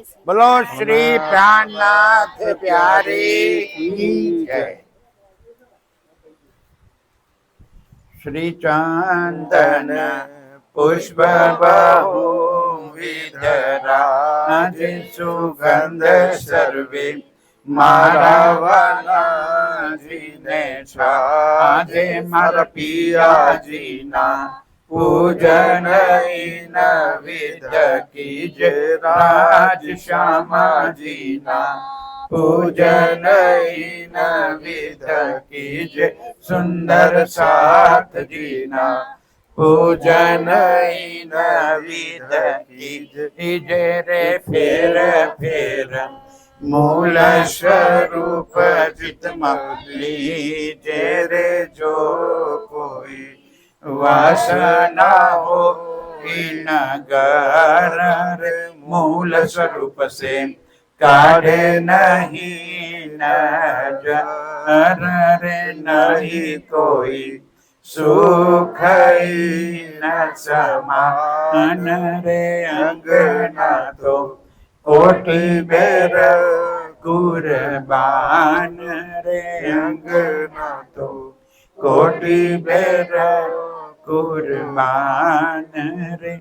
बोलो श्री प्राणनाथ प्यारे की जय। श्री चंदन पुष्प बहुविध राज सुगंध सर्वे मारा वाला जीने छाजे मारा पिया जीना पूजन इन विध कीज राज श्यामा जीना पूजन इन विध कीज सुंदर साथ जीना पूजन इन विध कीज रे फेर फेर मूल स्वरूप चित लीजे रे जो कोई वासना हो नगर मूल स्वरूप से काढ़े नहीं नजर रे नहीं कोई सुख न समान रे अंगना तो कोटि बेर कुर्बान रे अंगना तो कोटि बेर कुर्बान रे।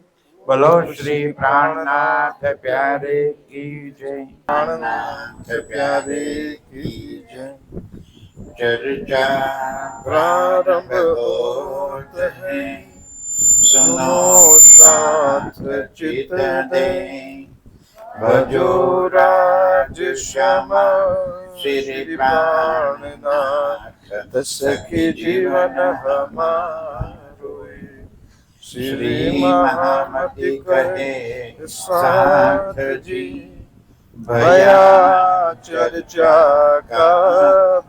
बोलो श्री प्राणनाथ प्यारे की जय। प्राणनाथ प्यारे की जय। चर्चा प्रारंभ होत है सुनो साथ चित दे भजो राज श्यामा श्री प्राणनाथ सखी जीवन हमारो। श्री महामति कहे साथ जी भया चर्चा का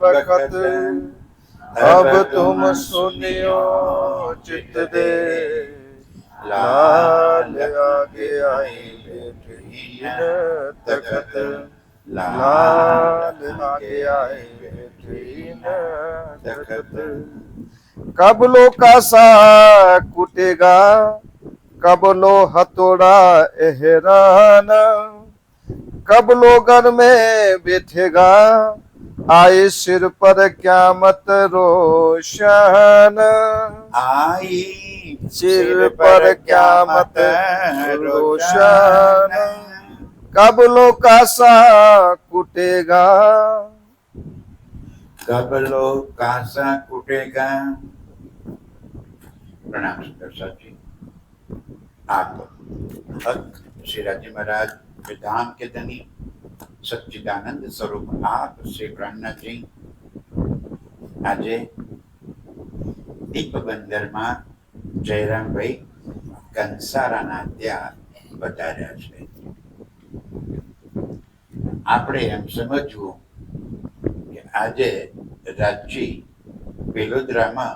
बखत अब तुम सुनियो चित दे लाल आगे आई बैठी तखत लाल आगे आई बैठी तखत। कब लो कासा कुटेगा कब लो हथौड़ा एहरान कब लो घर में बैठेगा आई सिर पर क्यामत रोशन आई सिर पर क्यामत रोशन कब लो कासा कुटेगा कब लो कासा कुटेगा। प्रणाम सरसा जी। आप भक्त श्री राजी महाराज धाम के धनी सच्चिदानंद स्वरूप आप श्री प्राणनाथ जी આજે દીપ બંદરમાં જયરામભાઈ કંસારાના ત્યાં વધાર્યા છે। આપણે એમ સમજવું કે આજે રાજજી વેલોદરામાં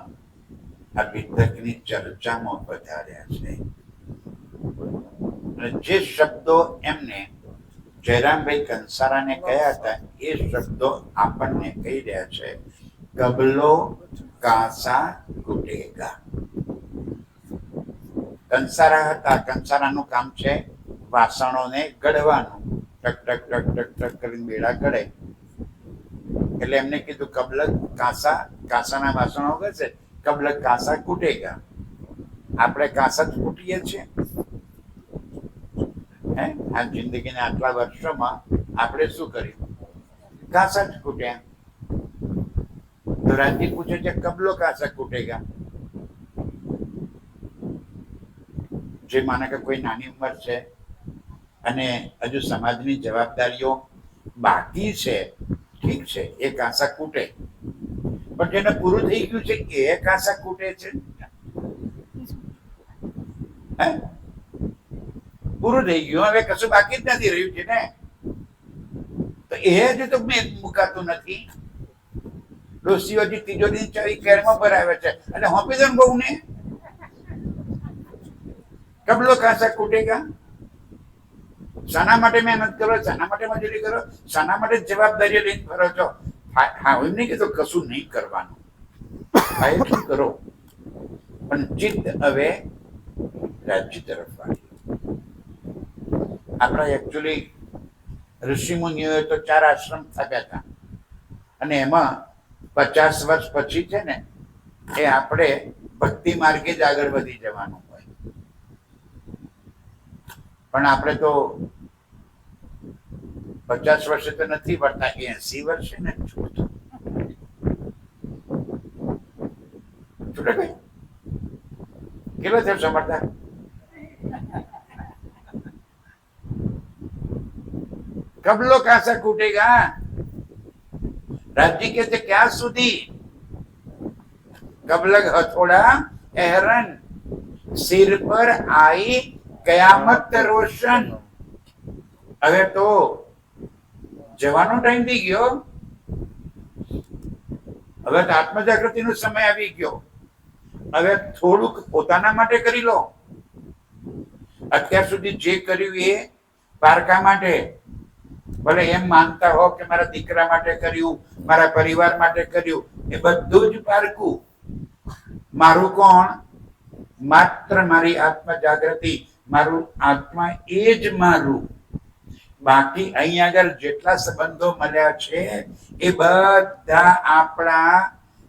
આ વિધકની ચર્ચામાં વધાર્યા છે અને જે શબ્દો એમને જયરામભાઈ કંસારાને કહ્યા હતા એ શબ્દો આપણને કહી રહ્યા છે। કબલો કાસા કુટેગા। કંસારા હતા, કંસારાનું કામ છે વાસણોને ગળવાનું, ટક ટક ટક ટક ટક કરીને બેડા ગળે એટલે એમને કીધું કબલક કાસા, કાસાના વાસણો ગળશે, કબલક કાસા કુટેગા। આપણે કાસા જ કૂટીએ છીએ હે આ જિંદગીના આટલા વર્ષોમાં આપણે શું કર્યું? કાસા જ કૂટ્યા। તો રાજજી પૂછે છે કબલો કાસા કૂટેગા। જે માને કે કોઈ નાની ઉંમર છે અને હજુ સમાજની જવાબદારીઓ બાકી છે, ઠીક છે એ કાસા કૂટે, પણ જેને પૂરું થઈ ગયું છે એ કાસા કૂટે છે હે પૂરું થઈ ગયું, હવે કશું બાકી જ નથી રહ્યું છે ને, તો એ જ તો મેં મુકાતું નથી। ડોસીઓ હજી તિજોરી ચાવી કેરમાં ભરાવે છે અને હોપી દો બહુ ને કબલો કાસા કૂટેગા। શાના માટે મહેનત કરો, શાના માટે મજૂરી કરો, શાના માટે જવાબદારીઓ લઈને ફરો છો? હા એમ નહીં કીધું કશું નહીં કરવાનું, હા એટલું કરો, પણ ચિત્ત હવે રાજ્ય તરફ વાળ્યું। આપણા એકચ્યુઅલી ઋષિ મુનિઓએ તો 4 આશ્રમ સ્થાપ્યા હતા, અને એમાં 50 વર્ષ પછી છે ને એ આપણે ભક્તિ માર્ગે જ આગળ વધી જવાનું હોય. પણ આપણે તો 50 વર્ષે તો નથી વળતા, 80 વર્ષે ને છૂટતું. છૂટે ભાઈ કેટલો થયો સમજદાર? कब लोग ऐसा कूटेगा? राज्य कहते क्या સુધી? कब लग हथौड़ा एहरन सिर पर आई कयामत रोशन. હવે તો જવાનો ટાઈમ થઈ ગયો. હવે તો આત્મજાગૃતિનો સમય આવી ગયો. હવે થોડુંક પોતાના માટે કરી લો. અત્યાર સુધી જે કર્યું એ પારકા માટે, ભલે એમ માનતા હો કે મારા દીકરા માટે કર્યું, મારા પરિવાર માટે કર્યું, એ બધું જ પારકું. મારું કોણ? માત્ર મારી આત્મા જાગૃતિ, મારું આત્મા એ જ મારું. બાકી અહીં આગળ જેટલા સંબંધો મળ્યા છે એ બધા આપણા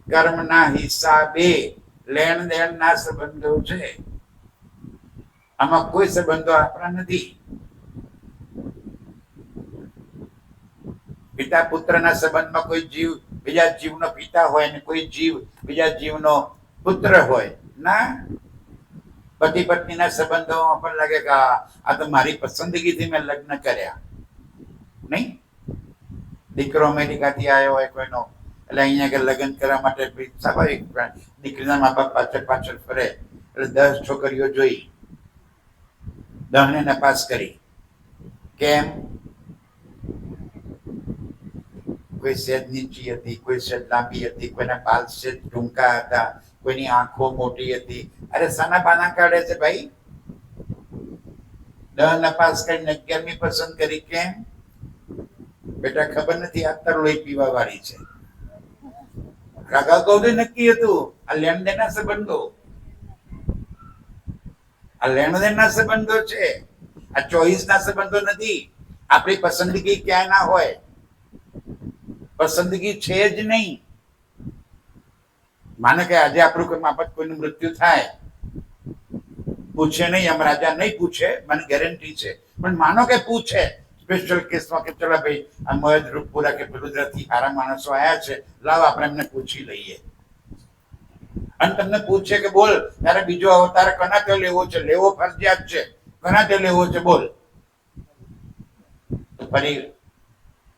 કર્મના હિસાબે લેણ દેણના સંબંધો છે. આમાં કોઈ સંબંધો આપણા નથી. પિતા પુત્રના સંબંધમાં કોઈ જીવ બીજા જીવનો પિતા હોય ને કોઈ જીવ બીજા જીવનો પુત્ર હોય ના. પતિ પત્નીના સંબંધોમાં પણ લાગે કે આ તો મારી પસંદગીથી મેં લગ્ન કર્યા. નહીં, દીકરો અમેરિકાથી આવ્યો હોય કોઈનો, એટલે અહીંયા કે લગ્ન કરવા માટે સ્વાભાવિક દીકરીના મા બાપ પાછળ પાછળ ફરે, એટલે 10 છોકરીઓ જોઈ, 10 ને નપાસ કરી. કેમ? કોઈ સેજ નીચી હતી, કોઈ સેજ લાંબી હતી, કોઈના બાલ સેજ ટૂંકા હતા, કોઈની આંખો મોટી હતી. અરે સાના બાના કાઢે છે ભાઈ? 10 નપાસ કરીને 11મી પસંદ કરી. કેમ? બેટા ખબર નથી, આ તાર લોહી પીવા વાળી છે. કાકા કહું નક્કી હતું. આ લેણ દેણના સંબંધો, આ લેણ દેણના સંબંધો છે. આ ચોઈસ ના સંબંધો નથી. આપણી પસંદગી ક્યાં ના હોય, પસંદગી છે જ નહીં. માને કે આજે આપણું કોઈ માફત કોઈનું મૃત્યુ થાય, પૂછે નહીં, આમ રાજા નહીં પૂછે, મને ગેરંટી છે. પણ માનો કે પૂછે સ્પેશિયલ કેસમાં કે ચલો ભાઈ આ મહેજ રૂપપુરા કે વડોદરાથી સારા માણસો આવ્યા છે, લાવ આપણે એમને પૂછી લઈએ. અને તમને પૂછે કે બોલ તારે બીજો અવતાર કોના તે લેવો છે? લેવો ફરજિયાત છે. કોના તે લેવો છે બોલ? ફરી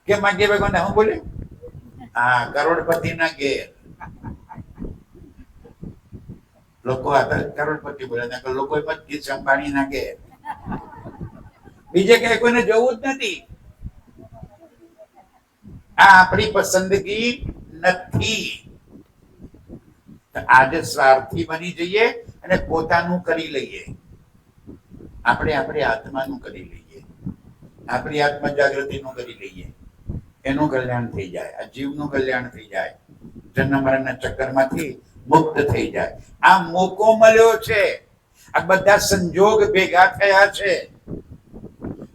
કે માંગે ભગવાન હું બોલે? હા, કરોડપતિ ના ઘેર. લોકો કરોડપતિ બોલે, લોકો જીત અંબાણી ના ઘેર. બીજે કઈ કોઈને જવું જ નથી. આ આપણી પસંદગી નથી. આજે સ્વાર્થી બની જઈએ અને પોતાનું કરી લઈએ. આપણે આપણી આત્માનું કરી લઈએ, આપણી આત્મા જાગૃતિનું કરી લઈએ. એનું કલ્યાણ થઈ જાય, આ જીવનું કલ્યાણ થઈ જાય, જન્મ મરણના ચક્કરમાંથી મુક્ત થઈ જાય. આ મોકો મળ્યો છે. આ બધા સંજોગ ભેગા થયા છે.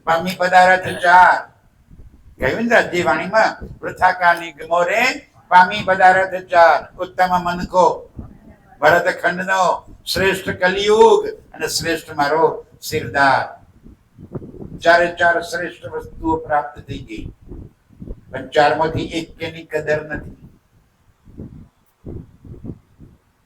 પામી પદાર્થ 4 કહ્યું ને રાજ્યવાણીમાં, વૃથાકા નિગમો રે પામી પદાર્થ 4 ઉત્તમ મનકો ભરતખંડનો શ્રેષ્ઠ કલિયુગ અને શ્રેષ્ઠ મારો સિરદાર. 4 શ્રેષ્ઠ વસ્તુઓ પ્રાપ્ત થઈ ગઈ, પણ 4માંથી એકેની કદર નથી.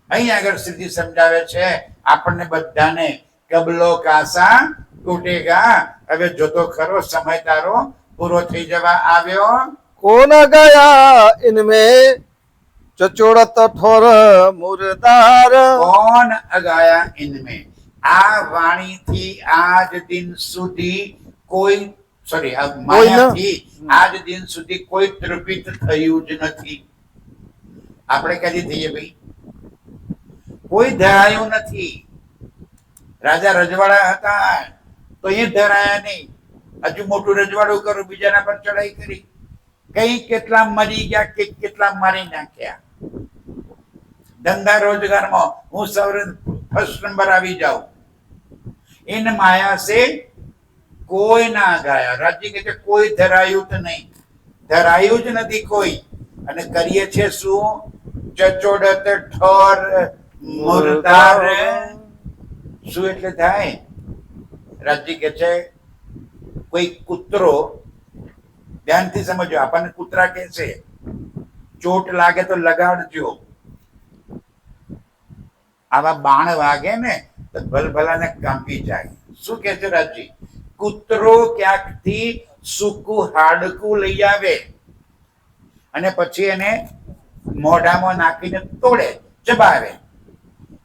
અહીં આગળ સીધી સમજાવે છે આપણને બધાને, કબલો કાસા કૂટેગા. હવે જોતો ખરો સમય તારો પૂરો થઈ જવા આવ્યો. કોન ગયા ઇનમે ચચોડત ઠોર મુરદાર. કોણ અગાયા ઇનમે? આ વાણીથી આજ દિન સુધી કોઈ આ માયાથી આજ દિન સુધી કોઈ તૃપિત થયું જ નથી. આપણે કદી થઈએ ભાઈ? કોઈ ધરાયું નથી. રાજા રજવાડા હતા તો એ ધરાયા નહીં. હજુ મોટું રજવાડું કરું, બીજાના પર ચડાઈ કરી, કઈ કેટલા મરી ગયા, કેટલા મારી નાખ્યા. ધંધા રોજગારમાં હું સૌ ફર્સ્ટ નંબર આવી જાઉં. इन माया से કોઈ ના ગાયા. રાજજી કે છે કોઈ ધરાયું જ નહીં, ધરાયું જ નથી કોઈ. અને કરીએ છે શું? ચચોડત ઠોર મુરદાર. શું એટલે થાય? રાજજી કે છે કોઈ કૂતરો, ધ્યાનથી સમજો, આપણને કૂતરા કે છે ચોટ લાગે તો લગાડજો, આવા બાણ વાગે ને તો ભલભલાને કાપી જાય. શું કે છે રાજજી? કૂતરો ક્યાંકથી સૂકું હાડકું લઈ આવે અને પછી એને મોઢામાં નાખીને તોડે, ચબાવે.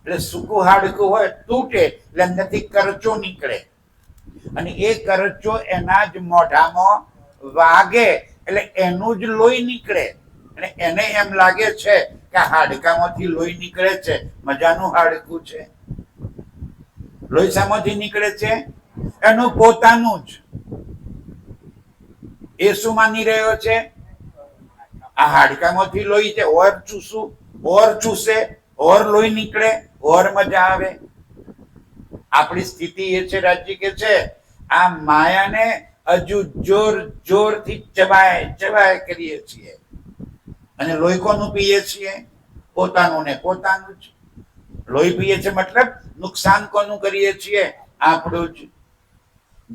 એટલે સૂકું હાડકું હોય, તૂટે એટલે અંદરથી કરચો નીકળે અને એ કરચો એના જ મોઢામાં વાગે એટલે એનું જ લોહી નીકળે અને એને એમ લાગે છે કે હાડકામાંથી લોહી નીકળે છે, મજાનું હાડકું છે. લોહી શામાંથી નીકળે છે? એનું પોતાનું જ. એ શું માની રહ્યો છે? આ હાડકામાંથી લોહી છે, ઓર ચૂસું, ઓર ચૂસે, ઓર લોહી નીકળે, ઓર મજા આવે. આપણી સ્થિતિ એ છે, રાજજી કે છે આ માયાને હજુ જોર જોરથી ચબાય કરીએ છીએ. અને લોહી કોનું પીએ છીએ? પોતાનું ને પોતાનું જ. લોહી પીએ છે મતલબ નુકસાન કોનું કરીએ છીએ? આપણું જ.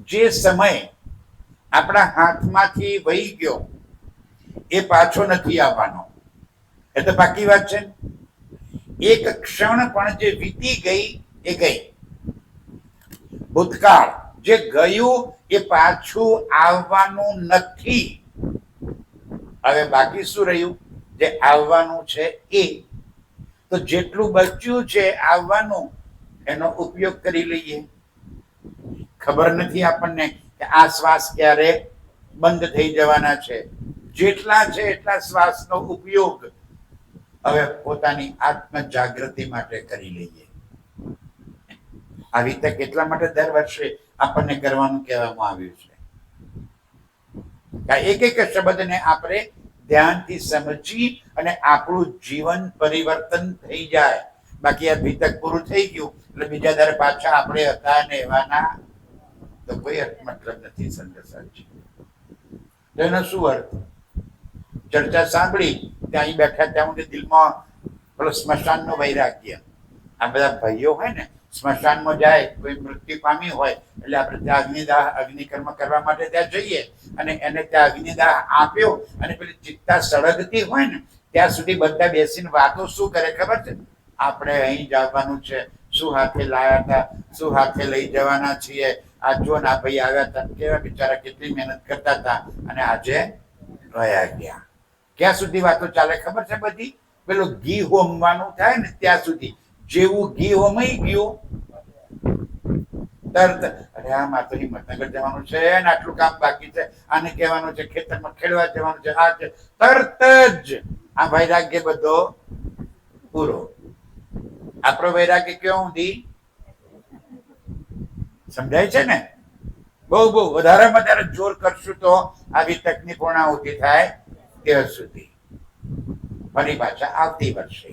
જે સમય આપણા હાથમાંથી વહી ગયો એ પાછો નથી આવવાનો, એ તો પાકી વાત છે. એક ક્ષણ પણ જે વીતી ગઈ એ ગઈ. ભૂતકાળ જે ગયું એ પાછું આવવાનું નથી. હવે બાકી શું રહ્યું? જે આવવાનું છે એ. તો જેટલું બચ્યું છે આવવાનું, એનો ઉપયોગ કરી લઈએ. ખબર નથી આપણને કે આ શ્વાસ ક્યારે બંધ થઈ જવાના છે. જેટલા છે એટલા શ્વાસનો ઉપયોગ હવે પોતાની આત્મ જાગૃતિ માટે કરી લઈએ. આવી રીતે કેટલા માટે દર વર્ષે આપણને કરવાનું કહેવામાં આવ્યું છે? એક એક શબ્દને આપણે ધ્યાનથી સમજી અને આપણું જીવન પરિવર્તન થઈ જાય. બાકી આ ભીતક પૂરું થઈ ગયું એટલે બીજા દર પાછા આપણે હતા ને એવાના, તો કોઈ મતલબ નથી. સંદેશાજી તો એનો શું અર્થ? ચર્ચા સાંભળી ત્યાં બેઠા ત્યાં સુધી દિલમાં પેલો સ્મશાનનો વૈરાગ્ય. આ બધા ભાઈઓ હોય ને સ્મશાનમાં જાય, કોઈ મૃત્યુ પામી હોય એટલે આપણે ત્યાં અગ્નિદાહ અગ્નિકર્મ કરવા માટે ત્યાં જઈએ અને એને ત્યાં અગ્નિદાહ આપ્યો અને પેલી ચિત્તા સળગતી હોય ને ત્યાં સુધી બધા બેસીને વાતો શું કરે ખબર છે? આપણે અહીં જવાનું છે, શું હાથે લાયા હતા, શું હાથે લઈ જવાના છીએ, આ જો ના ભાઈ આવ્યા હતા, કેવા બિચારા કેટલી મહેનત કરતા હતા અને આજે વયા ગયા. ક્યાં સુધી વાતો ચાલે ખબર છે બધી? પેલું ઘી હોમવાનું થાય ને ત્યાં સુધી. જેવું ઘી હોમાઈ ગયું તરત અરે આ મારે તો હિંમતનગર જવાનું છે ને આટલું કામ બાકી છે, આને કહેવાનું છે, ખેતરમાં ખેડવા જવાનું છે, આ છે. તરત જ આ વૈરાગ્ય બધો પૂરો. આપણો વૈરાગ્ય કેવો ઊંધી સમજાય છે ને? બહુ બહુ વધારેમાં વધારે જોર કરશું તો આવી તકની પૂર્ણાહુતિ થાય ત્યાં સુધી. ફરી પાછા આવતી વર્ષે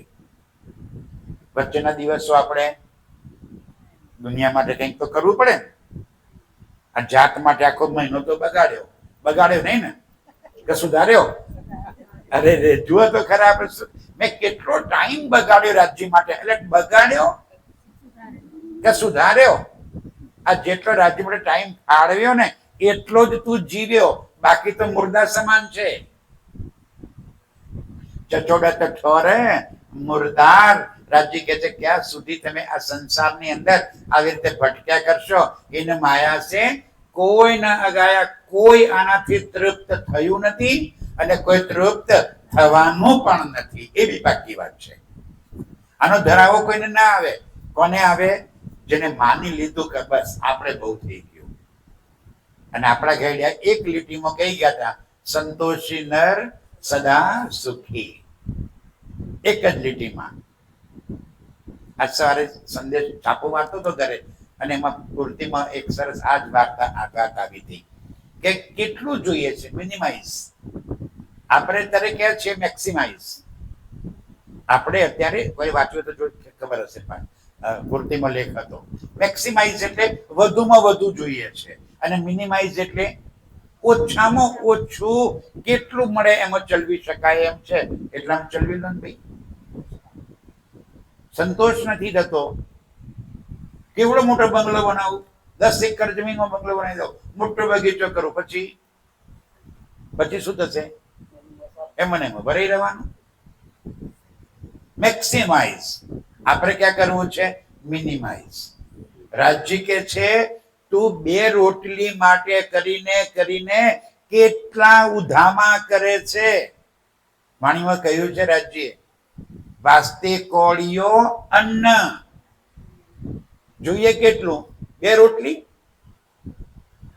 વચ્ચેના દિવસો આપણે દુનિયા માટે કંઈક તો કરવું પડે ને. આ જાત માટે આખો મહિનો તો બગાડ્યો નહીં ને કે સુધાર્યો? અરે રે જુઓ તો ખરા, આપણે મેં કેટલો ટાઈમ બગાડ્યો રાજ્ય માટે. એટલે બગાડ્યો કે સુધાર્યો? આ જેટલો રાજ્ય માટે ટાઈમ ફાળવ્યો ને એટલો જ તું જીવ્યો, બાકી તો મુર્દા સમાન છે. ચચોડત ઠોરે મુર્દાર. રાજજી કહે છે ક્યાં સુધી તમે આ સંસારની અંદર આવી રીતે ભટક્યા કરશો? એને માયા છે. કોઈ ના અગાયા, કોઈ આનાથી તૃપ્ત થયું નથી અને કોઈ તૃપ્ત થવાનું પણ નથી. એ બી પાકી વાત છે. આનો ધરાવો કોઈને ના આવે. કોને આવે? જેને માની લીધું કે બસ આપણે બહુ થઈ ગયું. અને આપણા ઘડિયા એક લીટીમાં કહી ગયા હતા, સંતોષી નર સદા સુખી. એક જ લીટીમાં. આજ સવારે સંદેશ છાપો વાંચતો હતો ઘરે અને એમાં પૂર્તિમાં એક સરસ આ જ વાત આવી હતી કે કેટલું જોઈએ છે મિનિમાઇઝ. આપણે અત્યારે કહે છે મેક્સિમાઇઝ. આપણે અત્યારે કોઈ વાંચ્યું તો જો ખબર હશે, પણ પૂર્તિમાં લેખ હતો મેક્સિમાઇઝ એટલે વધુમાં વધુ જોઈએ છે અને મિનિમાઇઝ એટલે ઓછામાં ઓછું કેટલું મળે એમાં ચલવી શકાય એમ છે એટલામાં ચલવી લો ને ભાઈ. સંતોષ નથી થતો. કેવડો મોટો બંગલો બનાવું, 10 એકર જમીનમાં બંગલો બનાવી દઉં, મોટો બગીચો કરું, પછી શું થશે? એમને એમાં ભરાઈ રહેવાનું. મેક્સિમાઇઝ. આપણે ક્યાં કરવું છે? મિનિમાઇઝ. રાજજી કે છે તું 2 રોટલી માટે કરીને કેટલા ઉધામા કરે છે. વાણીમાં કહ્યું છે રાજજીએ, વાસ્તે કોળીઓ અન્ન. જોઈએ કેટલું? 2 રોટલી.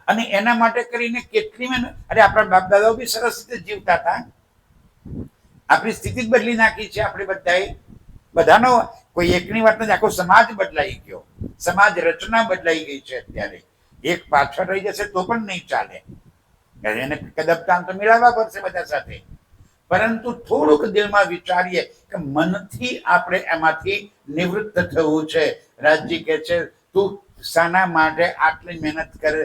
અને એના માટે કરીને કેટલી મહેનત. અરે આપણા બાપ દાદાઓ બી સરસ રીતે જીવતા હતા. આપણી સ્થિતિ જ બદલી નાખી છે આપણે બધાનો. કોઈ એકની વાત નથી, આખો સમાજ બદલાઈ ગયો. સમાજ રચના બદલાઈ ગઈ છે અત્યારે. એક પાછળ રહી જશે તો પણ નહીં ચાલે. એને કદબતાન તો મેળવવા પડશે બધા સાથે. પરંતુ થોડુંક દિલમાં વિચારીએ કે મનથી આપણે એમાંથી નિવૃત્ત થવું છે. રાજજી કે છે તું શાના માટે આટલી મહેનત કરે?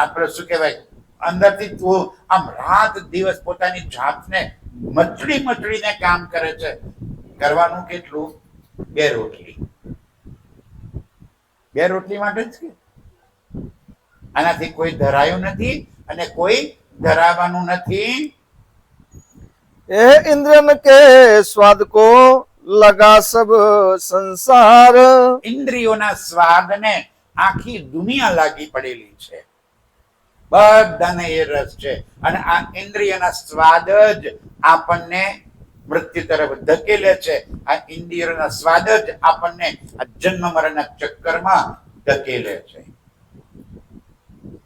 આપણે શું કહેવાય, અંદરથી તું આમ રાત દિવસ પોતાની જાતને મચડીને કામ કરે છે. કરવાનું કેટલું? 2 રોટલી. 2 રોટલી માટે જ કે આનાથી કોઈ ધરાયું નથી અને કોઈ ધરાવાનું નથી. એ इंद्रियन के स्वाद को लगा सब संसार. ઇન્દ્રિયોના સ્વાદને આખી દુનિયા લાગી પડેલી છે. બધાને એ રસ છે અને આ ઇન્દ્રિયના સ્વાદ જ આપણને મૃત્યુ તરફ ધકેલે છે. આ ઇન્દ્રિયના સ્વાદ જ આપણને આ જન્મ મરણના ચક્કરમાં ધકેલે છે.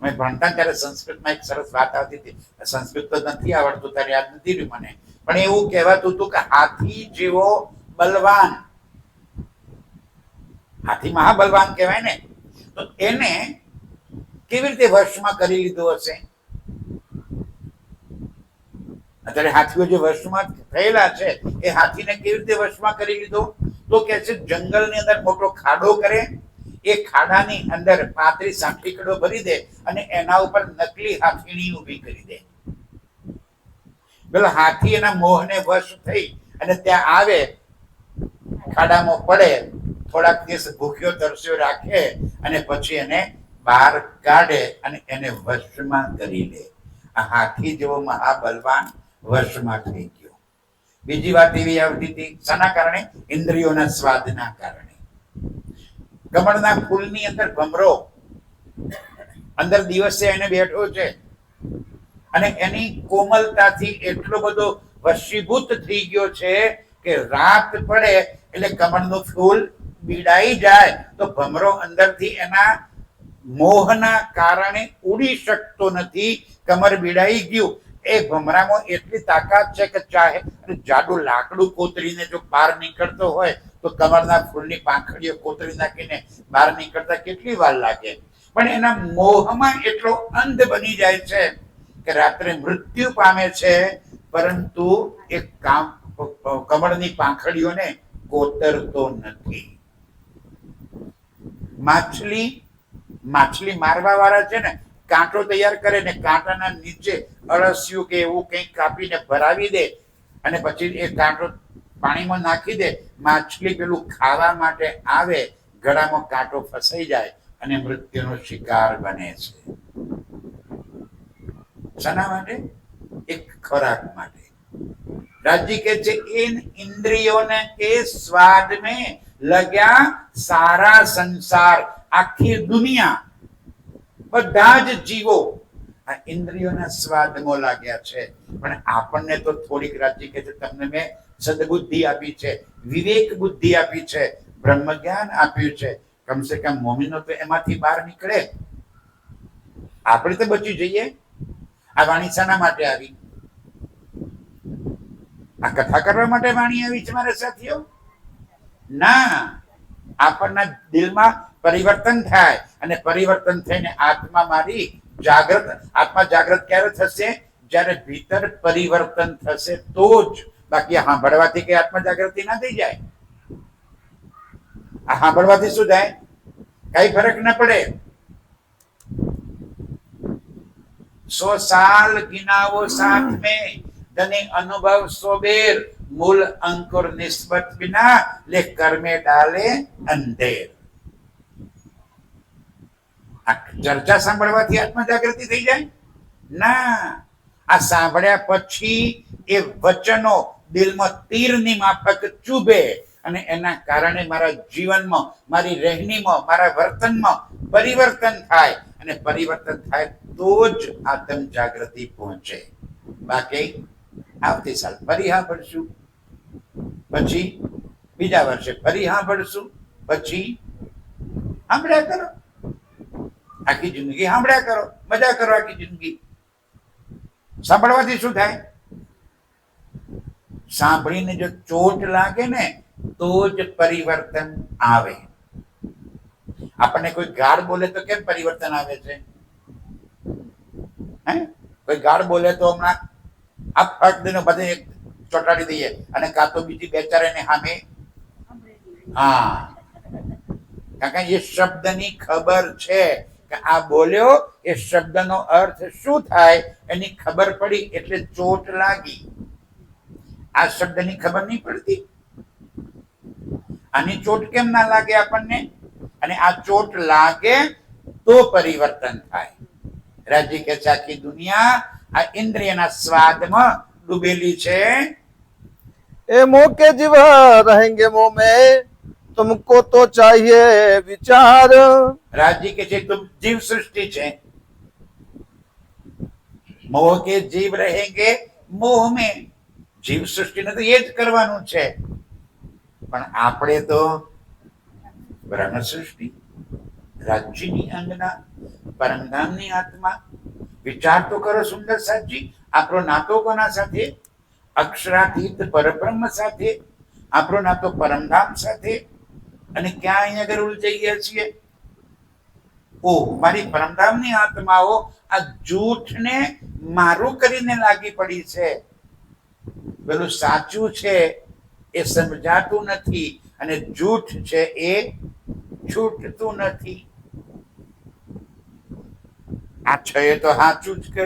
મેં ભણતા ત્યારે સંસ્કૃતમાં એક સરસ વાત આવતી હતી. સંસ્કૃત તો નથી આવડતું ત્યારે યાદ નથી રહ્યું મને, પણ એવું કહેવાતું હતું કે હાથી જેવો બલવાન, હાથી મહાબલવાન કહેવાય ને, તો એને કેવી રીતે વશમાં કરી લીધો હશે? અત્યારે હાથીઓ જે વશમાં થયેલા છે એ હાથીને કેવી રીતે વશમાં કરી લીધો? તો કે છે જંગલની અંદર મોટો ખાડો કરે, એ ખાડાની અંદર 35 ટીકડો ભરી દે અને એના ઉપર નકલી હાથીણી ઊભી કરી દે. પેલો હાથી એના મોહને વશ થઈ અને ત્યાં આવે, ખાડામાં પડે, થોડાક દિવસ ભૂખ્યો તરસ્યો રાખે અને પછી એને બહાર કાઢે અને એને વશમાં કરી લે. આ હાથી જેવો મહાબલવાન વશમાં થઈ ગયો. બીજી વાત એવી આવતી હતી, શાના કારણે? ઇન્દ્રિયોના સ્વાદના કારણે. કમળના ફૂલની અંદર ભમરો અંદર દિવસે એને બેઠો છે અને એની કોમલતાથી એટલો બધો વશીભૂત થઈ ગયો છે કે રાત પડે એટલે કમળનું ફૂલ બીડાઈ જાય તો ભમરો અંદરથી એના મોહના કારણે ઉડી શકતો નથી. કમર બીડાઈ ગયું. એ ભમરામાં એટલી તાકાત છે કે ચાહે જાડું લાકડું કોતરીને જો બહાર નીકળતો હોય તો કમરના ફૂલની પાંખડીઓ કોતરી નાખીને બહાર નીકળતા કેટલી વાર લાગે. પણ એના મોહમાં એટલો અંધ બની જાય છે કે રાત્રે મૃત્યુ પામે છે, પરંતુ એ કમળની પાંખડીઓને કોતરતો નથી. માછલી મારવા વાળા છે ને, કાંટો તૈયાર કરે ને કાંટાના નીચે અળસિયું કે એવું કંઈક કાપીને ભરાવી દે અને પછી એ કાંટો પાણીમાં નાખી દે. માછલી પેલું ખાવા માટે આવે, ગળામાં કાંટો ફસાઈ જાય અને મૃત્યુનો શિકાર બને છે. શાના માટે? એક ખોરાક માટે. રાજજી કે છે इन इंद्रियों के स्वाद में लग्या सारा संसार. આખી દુનિયા, બધા જ જીવો આ ઇન્દ્રિયોના સ્વાદમાં લાગ્યા છે. પણ આપણને તો થોડીક, રાજજી કે છે તમને મેં સદબુદ્ધિ આપી છે, વિવેક બુદ્ધિ આપી છે, બ્રહ્મ જ્ઞાન આપ્યું છે. કમસે કમ મોમીનો તો એમાંથી બહાર નીકળે, આપણે તો બચી જઈએ. આ વાણી શાના માટે આવી? આ કથા કરવા માટે વાણી આવી છે મારા સાથીઓ? ના, આપણના દિલમાં પરિવર્તન થાય અને પરિવર્તન થઈને આત્મા મારી જાગૃત. આત્મા જાગૃત ક્યારે થશે? જ્યારે ભીતર પરિવર્તન થશે તો જ. બાકી સાંભળવાથી કઈ આત્મા જાગૃતિ ના થઈ જાય. આ સાંભળવાથી શું થાય? કઈ ફરક ના પડે. 100 साल गिनावो साथ में, धनी अनुभव 100 बेर, मूल अंकुर निस्बत बिना, ले कर में डाले अंधेर. આ ચર્ચા સાંભળવાથી આત્મજાગૃતિ થઈ જાય ના. આ સાંભળ્યા પછી એ વચનો દિલમાં તીરની માફક ચૂભે અને એના કારણે મારા જીવનમાં, મારી રહેણીમાં, મારા વર્તનમાં પરિવર્તન થાય. અને પરિવર્તન થાય તો જ આત્મ જાગૃતિ પહોંચે. બાકી આવતી સાલ ફરી સાંભળશું, પછી બીજા વર્ષે ફરી સાંભળશું, પછી સાંભળ્યા કરો આખી જિંદગી, સાંભળ્યા કરો, મજા કરો આખી જિંદગી. સાંભળવાથી શું થાય? સાંભળીને જો ચોટ લાગે ને તો જ પરિવર્તન આવે. આપણને કોઈ ગાળ બોલે તો કેમ પરિવર્તન આવે છે? હે, કોઈ ગાળ બોલે તો હમણાં આ ફટ દઈને બધે ચોટાડી દઈએ અને કાં તો બીજી બે ચાર એને સામે. હા, કારણ કે એ શબ્દની ખબર છે કે આ બોલ્યો, એ શબ્દનો અર્થ શું થાય એની ખબર પડી એટલે ચોટ લાગી. આ શબ્દની ખબર નહીં પડતી, આની ચોટ કેમ ના લાગે આપણને? અને આ ચોટ લાગે તો પરિવર્તન થાય. રાજી કે આખી દુનિયા આ ઇન્દ્રિયના સ્વાદમાં ડૂબેલી છે. ए मोह के जीव रहेंगे मोह में, तुमको तो चाहिए विचार. राजी के तुम जीव सृष्टि છે, मोह के जीव रहेंगे मोह में. જીવ સૃષ્ટિને તો એ જ કરવાનું છે, પણ આપણે તો બ્રહ્મ સૃષ્ટિ, રાજ્યની અંગના, પરમધામની આત્મા. વિચાર તો કરો સુંદર સાજી, આપણો નાતો કોના સાથે? અક્ષરાતીત પરબ્રહ્મ સાથે. આપણો નાતો પરમધામ સાથે. અને ક્યાં અહીંયા આગળ ઉલજાઈ ગયા છીએ? ઓ મારી પરમધામની આત્માઓ આ જૂઠને મારું કરીને લાગી પડી છે. પેલું સાચું છે એ સમજાતું નથી અને જૂઠ છે એ છૂટતું નથી. આ છે તો સાચું જ કે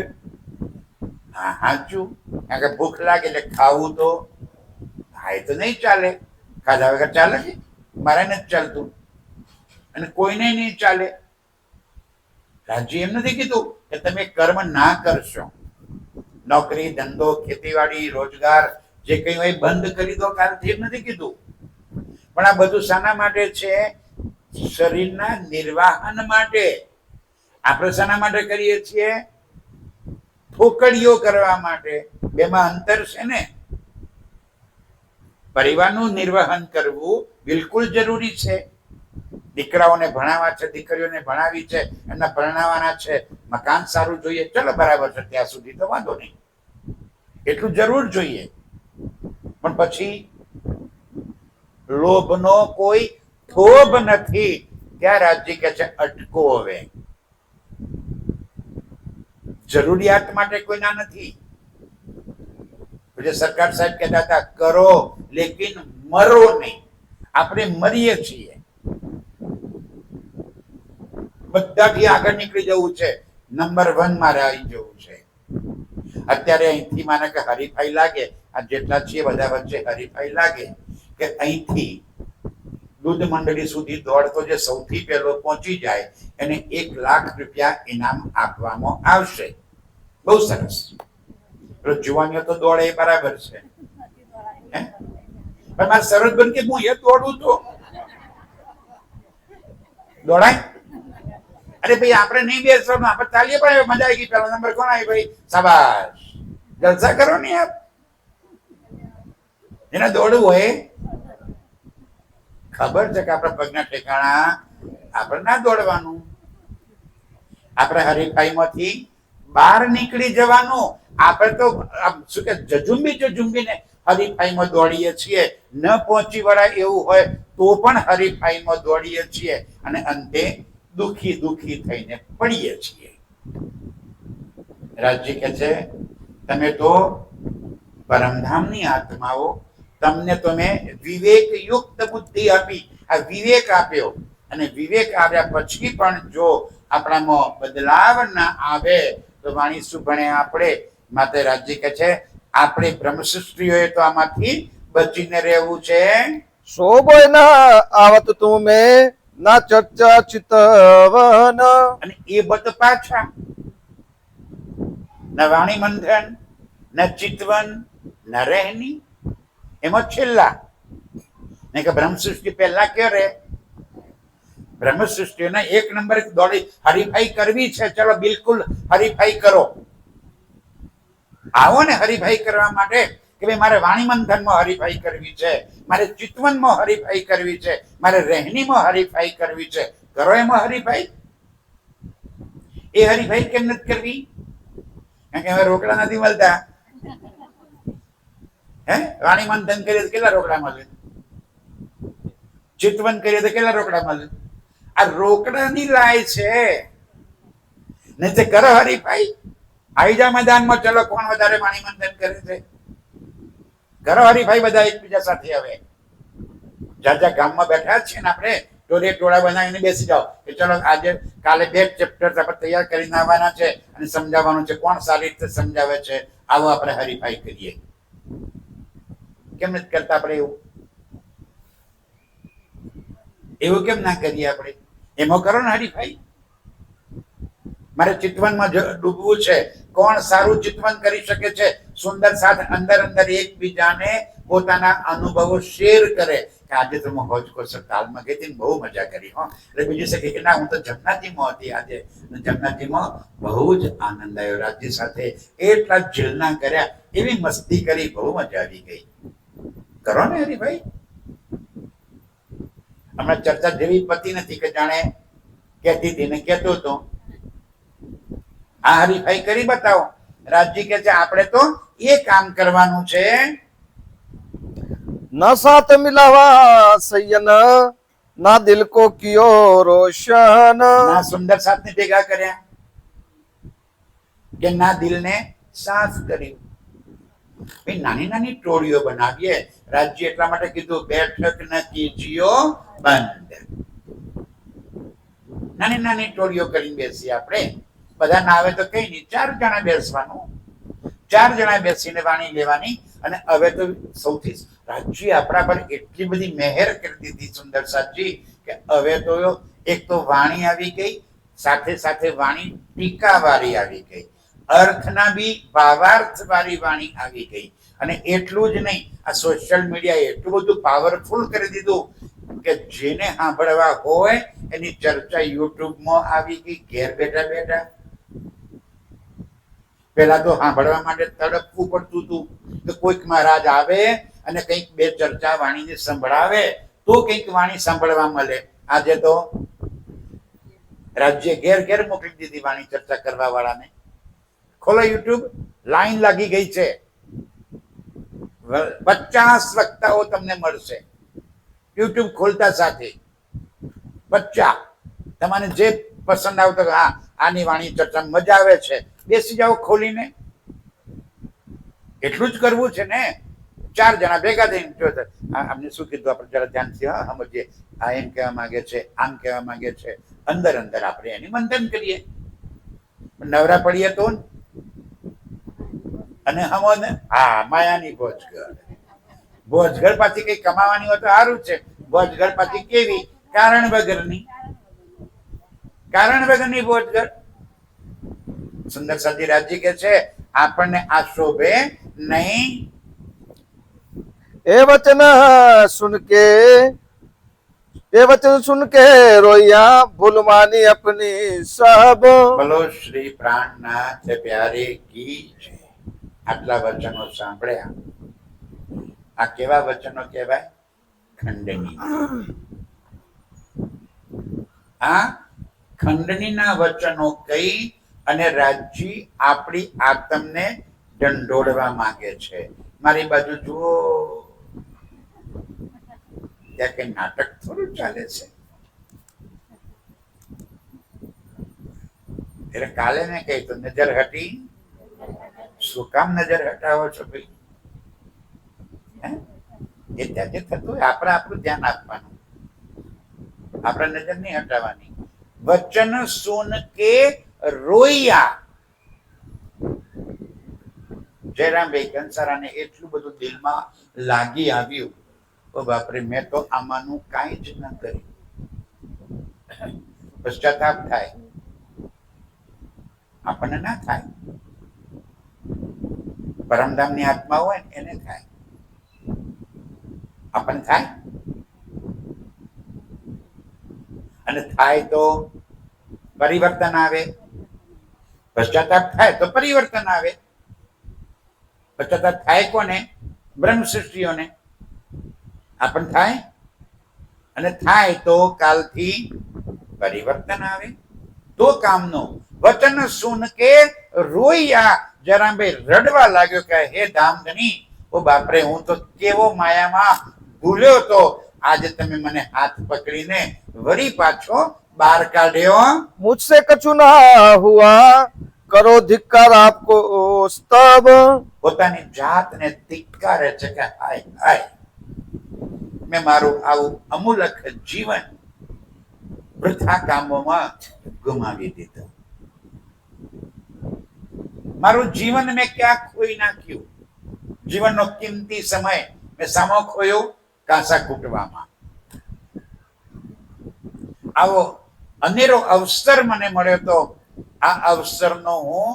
હા સાચું, કારણ કે ભૂખ લાગે એટલે ખાવું તો ખાય તો નહીં ચાલે. ખાધા વગર ચાલે છે? મારે નથી ચાલતું અને કોઈને નહીં ચાલે. રાજ્ય એમ નથી કીધું કે તમે કર્મ ના કરશો, નોકરી ધંધો ખેતીવાડી રોજગાર જે કઈ હોય બંધ કરી દો કાલથી, એમ નથી કીધું. પણ આ બધું શાના માટે છે? શરીરના નિર્વાહન માટે. આપણે શાના માટે કરીએ છીએ? ફોકડીઓ કરવા માટે. બેમાં અંતર છે ને. પરિવારનું નિર્વહન કરવું બિલકુલ જરૂરી છે. દીકરાઓને ભણાવવા છે, દીકરીઓને ભણાવી છે, એમના ભણાવવાના છે, મકાન સારું જોઈએ, ચલો બરાબર છે, ત્યાં સુધી તો વાંધો નહીં, એટલું જરૂર જોઈએ. પણ પછી લોભનો કોઈ થોભ નથી. ત્યાં રાજ્ય કે છે અટકો. હવે જરૂરિયાત માટે કોઈના નથી. સરકાર સાહેબ કહેતા હતા કરો લેકિન મરો નહીં. આપણે મરીએ છીએ. બધાથી આગળ નીકળી જવું છે, નંબર 1 માં આવી જવું છે. અત્યારે અહીંથી માને કે હરીફાઈ લાગે, આ જેટલા છીએ બધા વચ્ચે હરીફાઈ લાગે કે અહીંથી દૂધ મંડળી સુધી દોડતો જે સૌથી પહેલો પહોંચી જાય એને 1 લાખ રૂપિયા ઇનામ આપવામાં આવશે. બહુ સરસ. જુવાનીઓ તો દોડે એ બરાબર છે, પણ મારે સરસ બન કે હું એ દોડું તો દોડાય. અરે ભાઈ આપણે નહીં બેસવાનું, આપણે ચાલીએ પણ મજા આવી ગઈ. પેલો નંબર કોણ આવી? ભાઈ શાબાશ, જલસા કરો ને યાર. એને દોડવું હોય ખબર છે કે આપણા પગના ઠેકાણા, આપણે ના દોડવાનું. આપણે હરીફાઈમાંથી બહાર નીકળી જવાનું. આપણે તો શું કે જજુંબીને હરીફાઈમાં દોડીએ છીએ. ન પહોંચી વળાય એવું હોય તો પણ હરીફાઈમાં દોડીએ છીએ અને અંતે દુખી થઈને પડીએ છીએ. રાજ્ય કે છે તમે તો પરમધામની આત્માઓ, તમને તો મેં વિવેક યુક્ત બુદ્ધિ આપી. આ વિવેક આપ્યો અને વિવેક આવ્યા પછી પણ જો આપણામાં બદલાવ ના આવે તો તો વાણી શું ભણે આપણે? માટે રાજ્ય કહે છે આપણે બ્રહ્મસૃષ્ટિઓએ તો આમાંથી બચીને રહેવું છે. શોભોય ન આવત તુમે ના ચર્ચા ચિતવન. અને એ બધ પાછા ન વાણી મંથન, ન ચિતવન, ન રહેની, એમાં છેલ્લા નહીં કે બ્રહ્મસૃષ્ટિ પહેલા ક્યાં રહે? બ્રહ્મસૃષ્ટિને એક નંબર દોડી હરીફાઈ કરવી છે, ચલો બિલકુલ હરીફાઈ કરો. આવો ને હરીફાઈ કરવા માટે કે ભાઈ મારે વાણી મંથનમાં હરીફાઈ કરવી છે, મારે ચિતવનમાં હરીફાઈ કરવી છે, મારે રહેણીમાં હરીફાઈ કરવી છે. કરો એમાં હરીફાઈ. એ હરીફાઈ કેમ નથી કરવી? કારણ કે હવે રોકડા નથી મળતા. હે, વાણી મંથન કરીએ તો કેટલા રોકડા મળે? ચિતવન કરીએ તો કેટલા રોકડા મળે? આ રોકડાની લાય છે. નહીં તે કરો હરીફાઈ. આવી જા મેદાનમાં, ચલો કોણ વધારે વાણી મંથન કરે છે? કરો હરીફાઈ બધા એકબીજા સાથે. હવે જ્યાં ગામમાં બેઠા છે ને આપણે ટોળે ટોળા બનાવીને બેસી જાઓ કે ચલો આજે કાલે 2 ચેપ્ટર આપણે તૈયાર કરીને આવવાના છે અને સમજાવવાનું છે. કોણ સારી રીતે સમજાવે છે, આવો આપણે હરીફાઈ કરીએ. કેમ નથી કરતા આપણે એવું? એવું કેમ ના કરીએ આપણે? એમાં કરો ને હરીફાઈ. મારે ચિતવનમાં ડૂબવું છે, કોણ સારું ચિતવન કરી શકે છે, સુંદર સાથે અંદર અંદર એકબીજાને પોતાના અનુભવો શેર કરે કે આજે તો હું હોજકોસર તાલમાં ગઈ હતી, બહુ મજા કરી. હો, એટલે બીજી શકે કે ના હું તો જમનાજીમાં હતી આજે, જમનાજીમાં બહુ જ આનંદ આવ્યો. રાજ્ય સાથે એટલા જીલના કર્યા, એવી મસ્તી કરી, બહુ મજા આવી ગઈ. કરો ને હરીભાઈ. હમણાં ચર્ચા જેવી પતિ નથી કે જાણે કહેતી હતી ને કહેતો હતો. આ હરીફાઈ કરી બતાવો. રાજજી કે છે આપણે તો એ કામ કરવાનું છે. ન સાથ મિલાવા સૈયન, ના દિલ કો કિયો રોશન. ના સુંદર સાથને ભેગા કર્યા કે ના દિલને સાફ કર્યું. ભાઈ નાની નાની ટોળીઓ બનાવીએ. રાજ્ય એટલા માટે કીધું બેઠક ન કીજીઓ બંધ. નાની નાની ટોળીઓ કરીને બેસીએ આપણે. બધા ના આવે તો કઈ નહીં, 4 જણા બેસવાનું. 4 જણા બેસીને વાણી લેવાની. અને હવે તો સૌથી રાજ્ય આપણા પર એટલી બધી મહેર કરી દીધી સુંદર સાજી કે હવે તો એક તો વાણી આવી ગઈ, સાથે સાથે વાણી ટીકા વાળી આવી ગઈ, અર્થના બી ભાવાર્થ વાળી વાણી આવી ગઈ. અને એટલું જ નહીં, આ સોશિયલ મીડિયાએ એટલું બધું પાવરફુલ કરી દીધું કે જેને સાંભળવા હોય એની ચર્ચા યુટ્યુબમાં આવી ગઈ ઘેર બેઠા બેઠા. પેલા તો સાંભળવા માટે તડપવું પડતું હતું કે કોઈક મહારાજ આવે અને કંઈક 2 ચર્ચા વાણીને સંભળાવે તો કંઈક વાણી સાંભળવા મળે. આજે તો રાજ્ય ઘેર ઘેર મોકલી દીધી વાણી ચર્ચા કરવા વાળાને. ખોલો યુટ્યુબ, લાઈન લાગી ગઈ છે. 50 વક્તાઓ તમને મળશે યુટ્યુબ ખોલતા સાથે. 50. તમને જે પસંદ આવતો હા આની વાણી ચર્ચા મજા આવે છે, બેસી જાઓ ખોલીને. એટલું જ કરવું છે ને. 4 જણા ભેગા થઈને અમને શું કીધું આપણે જરા ધ્યાનથી સમજીએ. આ એમ કહેવા માંગે છે, આમ કહેવા માંગે છે. અંદર અંદર આપણે એની મંથન કરીએ. નવરા પડીએ તો અને હમોને હા માયાની ભોજગળ. ભોજગળ પાછી કઈ કમાવાની હોય તો સારું છે. ભોજગળ પાછી કેવી? કારણ વગરની. કારણ વગરની ભોજગળ. સુંદર સાજી રાજજી કે છે આપણને આ શોભે નહીં. એ વચન સુન કે રોયા ભૂલ માની અપની સબ. બોલો શ્રી પ્રાણનાથ પ્યારે કી જય. આટલા વચનો સાંભળ્યા. આ કેવા વચનો કહેવાય? ખંડની. આ ખંડનીના વચનો કઈ અને રાજજી આપણી આત્મને ઢંઢોળવા માંગે છે. મારી બાજુ જુઓ, ત્યાં કઈ નાટક થોડું ચાલે છે. એટલે કાલે ને કઈ તો નજર હટી. શું કામ નજર હટાવો છો ભાઈ? એ ત્યાં જે થતું હોય આપણે આપણું ધ્યાન આપવાનું, આપણે નજર નહીં હટાવવાની. વચન સુન કે રોયા. જયરામભાઈ કંસારાને એટલું બધું દિલમાં લાગી આવ્યું, ઓ બાપરે, મેં તો આમાંનું કાંઈ જ ન કર્યું. પશ્ચાતાપ થાય, આપણને ના થાય, પરમધામની આત્મા હોય ને એને થાય, આપણને થાય. અને થાય તો પરિવર્તન આવે, પશ્ચાતાપ થાય તો પરિવર્તન આવે. પશ્ચાતાપ થાય કોને? બ્રહ્મ સૃષ્ટિઓને. આપણને થાય, અને થાય તો કાલથી પરિવર્તન આવે. તો કામનો વચન સુન કે રોયા. જયરામભાઈ રડવા લાગ્યો કે હે ધામધની, ઓ બાપરે, હું તો કેવો માયામાં ભૂલ્યો તો, આજે તમે મને હાથ પકડીને વળી પાછો બહાર કાઢ્યો. मुझसे कछु ना हुआ, करो धिक्कार आपको तब. પોતાની જાતને ધિક્કારે છે કે હાય હાય, મેં મારું આવું અમૂલક જીવન વૃથા કામોમાં ગુમાવી દીધું. મારું જીવન મેં ક્યાં ખોઈ નાખ્યું? જીવનનો કિંમતી સમય મેં સામો ખોયો કાંસા કૂટવામાં. આવો અનેરો અવસર મને મળ્યો તો આ અવસરનો હું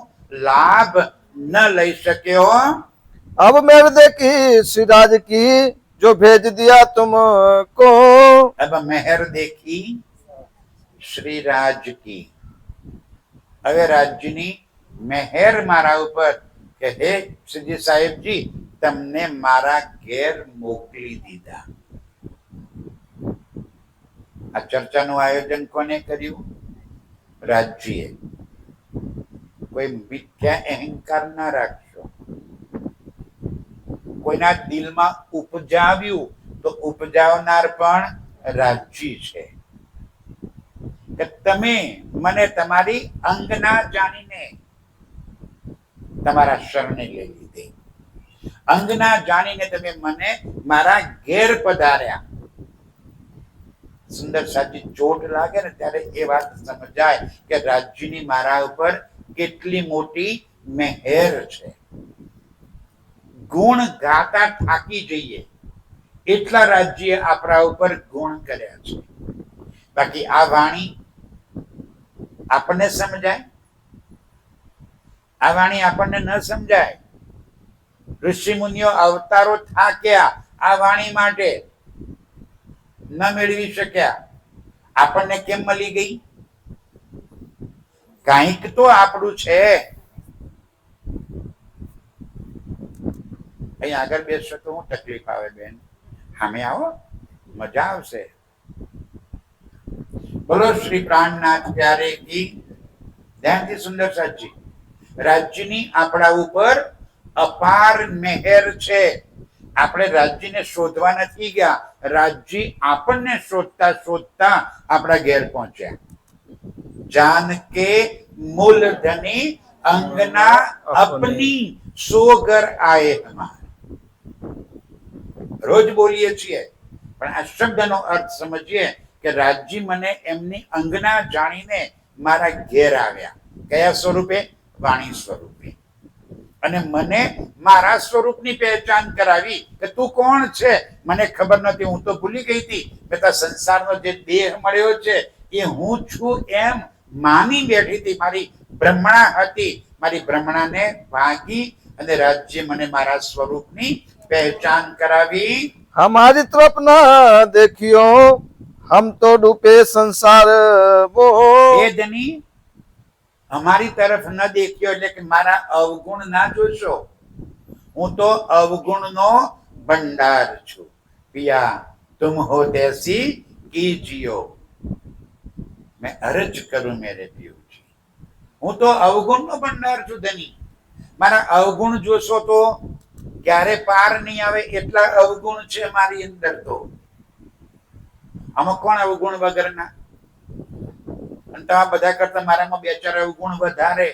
લાભ ન લઈ શક્યો. अब मेरे देखी सिराज की जो भेज दिया तुमको. अब मेहर देखी श्री राज की. હવે રાજ્યની મહેર મારા ઉપર કે હે શ્રીજી સાહેબજી, તમને મારા ઘેર મોકલી દીધા. આ ચર્ચાનું આયોજન કોને કર્યું? રાજ્યએ. કોઈ મિથ્યા અહંકાર ના રાખશો. કોઈના દિલમાં ઉપજાવ્યું તો ઉપજાવનાર પણ રાજ્ય છે. કે તમે મને તમારી અંગના જાણીને તમારા શરણે લઈ લીધી. અંગના જાણીને તમે મને મારા ઘેર પધાર્યા. સુંદર સાચી ચોટ લાગે ને ત્યારે એ વાત સમજાય કે રાજ્યની મારા ઉપર કેટલી મોટી મહેર છે. ગુણ ગાતા થાકી જઈએ એટલા રાજ્ય આપણા ઉપર ગુણ કર્યા છે. બાકી આ વાણી આપણને સમજાય? આ વાણી આપણને ન સમજાય. ઋષિ મુનિઓ અવતારો થાક્યા આ વાણી માટે, ન મેળવી શક્યા. આપણને કેમ મળી ગઈ? કાંઈક તો આપણું છે. અહીં આગળ બેસશો તો હું તકલીફ આવે બેન? સામે આવો, મજા આવશે. બોલો શ્રી પ્રાણનાથ પ્યારે કી. ધ્યાનથી સુંદર સાચી. રાજ્યની આપણા ઉપર અપાર મહેર છે. આપણે રાજ્યને શોધવા નથી ગયા, રાજ્ય આપણને શોધતા શોધતા આપણા ઘેર પહોંચ્યા. જાન કે મૂલધની અંગના અપની સો ઘર આયે હમાર. રોજ બોલીએ છીએ પણ આ શબ્દનો અર્થ સમજીએ કે રાજ્ય મને એમની અંગના જાણીને મારા ઘેર આવ્યા. કયા સ્વરૂપે? વાણી સ્વરૂપે. અને મને મારા સ્વરૂપની પહેચાન કરાવી કે તું કોણ છે. મને ખબર નથી, હું તો ભૂલી ગઈ હતી કે આ સંસારનો જે દેહ મળ્યો છે એ હું છું એમ માની બેઠી હતી. મારી બ્રહ્મણા હતી. મારી બ્રહ્મણાને ભાગી અને રાજ્ય મને મારા સ્વરૂપની પહેચાન કરાવી. हमारी तरफ न देखियो, हम तो डूबे संसार मोह. એ ધની અમારી તરફ ન દેખ્યો એટલે કે મારા અવગુણ ના જોશો. હું તો અવગુણનો ભંડાર છું. પિયા તુમ હો તૈસી કીજિયો. मैं अर्ज करूं मेरे पियूजी. હું તો અવગુણનો ભંડાર છું ધની. મારા અવગુણ જોશો તો ક્યારે પાર નહીં આવે એટલા અવગુણ છે મારી અંદર. તો આમાં કોણ અવગુણ વગરના? અને તમે બધા કરતા મારામાં બે ચાર અવગુણ વધારે,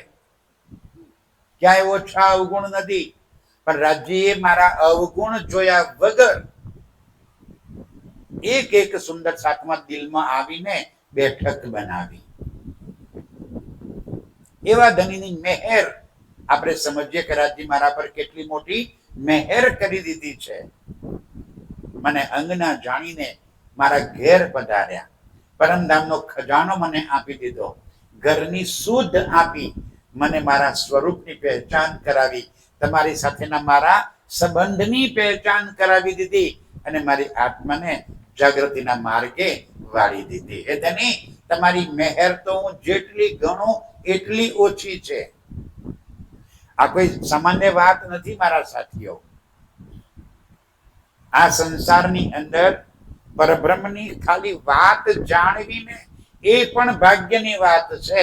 ક્યાંય ઓછા અવગુણ નથી. પણ રાજ્યએ મારા અવગુણ જોયા વગર એક એક સુંદર સાતમા દિલમાં આવીને બેઠક બનાવી. એવા ધનીની મહેર આપણે સમજીએ કે રાજજી મારા પર કેટલી મોટી મહેર કરી દીધી છે. મને અંગના જાણીને મારા ઘેર પધાર્યા, પરમધામનો ખજાનો મને આપી દીધો, ઘરની શુદ્ધ આપી, મને મારા સ્વરૂપની પહેચાન કરાવી, તમારી સાથેના મારા સંબંધની પહેચાન કરાવી દીધી અને મારી આત્માને જાગૃતિના માર્ગે વાળી દીધી. એ ધણી, તમારી મહેર તો હું જેટલી ગણું એટલી ઓછી છે. આ કોઈ સામાન્ય વાત નથી મારા સાથીઓ. આ સંસારની અંદર પરબ્રહ્મની ખાલી વાત જાણવીને એ પણ ભાગ્યની વાત છે.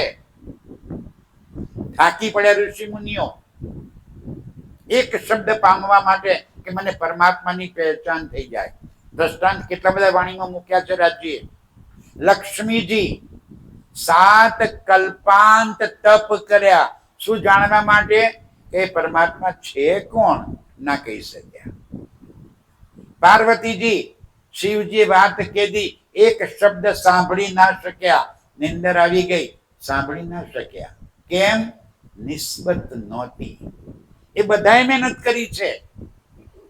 થાકી પડ્યા ઋષિ મુનિઓ એક શબ્દ પામવા માટે કે મને પરમાત્માની પહેચાન થઈ જાય. દ્રષ્ટાંત કેટલા બધા વાણીમાં મૂક્યા છે રાજ્યએ. લક્ષ્મીજી 7 કલ્પાંત તપ કર્યા. શું જાણવા માટે? એ પરમાત્મા છે કોણ ના કહી શક્યા. પાર્વતીજી શિવજી વાત કીધી, એક શબ્દ સાંભળી ના શક્યા, નિંદર આવી ગઈ, સાંભળી ના શક્યા. કેમ? નિસ્બત નહોતી. એ બધાએ મહેનત કરી છે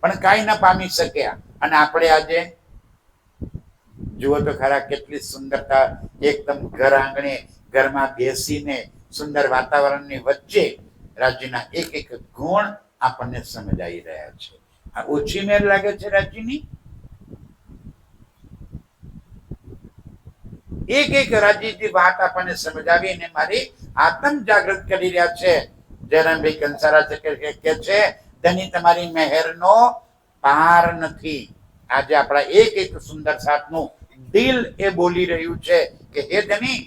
પણ કાંઈ ના પામી શક્યા. અને આપણે આજે જુઓ તો ખરા કેટલી સુંદરતા, એકદમ ઘર આંગણે ઘરમાં બેસીને સુંદર વાતાવરણની વચ્ચે રાજ્યના એક એક ગુણ આપણને સમજાઈ રહ્યા છે. આ ઓછી મેર લાગે છે રાજ્યની? એક એક રાજ્યની વાત આપણને સમજાવી અને મારી આત્મ જાગૃત કરી રહ્યા છે. જયરામભાઈ કંસારા કે છે, ધની તમારી મહેરનો પાર નથી. આજે આપણા એક એક સુંદર સાથનું દિલ એ બોલી રહ્યું છે કે હે ધની,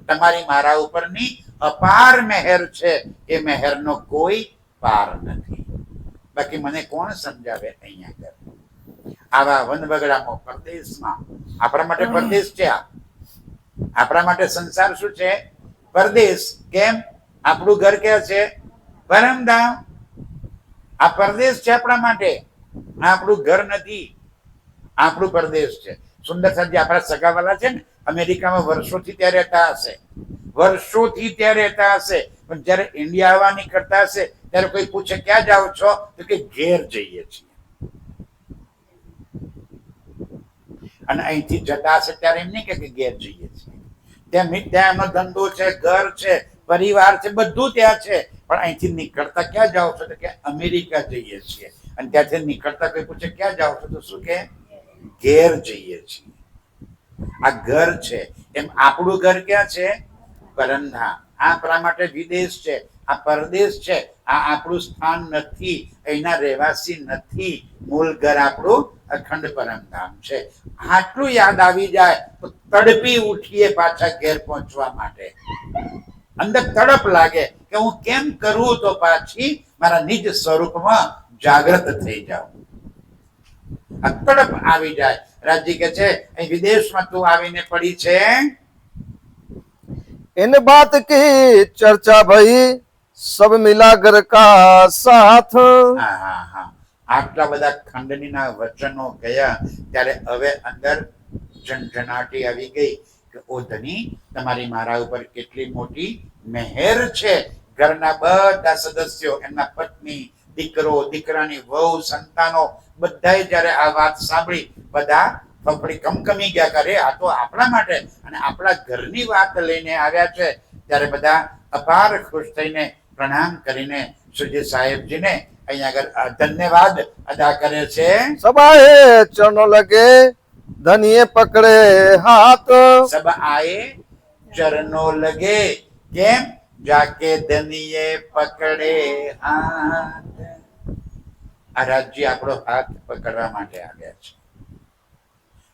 તમારી મારા ઉપરની અપાર મહેર છે. એ મહેરનો કોઈ પાર નથી. બાકી મને કોણ સમજાવે? અહીંયા આગળ આવા વનબગડામાં પરદેશમાં, આપણા માટે પરદેશ છે. આપણા માટે સંસાર શું છે? પરદેશ. કેમ? આપણું ઘર ક્યાં છે? પરમધામ. આ પરદેશ છે આપણા માટે. આપણું ઘર નથી, આપણું પરદેશ છે. સુંદર સાજી આપણા સગાવાલા છે ને, અમેરિકામાં વર્ષોથી ત્યાં રહેતા હશે, વર્ષોથી ત્યાં રહેતા હશે, પણ જયારે ઇન્ડિયા આવવાની કરતા હશે ત્યારે કોઈ પૂછે ક્યાં જાઓ છો, તો કે ઘેર જઈએ છીએ. અને અહીંથી જતા હશે ત્યારે એમ નહીં કે ઘેર જઈએ છીએ. ત્યાં એમનો ધંધો છે, ઘર છે, પરિવાર છે, બધું ત્યાં છે. પણ અહીંથી નીકળતા ક્યાં જાઓ છો? તો કે અમેરિકા જઈએ છીએ. અને ત્યાંથી નીકળતા કોઈ પૂછે ક્યાં જાઓ છો? તો શું કે ઘેર જઈએ છીએ. આ ઘર છે. એમ આપણું ઘર ક્યાં છે? પરમધામ. આપણા માટે વિદેશ છે, આ પરદેશ છે. આ આપણું સ્થાન નથી, અહીંના રહેવાસી નથી. મૂળ ઘર આપણું અખંડ પરમધામ છે. આટલું યાદ આવી જાય તો તડપી ઉઠીએ પાછા ઘેર પહોંચવા માટે. અંદર તડપ લાગે કે હું કેમ કરું તો પાછી મારા નિજ સ્વરૂપમાં જાગૃત થઈ જાઉં. આ તડપ આવી જાય. રાજજી કે છે અહીં વિદેશમાં તું આવીને પડી છે. इन बात की चर्चा भई, सब मिला घर का साथ. આટલા બધા ખંડનીના વચનો ગયા ત્યારે હવે અંદર ઝંઝનાટી આવી ગઈ કે ઓ ધની, તમારી મારા ઉપર કેટલી મોટી મહેર છે. ઘરના બધા સદસ્યો, એમના પત્ની, દીકરો, દીકરાની વહુ, સંતાનો બધાએ જ્યારે આ વાત સાંભળી, બધા ફફડી કમકમી ગયા. કરે આ તો આપણા માટે અને આપણા ઘરની વાત લઈને આવ્યા છે. ત્યારે બધા અપાર ખુશ થઈને પ્રણામ કરીને સુરજી સાહેબજીને અહીંયા આગળ ધન્યવાદ અદા કરે છે. સબાએ ચરણો લગે, ધનિએ પકડે હાથ. સબ આએ ચરણો લગે. કેમ? જાકે ધનિએ પકડે હાથ. આ રાજ્ય આપણો હાથ પકડવા માટે આવ્યા છે.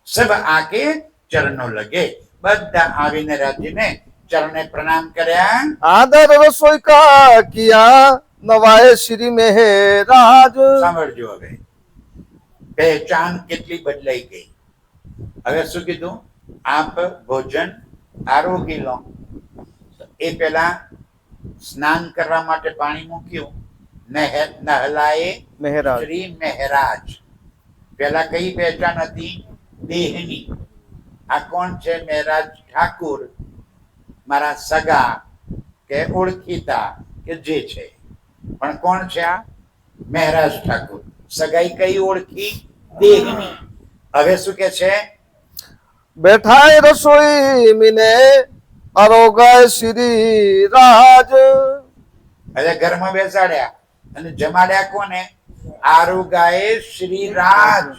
સબ આકે ચરણો લગે. બધા આવીને રાજ્યને ચરણે પ્રણામ કર્યા. આદર રસોઈ કા કિયા, નવાએ શ્રી મહેરાજ. સાંભળજો, હવે પહેચાન કેટલી બદલાઈ ગઈ. હવે શું કીધું? આપ ભોજન આરોગી લો. એ પેલા સ્નાન કરવા માટે પાણી મૂક્યું. નહલાએ મહેરાજ. શ્રી મહેરાજ. પેલા કઈ પહેચાન હતી? દેહની. આ કોણ છે? મહેરાજ ઠાકુર, મારા સગા કે ઓળખીતા કે જે છે. પણ કોણ છે આ? મહેરાજ ઠાકુર. સગાઈ કઈ ઓળખી? દેહની. હવે શું કે છે? बैठाए रसोई मीने अरोगाय श्री राज હવે ઘરમાં બેસાડ્યા અને જમાડ્યા કોને? આરુગાએ શ્રીરાજ.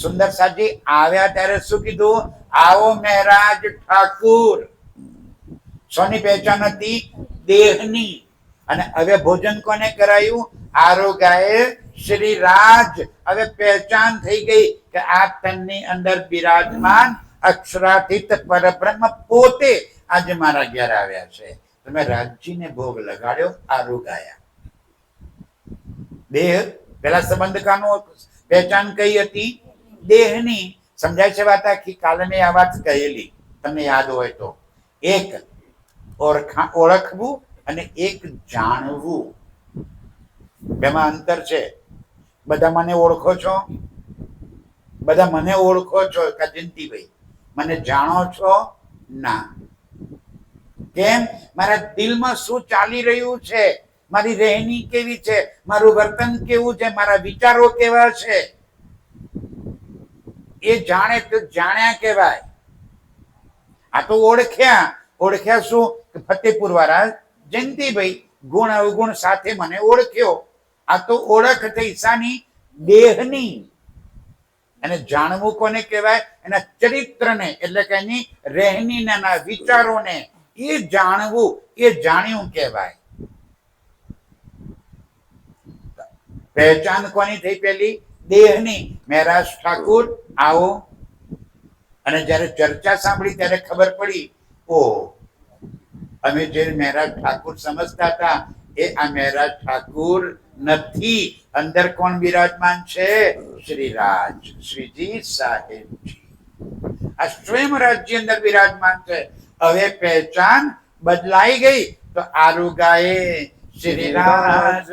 સુંદર સાજી આવ્યા ત્યારે શું કીધું? આવો મહેરાજ ઠાકુર. સોની પહેચાન હતી? દેહની. અને હવે ભોજન કોને કરાયું? આરોગાએ શ્રીરાજ. હવે પહેચાન થઈ ગઈ કે આ તનની અંદર બિરાજમાન અક્ષરાતીત પરબ્રહ્મ પોતે આજે મારા ઘેર આવ્યા છે. તમે રાજજીને ભોગ લગાડ્યો, આરોગાયા. દેહ પેલા સંબંધ કાનું પહેચાન કઈ હતી? દેહની. સમજાય છે વાત આખી? કાલે મેં આ વાત કહેલી, તમને યાદ હોય તો. એક ઓળખવું અને એક જાણવું, બેમાં અંતર છે. બધા મને ઓળખો છો? બધા મને ઓળખો છો કે જયંતિભાઈ? મને જાણો છો? ના. કેમ? મારા દિલમાં શું ચાલી રહ્યું છે, મારી રહેણી કેવી છે, મારું વર્તન કેવું છે, મારા વિચારો કેવા છે, એ જાણે તો જાણ્યા કહેવાય. આ તો ઓળખ્યા. ઓળખ્યા શું? ફતેપુર વાળા જયંતિભાઈ ગુણ અવગુણ સાથે મને ઓળખ્યો. આ તો ઓળખ થઈ શાની? દેહની. અને જાણવું કોને કહેવાય? એના ચરિત્રને, એટલે કે એની રહેણીના વિચારોને. એ જાણવું, એ જાણ્યું કહેવાય. પહેચાન કોની થઈ? પેલી દેહની. મહેરાજ ઠાકુર આવો. અને જયારે ચર્ચા સાંભળી ત્યારે ખબર પડી, ઓ અમે જે મહેરાજ ઠાકુર સમજતા હતા એ આ મહેરાજ ઠાકુર નથી. અંદર કોણ બિરાજમાન છે? શ્રીરાજ, શ્રીજી સાહેબજી. આ સ્વયં રાજ્ય અંદર બિરાજમાન છે. હવે પહેચાન બદલાઈ ગઈ. તો આરુગાએ શ્રીરાજ.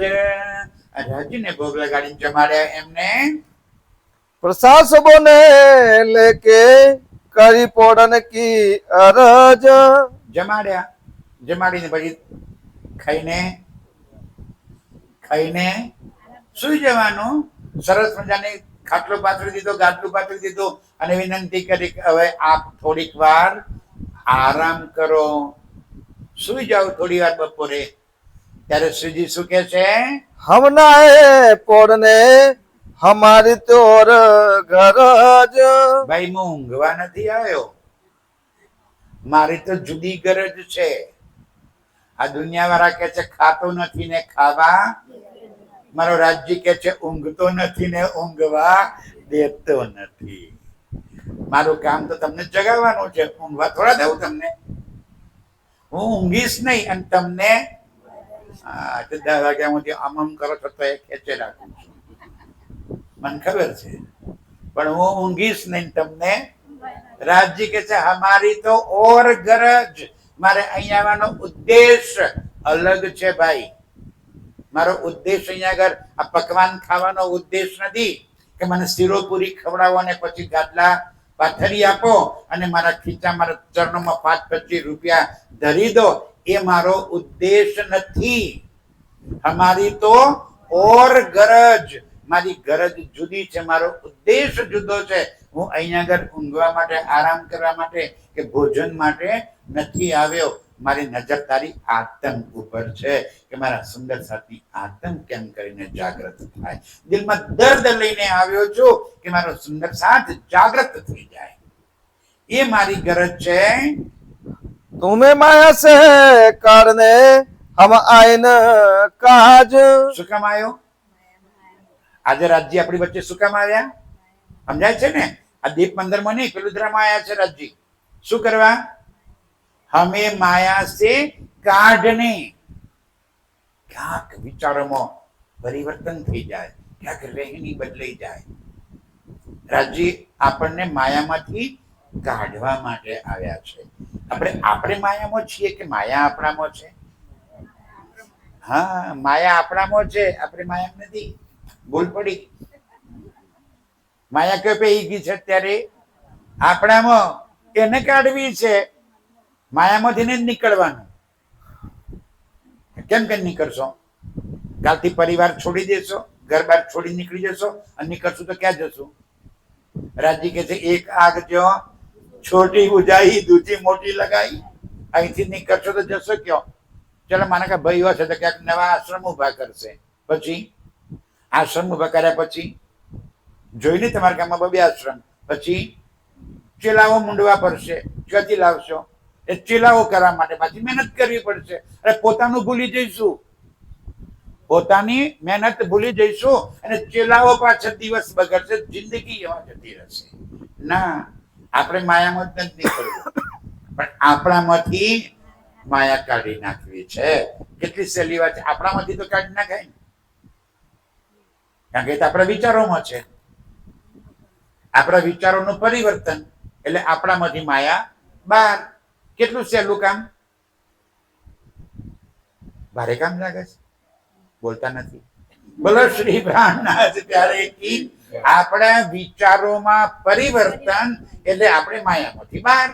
રાજને ભોગ લગાડીને જમાડ્યા એમને. प्रसाद सबोने लेके करी पोड़न की अरज જમાડ્યા. જમાડીને પછી ખાઈને સુઈ જવાનું. સરસ મજાની ખાટલો પાથરી દીધો, ગાદલું પાથરી દીધું અને વિનંતી કરી કે હવે આપ થોડીક વાર આરામ કરો, સુઈ જાઓ થોડી વાર બપોરે. ત્યારે શ્રીજી શું કે છે? हम नाए पोड़ने हमारी तोर गरज ભાઈ હું ઊંઘવા નથી આવ્યો, મારી તો જુદી ગરજ છે. આ દુનિયા વાળા કે છે ખાતો નથી ને ખાવા, મારો રાજ્ય કે છે ઊંઘતો નથી ને ઊંઘવા દેતો નથી. મારું કામ તો તમને જગાવવાનું છે, ઊંઘવા થોડા દઉં તમને? હું ઊંઘીશ નહીં અને તમને 10 વાગ્યા સુધી આમ કરો છો તો એ ખેંચે રાખું છું, મને ખબર છે. પણ હું ઊંઘીશ નહીં તમને. રાજજી કે છે હમારી તો ઓર ગરજ. મારે અહીંયા આવવાનો ઉદ્દેશ અલગ છે ભાઈ. મારો ઉદ્દેશ અહીંયા આગળ આ પકવાન ખાવાનો ઉદ્દેશ નથી કે મને શીરો પૂરી ખવડાવો અને પછી ગાદલા પાથરી આપો અને મારા ખીચા, મારા ચરણોમાં 5-25 રૂપિયા ધરી દો. એ મારો ઉદ્દેશ નથી. અમારી તો ઓર ગરજ. મારી ગરજ જુદી છે, મારો ઉદ્દેશ જુદો છે. હું અહીંયા આગળ ઊંઘવા માટે, આરામ કરવા માટે કે ભોજન માટે નથી આવ્યો. મારી નજર તારી આતમ ઉપર છે કે મારા સુંદર સાથી આતમ કેમ કરીને જાગૃત થાય. દિલમાં દર્દ લઈને આવ્યો છું કે મારો સુંદર સાથ જાગૃત થઈ જાય. એ મારી ગરજ છે. तुम्हें माया से करने हम आइन काज. શું કામ આવ્યો? આજે રાજજી આપણી વચ્ચે શું કામ આવ્યા? સમજાય છે ને? આ દીપ 15 માં નહીં, પેલુદ્રામાં આવ્યા છે રાજજી. શું કરવા? હમે માયા સે કાઢને. ક્યાંક વિચારોમાં પરિવર્તન થઈ જાય, ક્યાંક રહેણી બદલાઈ જાય. રાજજી આપણને માયામાંથી કાઢવા માટે આવ્યા છે. આપણે માયામાં છીએ કે માયા આપણામાં છે? હા, માયા આપણામાં છે, આપણે માયા નથી. ભૂલ પડી. માયા કે પેઈ ગઈ છે અત્યારે આપણામાં. એને કાઢવી છે. માયામાંથી જ નીકળવાનું. કેમ કેમ નીકળશો? કાલથી પરિવાર છોડી દેશો, ઘર બાર છોડી નીકળી જશો અને નીકળશું તો ક્યાં જશું? રાજી કે છે એક આગ જો છોટી બુજાઈ દૂજી મોટી લગાઈ. અહીંથી નીકળશો તો જશો ક્યાં? ચલો માને કે ભાઈઓ છે તો ક્યાંક નવા આશ્રમ ઉભા કરશે. પછી આશ્રમ ઉભા કર્યા પછી જોઈને તમારા ગામમાં બબે આશ્રમ, પછી ચેલાઓ મૂંડવા પડશે. ક્યાંથી લાવશો? એ ચેલાઓ કરવા માટે પાછી મહેનત કરવી પડશે. અરે પોતાનું ભૂલી જઈશું, પોતાની મહેનત ભૂલી જઈશું અને ચેલાઓ પાછળ દિવસ બગડશે, જિંદગી એવા જતી રહેશે. ના, આપણે માયામાં જ નથી નીકળવું, પણ આપણામાંથી માયા કાઢી નાખવી છે. કેટલી સહેલી વાત છે. આપણામાંથી તો કાઢી નાખાય ને, કારણ કે આપણા વિચારોમાં છે. આપણા વિચારોનું પરિવર્તન એટલે આપણામાંથી માયા બહાર. કેટલું સહેલું કામ, ભારે કામ લાગે છે? બોલતા નથી. બોલો શ્રી પ્રાણનાથ પ્યારે કી. આપણા વિચારોમાં પરિવર્તન એટલે આપણે માયામાંથી બહાર.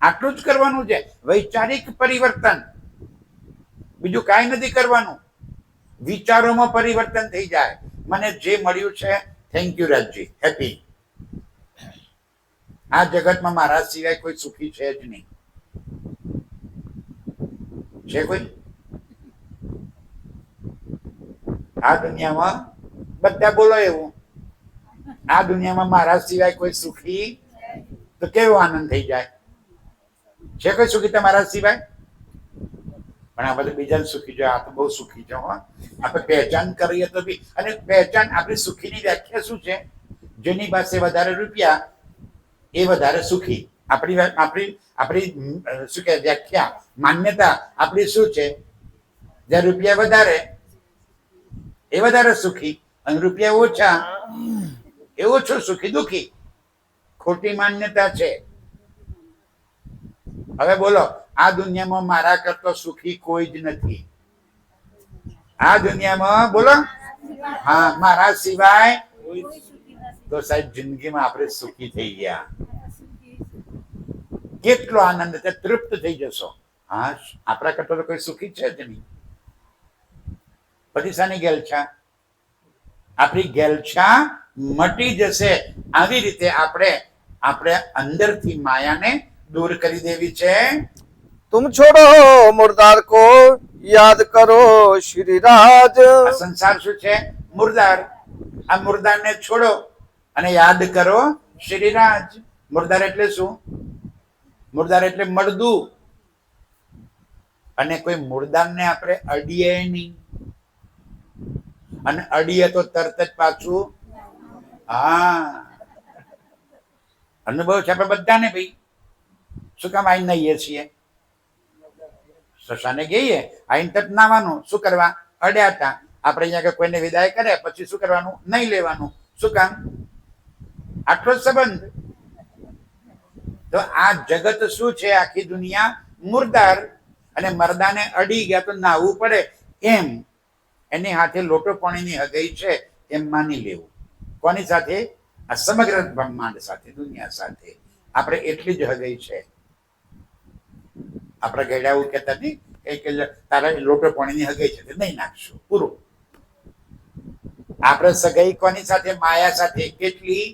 આટલું જ કરવાનું છે, વૈચારિક પરિવર્તન, બીજું કાંઈ નથી કરવાનું. વિચારોમાં પરિવર્તન થઈ જાય. મને જે મળ્યું છે, થેન્ક યુ રાજજી, હેપી. આ જગતમાં મારા સિવાય કોઈ સુખી છે જ નહીં. છે કોઈ? આ દુનિયામાં બધા બોલો એવું, આ દુનિયામાં મારા સિવાય કોઈ સુખી, તો કેવો આનંદ થઈ જાય. છે કોઈ સુખી તમારા સિવાય? પણ આ બધું બીજા સુખી છે. આ તો બહુ સુખી છે. આપણે પહેચાન કરીએ તો બી, અને પહેચાન આપણી સુખીની વ્યાખ્યા શું છે? જેની પાસે વધારે રૂપિયા એ વધારે સુખી. આપણી આપણી આપણી શું કે વ્યાખ્યા, માન્યતા આપણી શું છે? જ્યાં રૂપિયા વધારે એ વધારે સુખી, અને રૂપિયા ઓછા એ ઓછો સુખી, દુખી. ખોટી માન્યતા છે. હવે બોલો, આ દુનિયામાં મારા કરતો સુખી કોઈ જ નથી. આ દુનિયામાં બોલો, હા, મારા સિવાય તો સાહેબ જિંદગીમાં આપણે સુખી થઈ ગયા. કેટલો આનંદ છે, તૃપ્ત થઈ જશો. હા, આપણા કરતા તો કોઈ સુખી છે જ નહીં. પછી શાની ગેલછા? આપણી ગેલછા મટી જશે. આવી રીતે આપણે અંદરથી માયાને દૂર કરી દેવી છે. तुम छोड़ो मुर्दार को याद करो श्री राज. આ સંસાર શું છે? મુર્દાર. આ મુર્દારને છોડો અને યાદ કરો શ્રીરાજ. મુર્દાર એટલે શું? મુર્દાર એટલે મરદું. અને કોઈ મુર્દારને આપણે અડીએ નહીં, અને અડીએ તો તરત જ પાછું. હા, અનુભવ છે આપણે બધાને. ભાઈ શું કામ આઈને નહીએ છીએ? શશાને ગઈએ આઈને તરત નાવાનું. શું કરવા? અડ્યા હતા આપણે. અહીંયા કોઈને વિદાય કરે પછી શું કરવાનું? નહીં લેવાનું. શું કામ? આટલો જ સંબંધ. તો આ જગત શું છે? આખી દુનિયા મુર્દાર. અને મરદાને અડી ગયા તો નાહવું પડે એમ. એની હાથે લોટો પાણીની હગાઈ છે એમ માની લેવું. કોની સાથે? આ સમગ્ર બ્રહ્માંડ સાથે, દુનિયા સાથે આપણે એટલી જ હગાઈ છે. આપણે ગયડા એવું કહેતા નહીં કે તારા લોટો પાણીની હગાઈ છે, નહીં નાખશું, પૂરું. આપણે સગાઈ કોની સાથે? માયા સાથે. કેટલી?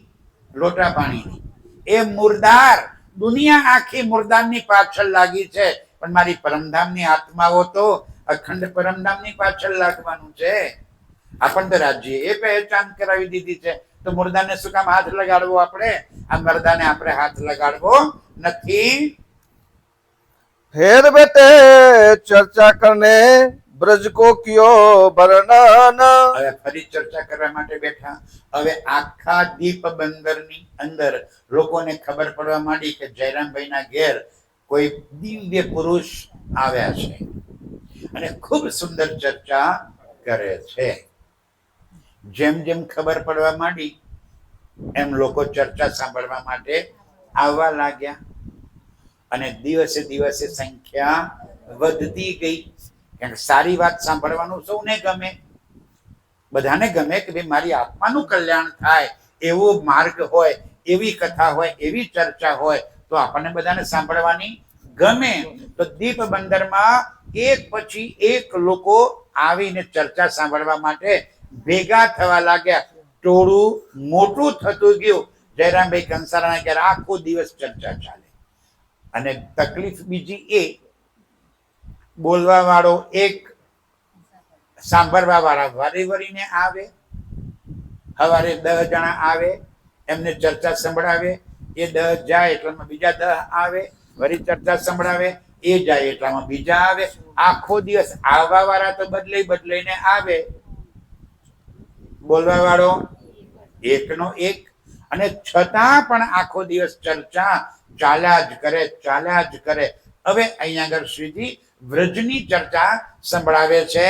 લોટા પાણીની. એ મુર્દાર. દુનિયા આખી મુર્દારની પાછળ લાગી છે, પણ મારી પરમધામની આત્માઓ તો અખંડ પરમધામની પાછળ લાગવાનું છે. આપણને તો રાજ્ય એ પહેચાન કરાવી દીધી છે, તો મુર્દાને શું કામ હાથ લગાડવો? આપણે આ મર્દાને આપણે હાથ લગાડવો નથી. फिर बेटे चर्चा करने ब्रज को कियो वर्णन. હવે ફરી ચર્ચા કરવા માટે બેઠા. હવે આખા દીપ બંદરની અંદર લોકોને ખબર પડવા માંડી કે જયરામભાઈના ઘેર કોઈ દિવ્ય પુરુષ આવ્યા છે અને ખૂબ સુંદર ચર્ચા કરે છે. જેમ જેમ ખબર પડવા માંડી એમ લોકો ચર્ચા સાંભળવા માટે આવવા લાગ્યા, અને દિવસે દિવસે સંખ્યા વધતી ગઈ. કારણ કે સારી વાત સાંભળવાનું સૌને ગમે. બધાને ગમે કે ભાઈ મારી આત્માનું કલ્યાણ થાય એવો માર્ગ હોય, એવી કથા હોય, એવી ચર્ચા હોય તો આપણને બધાને સાંભળવાની ગમે. તો દીપ બંદરમાં એક પછી એક લોકો આવીને ચર્ચા સાંભળવા માટે ભેગા થવા લાગ્યા. ટોળું મોટું થતું ગયું. જયરામભાઈ કંસારાના ઘેર આખો દિવસ ચર્ચા ચાલે. અને તકલીફ બીજી એ, બોલવા વાળો એક, સાંભળવા વાળા વારી વળીને આવે. સવારે 10 જણા આવે, એમને ચર્ચા સંભળાવે. એ 10 જાય એટલામાં બીજા 10 આવે, વળી ચર્ચા સંભળાવે. એ જાય એટલામાં બીજા આવે. આખો દિવસ આવવા વાળા તો બદલાઈને આવે, બોલવા વાળો એકનો એક. અને છતાં પણ આખો દિવસ ચર્ચા ચાલ્યા જ કરે. હવે અહીંયા આગળ શ્રીજી વ્રજની ચર્ચા સંભળાવે છે.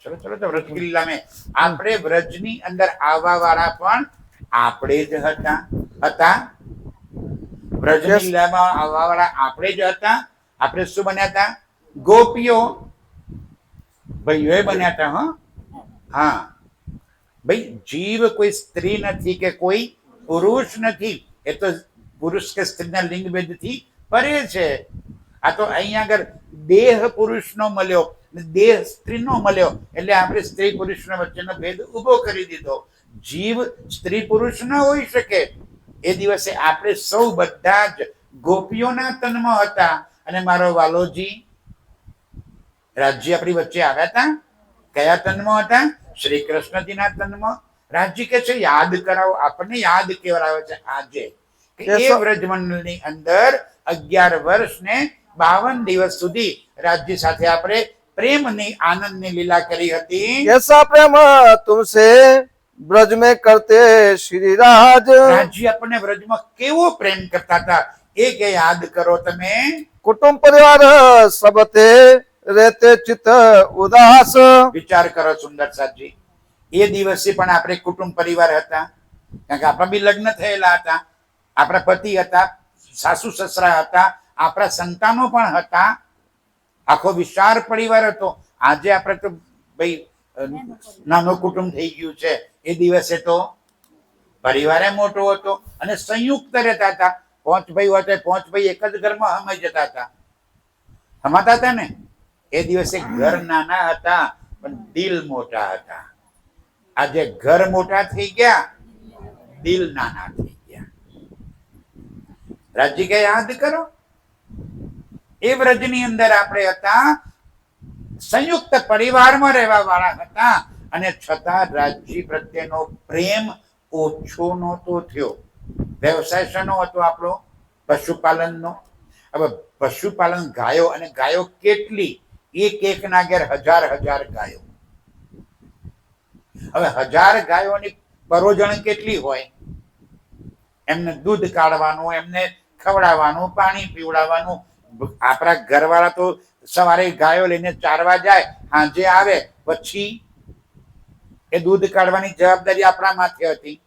ચલો ચલો તો વ્રજ કિલ્લા મેં આપણે વ્રજની અંદર આવવા વાળા પણ આપણે જ હતા. વ્રજ કિલ્લામાં આવવા વાળા આપણે જ હતા. આપણે શું બન્યા હતા? ગોપીઓ. ભાઈઓ બન્યા હતા. હા ભાઈ, જીવ કોઈ સ્ત્રી નથી કે કોઈ પુરુષ નથી. એ તો પુરુષ કે સ્ત્રીના લિંગ ભેદથી પરે છે. આ તો અહીંયા આગળ દેહ પુરુષનો મળ્યો, દેહ સ્ત્રીનો મળ્યો, એટલે આપણે સ્ત્રી પુરુષના વચ્ચેનો ભેદ ઉભો કરી દીધો. જીવ સ્ત્રી પુરુષ ન હોઈ શકે. એ દિવસે આપણે સૌ બધા જ ગોપીઓના તનમાં હતા. અને મારો વાલોજી રાજજી આપણી વચ્ચે આવ્યા હતા. કયા તનમાં હતા? શ્રી કૃષ્ણજીના તનમાં. રાજજી કે છે યાદ કરાવો. આપણને યાદ કરાવે છે આજે કે એ વ્રજમંડળની અંદર 11 વર્ષ ને 52 દિવસ સુધી રાજજી સાથે આપણે પ્રેમની આનંદની લીલા કરી હતી. कैसा प्रेम तुमसे ब्रज में करते श्री राज. રાજજી આપણને વ્રજમાં કેવો પ્રેમ કરતા હતા એ કે યાદ કરો તમે. कुटुंब परिवार सब ते रहते चित उदास. વિચાર કરો સુંદર સાજી, એ દિવસે પણ આપણે કુટુંબ પરિવાર હતા. કારણ કે આપણા બી લગ્ન થયેલા હતા, આપણા પતિ હતા, સાસુ સસરા હતા, આપણા સંતાનો પણ હતા. આખો વિશાળ પરિવાર હતો. આજે આપણે તો ભાઈ નાનો કુટુંબ થઈ ગયું છે. એ દિવસે તો પરિવારે મોટો હતો અને સંયુક્ત રહેતા હતા. 5 ભાઈ હોય તો 5 ભાઈ એક જ ઘરમાં હમાઈ જતા હતા, હમાતા હતા ને. એ દિવસે ઘર નાના હતા પણ દિલ મોટા હતા. આજે ઘર મોટા થઈ ગયા, દિલ નાના થઈ ગયા. રાજજી કે યાદ કરો, એ વ્રજની અંદર આપણે હતા, સંયુક્ત પરિવારમાં રહેવા વાળા હતા. અને છતાં રાજજી પ્રત્યેનો પ્રેમ ઓછો નહોતો થયો. વ્યવસાય શાનો હતો આપણો? પશુપાલનનો. હવે પશુપાલન ગાયો, અને ગાયો કેટલી? એક ના ઘેર 1000 ગાયો. હવે 1000 ગાયોની પરોજણ કેટલી હોય? એમને દૂધ કાઢવાનું, એમને ખવડાવવાનું, પાણી પીવડાવવાનું. આપણા ઘરવાળા તો સવારે ગાયો લઈને ચારવા જાય, સાંજે આવે, પછી એ દૂધ કાઢવાની જવાબદારી આપણા માથે હતી.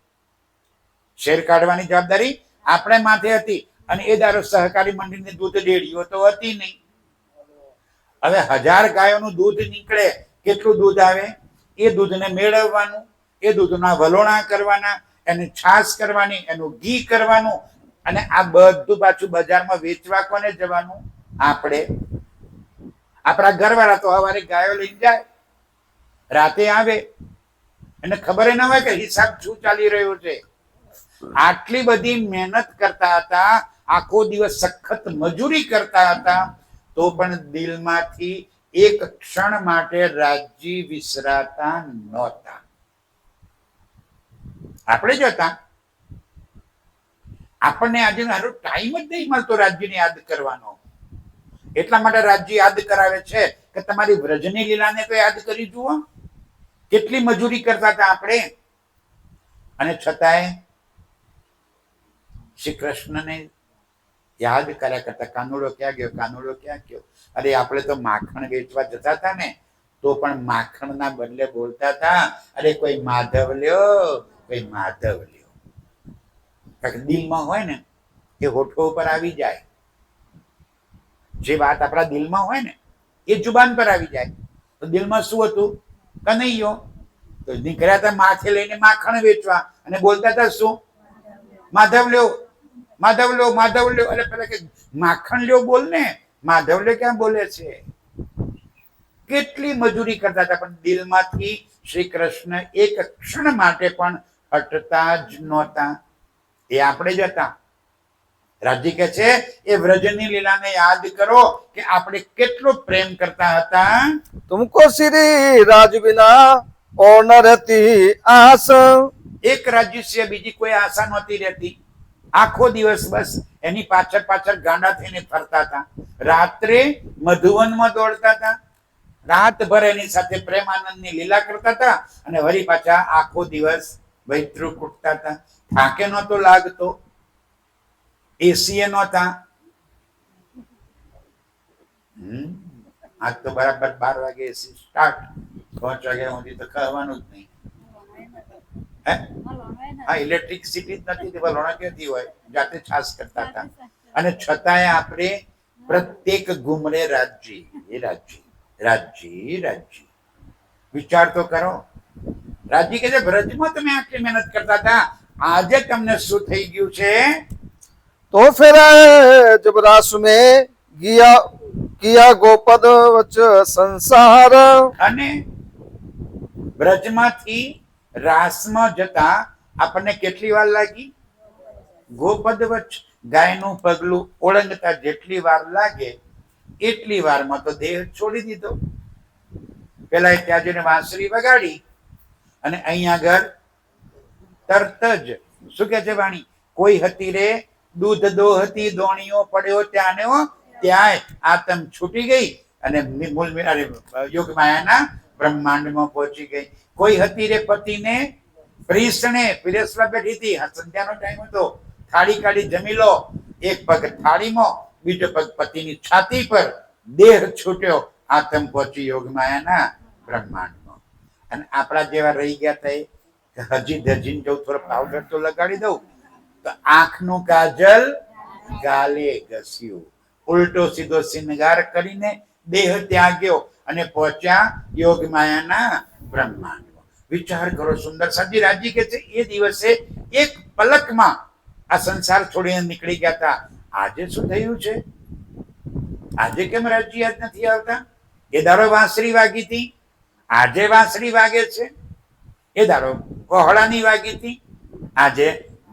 શેર કાઢવાની જવાબદારી આપણે માથે હતી. અને એ દારો સહકારી મંડળની દૂધ ડેડીઓ તો હતી નહીં. હવે 1000 ગાયોનું દૂધ નીકળે, કેટલું દૂધ આવે? એ દૂધને મેળવવાનું, એ દૂધના વલોણા કરવાના, એને છાશ કરવાની, એનું ઘી કરવાનું, અને આ બધું પાછું બજારમાં વેચવા કોને જવાનું? આપણે. આપણા ઘરવાળા તો સવારે ગાયો લઈને જાય, રાતે આવે, એને ખબર ન હોય કે હિસાબ શું ચાલી રહ્યો છે. આટલી બધી મહેનત કરતા હતા, આખો દિવસ સખત મજૂરી કરતા હતા, તો પણ દિલમાંથી એક ક્ષણ માટે રાજજી વિસરાતા નહોતા. આપણે જ હતા. આપણને આજે ટાઈમ જ નહીં મળતો રાજ્યને યાદ કરવાનો. એટલા માટે રાજ્ય યાદ કરાવે છે કે તમારી વ્રજની લીલાને તો યાદ કરી જુઓ. કેટલી મજૂરી કરતા હતા આપણે. અને છતાંય શ્રી કૃષ્ણને યાદ કર્યા કરતા. કાનુડો ક્યાં ગયો? કાનુડો ક્યાં ગયો? અરે આપણે તો માખણ વેચવા જતા હતા ને, તો પણ માખણના બદલે બોલતા હતા, અરે કોઈ માધવ લ્યો, કોઈ માધવ લ્યો. કારણ દિલમાં હોય ને એ હોઠો ઉપર આવી જાય. જે વાત આપણા દિલમાં હોય ને એ જુબાન પર આવી જાય. તો દિલમાં શું હતું? કનૈયો. તો નીકળ્યા હતા માથે લઈને માખણ વેચવા, અને બોલતા હતા શું? માધવ લ્યો. માધવ લ્યો, માધવ લ્યો. એટલે પેલા કે માખણ લ્યો બોલ ને, માધવ લ્યો ક્યાં બોલે છે? કેટલી મજૂરી કરતા હતા, પણ દિલમાંથી શ્રી કૃષ્ણ એક ક્ષણ માટે પણ હટતા જ નહોતા. એ આપણે જ હતા. રાજી કે છે એ વ્રજની લીલાને યાદ કરો કે આપણે કેટલો પ્રેમ કરતા હતા. तुमको श्री राज बिना और न रहती आस, એક રાજ્ય સિવાય બીજી કોઈ આશા નહોતી રહેતી. આખો દિવસ બસ એની પાછળ પાછળ ગાંડા થઈને ફરતા હતા. રાત્રે મધુવનમાં દોડતા હતા, રાતભર એની સાથે પ્રેમાનંદની લીલા કરતા હતા, અને વળી પાછા આખો દિવસ વૈતૃ કૂટતા હતા. થાકે નહોતો લાગતો, એસી નહોતા. આજ તો બરાબર 12 વાગે એસી સ્ટાર્ટ, 5 વાગ્યા સુધી તો ખાવાનું જ નહીં. હા, ઇલેક્ટ્રિસિટી જ નથી, વલોણા ક્યાંથી હોય? જાતે છાસ કરતા હતા. અને છતાંય આપણે પ્રત્યેક ગુમરે રાજ્ય, એ રાજ્ય, રાજ્ય, રાજ્ય. વિચાર તો કરો. રાજ્ય કે છે બ્રજમાં તમે આટલી મહેનત કરતા હતા, આજે તમને શું થઈ ગયું છે? तो फिर जब रास में किया किया गोपद वच संसार, અને બ્રજમાંથી રાસમાં જતા આપણને કેટલી વાર લાગી? ગોપદ વચ્ચ, ગાયનું પગલું ઓળંગતા જેટલી વાર લાગે એટલી વારમાં તો દેહ છોડી દીધો. પેલા ત્યાં જઈને વાંસળી વગાડી, અને અહીંયા આગળ તરત જ શું કે છે વાણી? કોઈ હતી રે દૂધ દોહતી દોણીઓ પડ્યો ત્યાં ને ત્યાંય આતમ છૂટી ગઈ અને યોગ માયાના બ્રહ્માંડમાં પહોંચી ગઈ. કોઈ હતી રે પતિને પ્રીસણે પીરસવા બેઠી હતી, સંધ્યાનો ટાઈમ હતો, થાળી કાઢી જમી લો, એક પગ થાળીમાં, બીજો પગ પતિની છાતી પર, દેહ છૂટ્યો, આતમ પહોંચી યોગ માયાના બ્રહ્માંડમાં. અને આપણા જેવા રહી ગયા હતા, હજી ધજીને જવું, થોડો પાવડર તો લગાડી દઉં, તો આંખનું કાજલ ગાલે ઘસ્યું, ઉલટો સીધો શિંગાર કરીને દેહ ત્યાગ્યો અને પહોંચ્યા યોગ માયાના બ્રહ્માંડમાં. વિચાર કરો, સુંદર સાજી રાજી કે છે એ દિવસે એક પલકમાં આ સંસાર છોડીને નીકળી ગયા હતા. આજે શું થયું છે? આજે કેમ રાજી યાદ નથી આવતા? એ દાડો વાંસળી વાગી હતી, આજે વાંસળી વાગે છે. એ દાડો કોહળાની વાગી હતી, આજે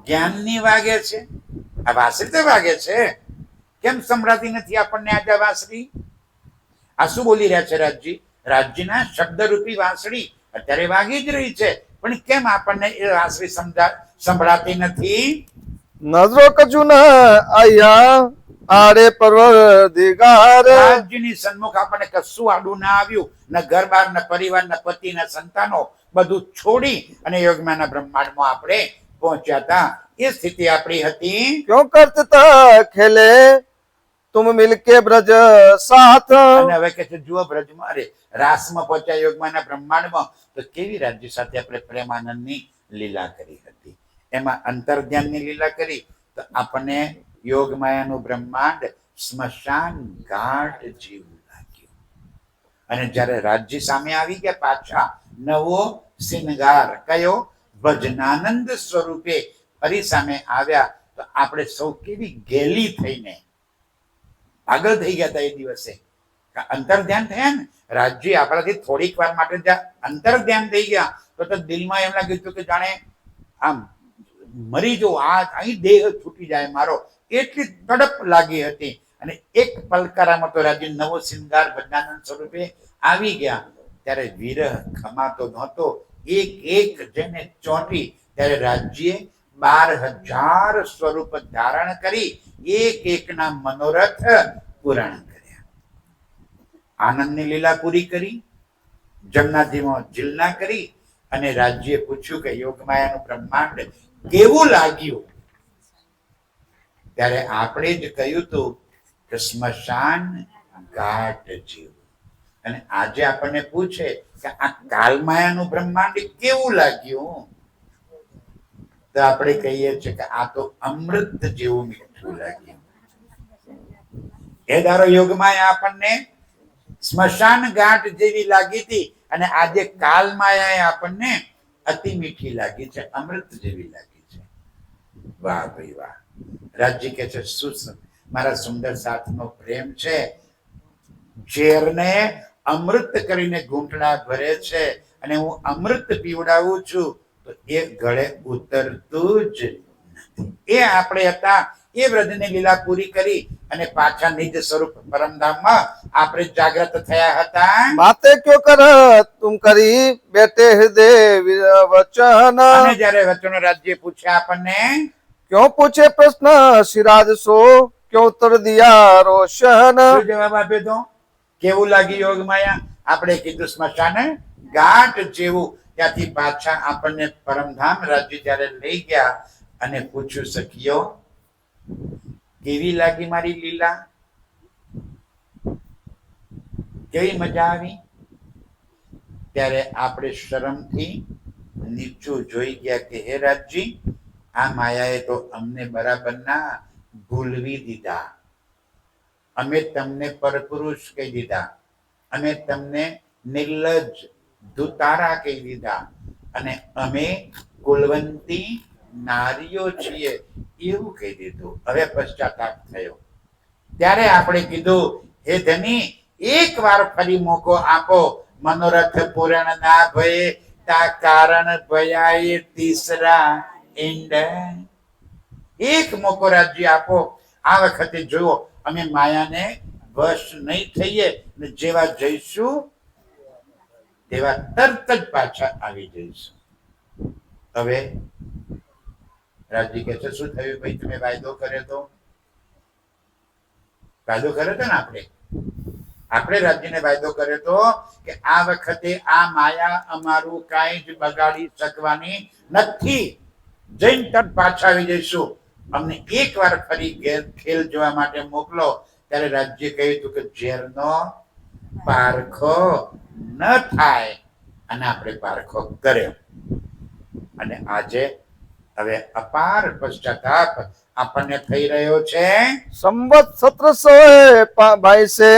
જ્ઞાનની વાગે છે. આ વાંસળી તો વાગે છે, કેમ સંભળાતી નથી આપણને આજે વાંસળી? આ શું બોલી રહ્યા છે રાજજી? રાજ્યના શબ્દરૂપી વાંસળી અત્યારે વાગી જ રહી છે, પણ કેમ આપણને એ વાંસળી સંભળાતી નથી? नजरो कजू न आया आरे परवरदिगार, રાજ્યની સન્મુખ આપણને કશું આડું ના આવ્યું, ન ઘર બાર, ન પરિવાર, ન પતિ, ન સંતાનો, બધું છોડી અને યોગમાના બ્રહ્માંડમાં આપણે પહોંચ્યા હતા. એ સ્થિતિ આપણી હતી. क्यों करते था खेले तुम मिलके ब्रज साथ, અને હવે કે છે જુઓ બ્રજમાં, અરે રાસમાં પહોંચ્યા યોગમાના બ્રહ્માંડમાં, તો કેવી રાજ્ય સાથે આપણે પ્રેમાનંદની લીલા કરી હતી. એમાં અંતર ધ્યાનની લીલા કરી તો આપણને યોગ માયાનું બ્રહ્માંડ સ્મશાન ઘાટ જેવું લાગ્યું. અને જ્યારે રાજ્ય સામે આવી ગયા, પાછા નવો શિંગાર કયો? ભજનાનંદ સ્વરૂપે ફરી સામે આવ્યા, તો આપણે સૌ કેવી ગેલી થઈને આગળ થઈ ગયા હતા એ દિવસે. અંતર ધ્યાન થયા ને, રાજ્ય આપણાથી થોડીક વાર માટે અંતર ધ્યાન થઈ ગયા, તો દિલમાં એમ લાગ્યું હતું કે જાણે આમ મરી જવું, આ અહીં દેહ છૂટી જાય મારો, એટલી તડપ લાગી હતી. અને એક પલકારામાં તો રાજ્ય નવો શિંગાર ભજનાનંદ સ્વરૂપે આવી ગયા. ત્યારે વિરહ ખમાતો નહોતો, એક એક જેને ચોંટી, ત્યારે રાજ્યે 12,000 સ્વરૂપ ધારણ કરી એક એકના મનોરથ પૂરણ કર્યા. આનંદની લીલા પૂરી કરી, જમનાજીમાં જીલના કરી, અને રાજ્યે પૂછ્યું કે યોગમાયાનું બ્રહ્માંડ કેવું લાગ્યું? ત્યારે આપણે જ કહ્યું હતું કે સ્મશાન ઘાટ જેવું. અને આજે આપણને પૂછે કે આ કાલમાયાનું બ્રહ્માંડ કેવું લાગ્યું? તો આપણે કહીએ છીએ કે આ તો અમૃત જેવું મીઠું લાગ્યું. એ ધારો યોગમાયા આપણને સ્મશાન ઘાટ જેવી લાગી હતી, અને આજે કાલમાયા આપણને અતિ મીઠી લાગી છે, અમૃત જેવી લાગી છે. વાહ ભાઈ વાહ. રાજજી કહે છે શું મારા સુંદર સાથનો પ્રેમ છે, ઝેરને અમૃત કરીને ઘૂંટડા ભરે છે અને હું અમૃત પીવડાવું છું તો એ ગળે ઉતરતું જ નથી. એ આપણે હતા એ વ્રજની લીલા પૂરી કરી અને પાછા નિજ સ્વરૂપ પરમધામમાં આપણે જાગ્રત થયા હતા. बातें क्यों कर तुम करी बेटे हृदय वचन, અને જ્યારે વચનો રાજ્ય પૂછ્યા આપણને, क्यों पूछे प्रश्न सिराज सो, क्यों उत्तर दिया रोशन. શું જવાબ આપ્યો તો? કેવું લાગી યોગ માયા? આપણે કીધું સ્મશાન ઘાટ જેવું. ત્યાંથી પાછા આપણને પરમધામ રાજ્ય જ્યારે લઈ ગયા અને પૂછ્યું સખીઓ કેવી લાગી મારી લીલા, કેવી મજા આવી? ત્યારે આપણે શરમથી નીચું જોઈ ગયા કે હે રાજજી, આ માયાએ તો અમને બરાબરના ભૂલવી દીધા. અમે તમને પરપુરુષ કહી દીધા, અમે તમને નિર્લજ્જ ધુતારા કહી દીધા અને અમે કુલવંતી નારીઓ છીએ એવું કહી દીધું. હવે પશ્ચાતાપ થયો. ત્યારે આપણે કીધું હે ધની, એક વાર ફરી મોકો આપો, મનોરથ પૂરણ ના ભયે તા કારણ ભયાય તીસરા ઈંડ. એક મોકો રાજ્ય આપો, આ વખતે જુઓ અમે માયાને વશ નહીં થઈએ ને જેવા જઈશું તેવા તરત જ પાછા આવી જઈશું. હવે રાજજી કહે છે શું થયું ભાઈ, તમે વાયદો કર્યો તો? વાયદો કર્યો હતો ને આપણે રાજ્યને વાયદો કર્યો તો કે આ વખતે આ માયા અમારું કાંઈ જ બગાડી શકવાની નથી, જઈને તરત પાછા આવી જઈશું, અમને એક વાર ફરી ખેલ જોવા માટે મોકલો. ત્યારે રાજ્ય કહ્યું હતું કે ઝેરનો પારખો ન થાય અને આપણે પારખો કર્યો. અને આજે હવે અપાર પશ્ચાતાપ આપણને થઈ રહ્યો છે. संवत 1722 से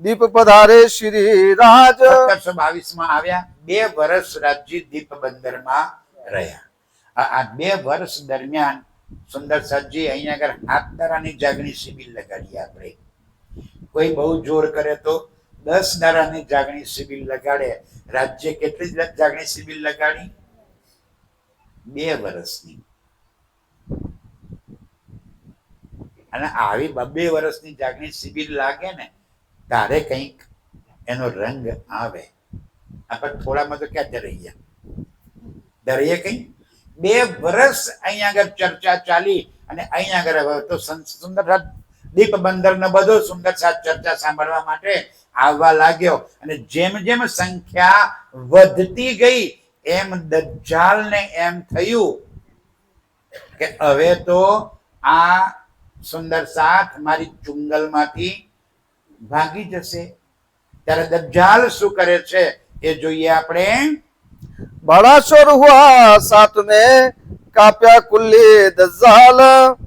दीप पधारे श्री राज. 1722 આવ્યા. 2 વર્ષ રાજજી દીપ બંદરમાં રહ્યા. આ 2 વર્ષ દરમિયાન સુંદર સાજી અહીંયા આગળ હાથદારાની જાગણી શિબિર લગાડી. આપણે કોઈ બહુ જોર કરે તો 10 દારાની જાગણી શિબિર લગાડે. રાજ્ય કેટલી જાગણી શિબિર લગાડી? 2 વર્ષની. અને આવી 2 વર્ષની જાગણી શિબિર લાગે ને તારે કંઈક એનો રંગ આવે. આપણે થોડામાં તો ક્યાં ડરીએ, ડરીએ કઈ? 2 વર્ષ અહીંયા આગળ ચર્ચા ચાલી અને અહીંયા આગળ હવે તો સુંદર દીપ બંદર ને બધો સુંદર ચર્ચા સાંભળવા માટે આવવા લાગ્યો. અને જેમ જેમ સંખ્યા વધતી ગઈ એમ દજ્જાલને એમ થયું કે હવે તો આ સુંદર સાથ મારી ચુંગલમાંથી ભાગી જશે. ત્યારે દજ્જાલ શું કરે છે એ જોઈએ આપણે. बड़ा शोर हुआ साथ में काप्या कुल्ली दज्जाल.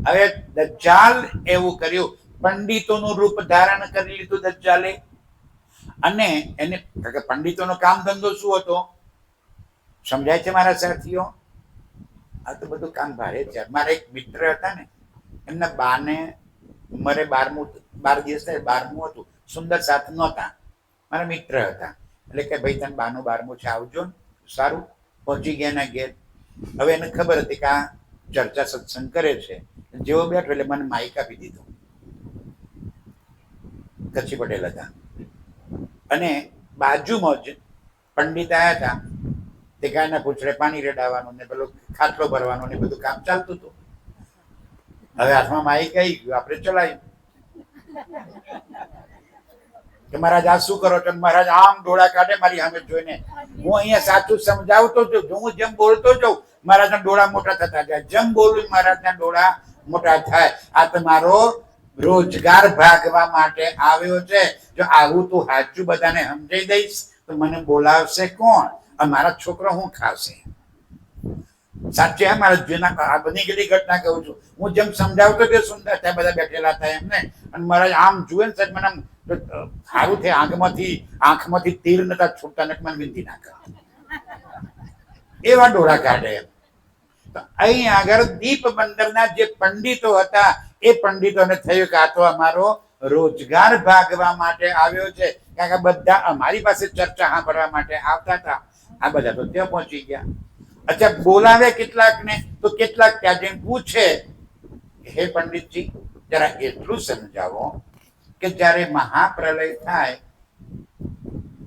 હવે દજ્જાલ એવું કર્યું, પંડિતોનું રૂપ ધારણ કરી લીધું દજ્જાલે. અને એને પંડિતોનો કામ ધંધો શું હતો સમજાય છે મારા સાથીઓ? આ તો બધું કામ ભારે છે. મારા એક મિત્ર હતા ને, એમના બાને ઉંમરે 12 દિવસ થાય, 12મું હતું. સુંદર સાથ નહોતા, મારા મિત્ર હતા. એટલે કે ભાઈ તને બાનું 12મું છે, આવજો ને. સારું, પહોંચી ગયા ના ઘેર. હવે એને ખબર હતી કે આ ચર્ચા સત્સંગ કરે છે. જેવો બેઠો એટલે મને માઇક આપી દીધું. કચ્છી પટેલ હતા અને બાજુમાં જ પંડિત આવ્યા હતા. તે ગાયના પૂંછડે પાણી રેડાવવાનું ને પેલો ખાટલો ભરવાનો ને બધું કામ ચાલતું હતું. હવે હાથમાં માઇક આવી ગયું, આપણે ચલાવ્યું કે મહારાજ આ શું કરો છો? મહારાજ આમ ડોળા કાઢે મારી સામે જોઈને. હું અહીંયા સાચું સમજાવતો છું, હું જેમ બોલતો જાઉં મહારાજના ડોળા મોટા થતા જાય, જેમ બોલું મહારાજના ડોળા મોટા થાય. આ તમારો રોજગાર ભાગવા માટે આવ્યો છે. જો આવું તું સાચું બધાને સમજાઈ દઈશ તો મને બોલાવશે કોણ? મારા છોકરો હું ખાશે? સાચે મારા જૂના આ બની ગયેલી ઘટના કહું છું. હું જેમ સમજાવતો તે સુંદર ત્યાં બધા બેઠેલા હતા એમને. અને મહારાજ આમ જુએ ને સાહેબ મને આમ સારું થાય, આંખમાંથી તીર નતા છૂટતા ને મને વિનંતી ના કરે એવા ડોળા કાઢે. તો અહીં આગળ દીપ બંદરના જે પંડિતો હતા એ પંડિતોને થયું કે આ તો અમારો રોજગાર ભાગવા માટે આવ્યો છે, કારણ કે બધા અમારી પાસે ચર્ચા સાંભળવા માટે આવતા હતા. આ બધા તો ત્યાં પહોંચી ગયા. અચ્છા, બોલાવે કેટલાકને, તો કેટલાક ત્યાં જઈને પૂછે, હે પંડિતજી જરા એટલું સમજાવો કે જ્યારે મહાપ્રલય થાય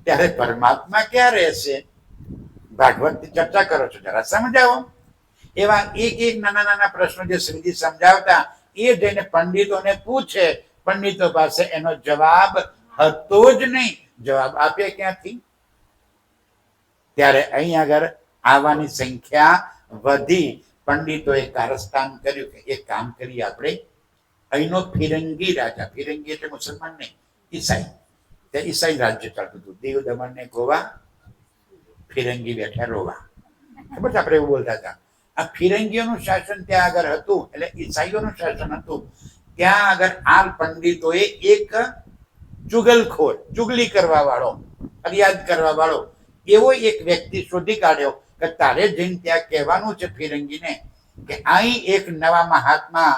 ત્યારે પરમાત્મા ક્યાં રહેશે? ભાગવતની ચર્ચા કરો છો, જરા સમજાવો. એવા એક એક નાના નાના પ્રશ્નો જે શ્રીજી સમજાવતા એ જઈને પંડિતોને પૂછે. પંડિતો પાસે એનો જવાબ હતો જ નહીં. જવાબ આપે ક્યાંથી? ત્યારે અહીં આગળ આવવાની સંખ્યા વધી. પંડિતોએ કારસ્તાન કર્યું કે એક કામ કરીએ આપણે. અહીંનો ફિરંગી રાજા, ફિરંગી એટલે મુસલમાન નહીં, ઈસાઈ, ત્યાં ઈસાઈ રાજ્ય ચાલતું હતું. દીવ દમણ ને ગોવા, ફિરંગી બેઠા રોવા. ખબર છે, આપણે એવું બોલતા હતા. આ ફિરંગીઓનું શાસન ત્યાં આગળ હતું, એટલે ઈસાઈઓનું શાસન હતું. ત્યાં આગળ આ પંડિતોએ એક ચુગલખોર, ચુગલી કરવા વાળો, ફરિયાદ કરવા વાળો એવો એક વ્યક્તિ શોધી કાઢ્યો કે તારે જઈને ત્યાં કહેવાનું છે ફિરંગીને કે અહીં એક નવા મહાત્મા